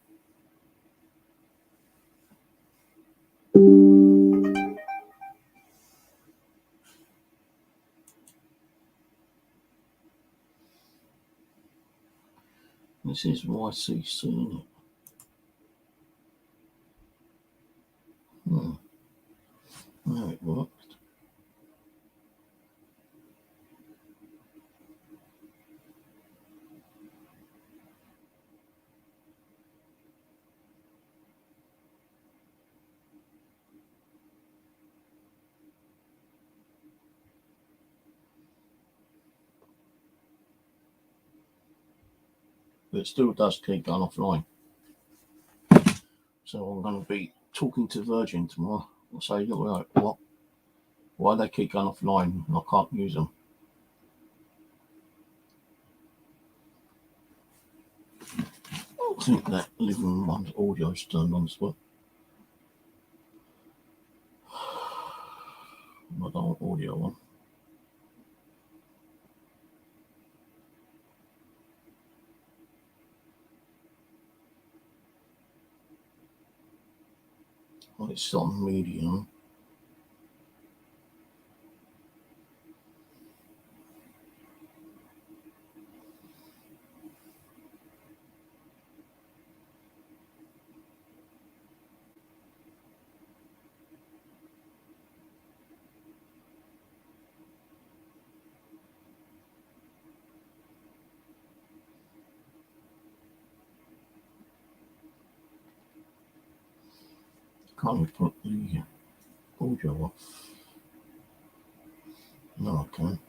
[SPEAKER 4] This is YCC. No, it worked. But it still does keep going offline. So I'm going to be talking to Virgin tomorrow. I'll say, look, what? Why they keep going offline? I can't use them. I think that living room one's audio is turned on as well. I don't want audio on. Well, it's on medium. Can't we put the audio off? No, I can't.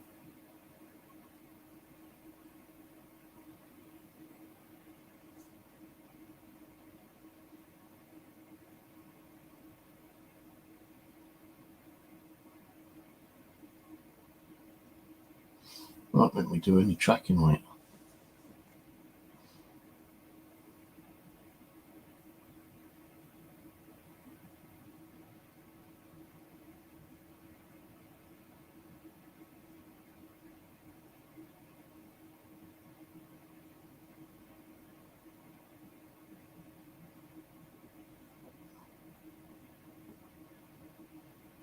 [SPEAKER 4] Won't let me do any tracking on it.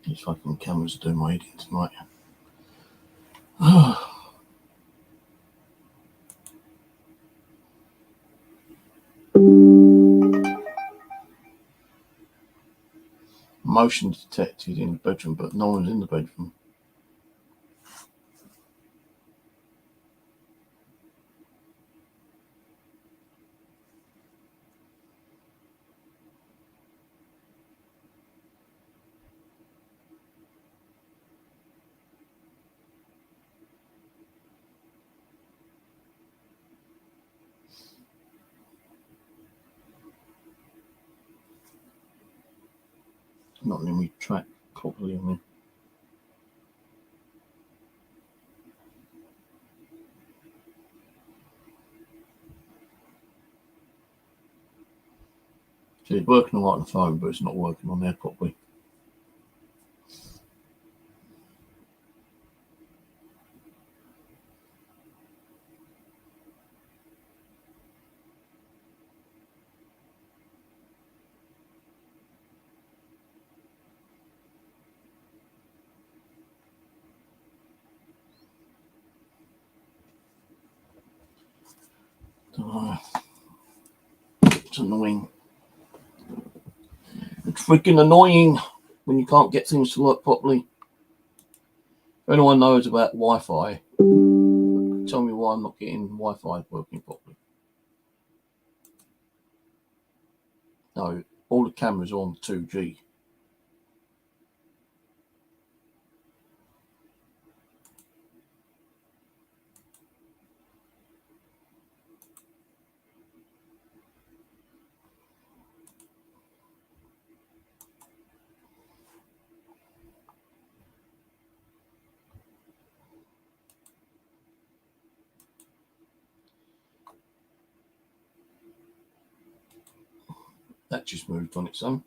[SPEAKER 4] These fucking cameras are doing my head in tonight. Motion detected in the bedroom, but no one's in the bedroom. Not letting me track properly on it. So it's working all right on the phone, but it's not working on there properly. It's annoying. It's freaking annoying when you can't get things to work properly. If anyone knows about Wi-Fi, tell me why I'm not getting Wi-Fi working properly. No, all the cameras are on 2G. That just moved on its own.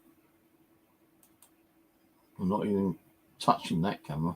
[SPEAKER 4] I'm not even touching that camera.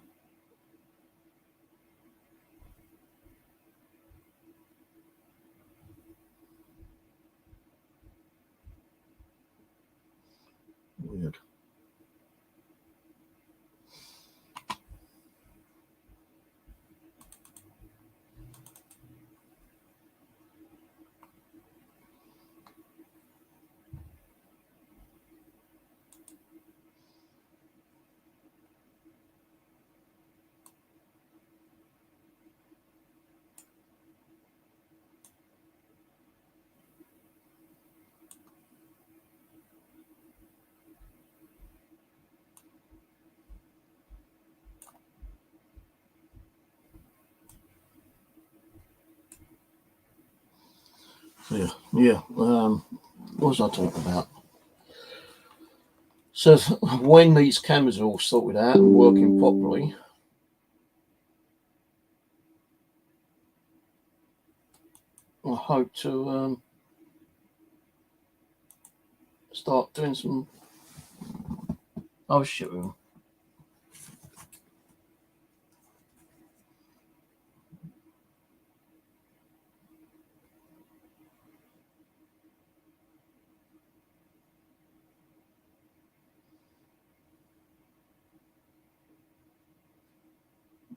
[SPEAKER 1] Yeah. What was I talking about? So when these cameras are all sorted out and working properly, I hope to start doing some other shit with them.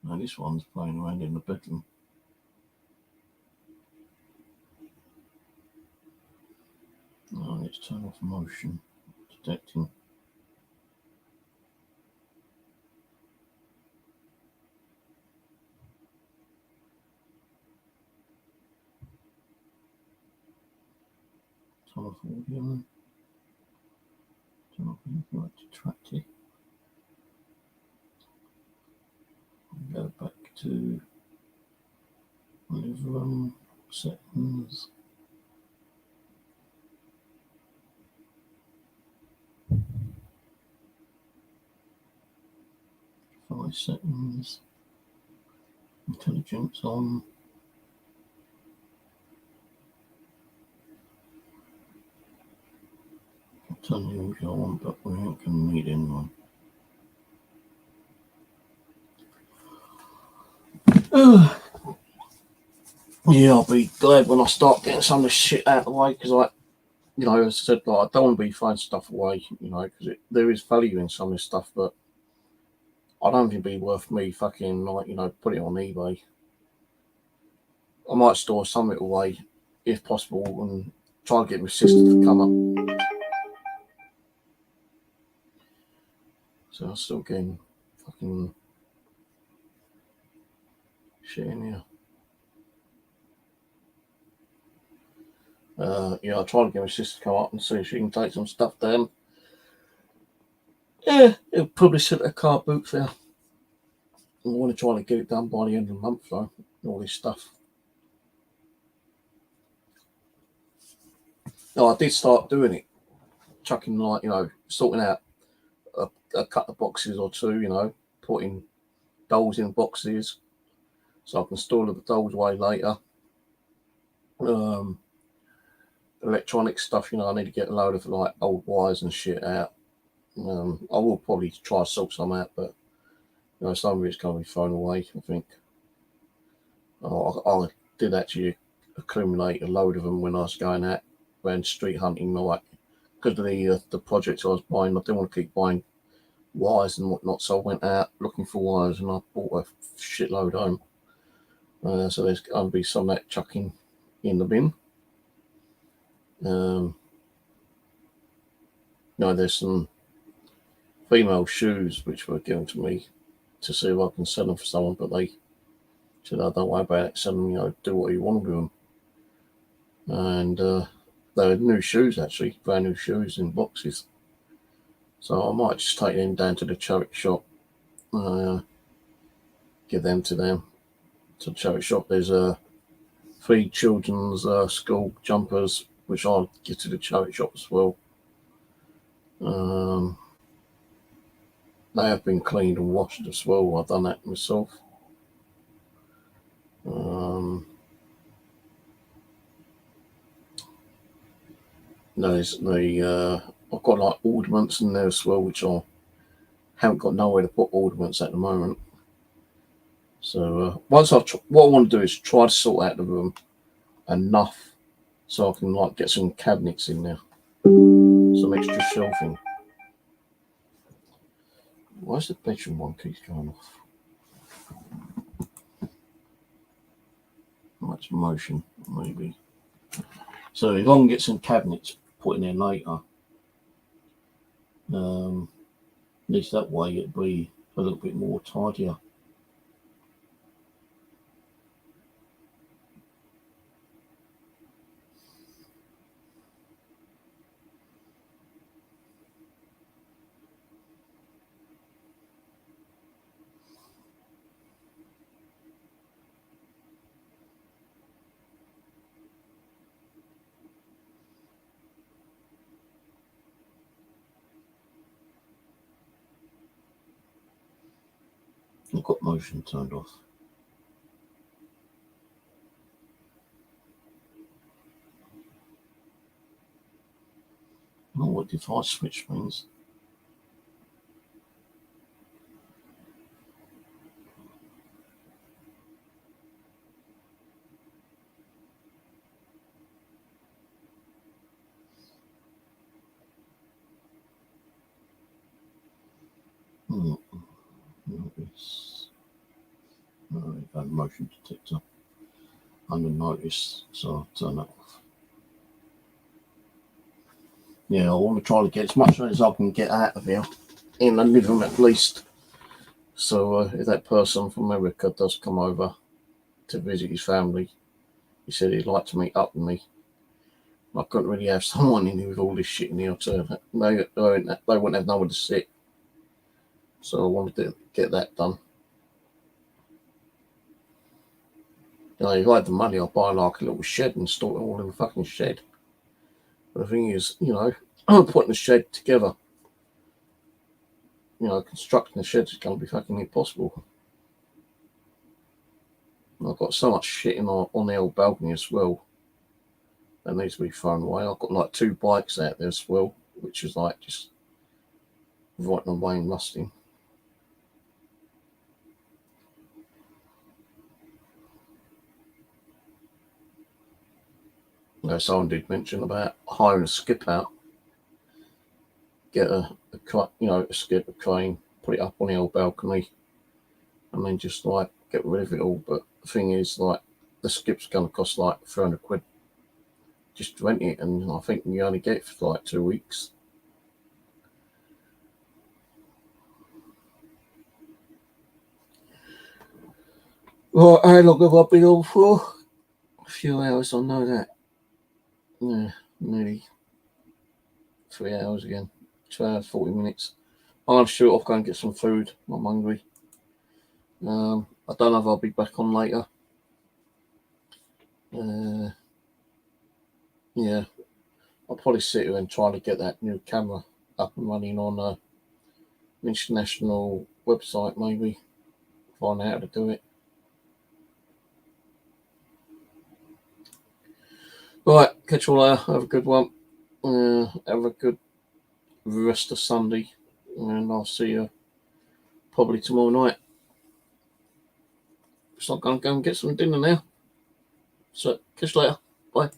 [SPEAKER 1] No, this one's playing around in the bedroom. Oh, let's turn off motion detecting. Turn off audio. Turn off anything like detracted. Go back to live room settings. Five settings. Intelligence on. I'll turn the audio on, but we ain't gonna need anyone. Yeah, I'll be glad when I start getting some of this shit out of the way, because as I said, I don't want to be throwing stuff away, because there is value in some of this stuff, but I don't think it'd be worth me fucking put it on eBay. I might store some of it away if possible and try to get my sister to come up. So I'm still getting fucking shit in here. I'll try to get my sister to come up and see if she can take some stuff down. Yeah, it'll probably sit at a car boot there. I want to try to get it done by the end of the month, though. All this stuff. No, I did start doing it. Chucking, sorting out a couple of boxes or two, putting dolls in boxes so I can store the dolls away later. Electronic stuff, I need to get a load of old wires and shit out. I will probably try to sort some out, but some of it's going to be thrown away, I think. I did actually accumulate a load of them when I was going out around street hunting, because of the projects I was buying. I didn't want to keep buying wires and whatnot, so I went out looking for wires and I bought a shitload home. So there's going to be some of that chucking in the bin. There's some female shoes which were given to me to see if I can sell them for someone, but they said, "I don't worry about it, sell them, do what you want with them." And they were new shoes, actually, brand new shoes in boxes. So I might just take them down to the charity shop, give them to them. To the charity shop, there's free children's school jumpers, which I'll give to the charity shop as well. They have been cleaned and washed as well. I've done that myself. I've got ornaments in there as well, which I haven't got nowhere to put ornaments at the moment. So what I want to do is try to sort out the room enough so I can get some cabinets in there, some extra shelving. Why is the bedroom one keeps going off? Much motion, maybe. So if I can get some cabinets put in there later, at least that way it'd be a little bit more tidier.
[SPEAKER 4] got motion turned off. I don't know what device switch means. Notice. Motion detector under notice, so I'll turn that off. Yeah, I want to try to get as much as I can get out of here in the living room at least. So if that person from America does come over to visit his family, he said he'd like to meet up with me. I couldn't really have someone in here with all this shit in here, so they wouldn't have nowhere to sit. So I wanted to get that done. You know, if I had the money, I'd buy like a little shed and store it all in the fucking shed. But the thing is, you know, putting the shed together, you know, constructing the shed is going to be fucking impossible. And I've got so much shit on the old balcony as well that needs to be thrown away. I've got like 2 bikes out there as well, which is like just rotting away and rusting. No, someone did mention about hiring a skip out, get a skip, a crane, put it up on the old balcony, and then just like get rid of it all. But the thing is, like, the skip's going to cost like 300 quid just to rent it, and I think you only get it for like 2 weeks. Right, how long have I been on for? A few hours, I know that. Yeah, nearly 3 hours again. 2 hours, 40 minutes. I'm going to shoot off, go and get some food. I'm hungry. I don't know if I'll be back on later. Yeah, I'll probably sit here and try to get that new camera up and running on an international website, maybe. Find out how to do it. Right, catch you all later. Have a good one. Have a good rest of Sunday. And I'll see you probably tomorrow night. So I'm going to go and get some dinner now. So, catch you later. Bye.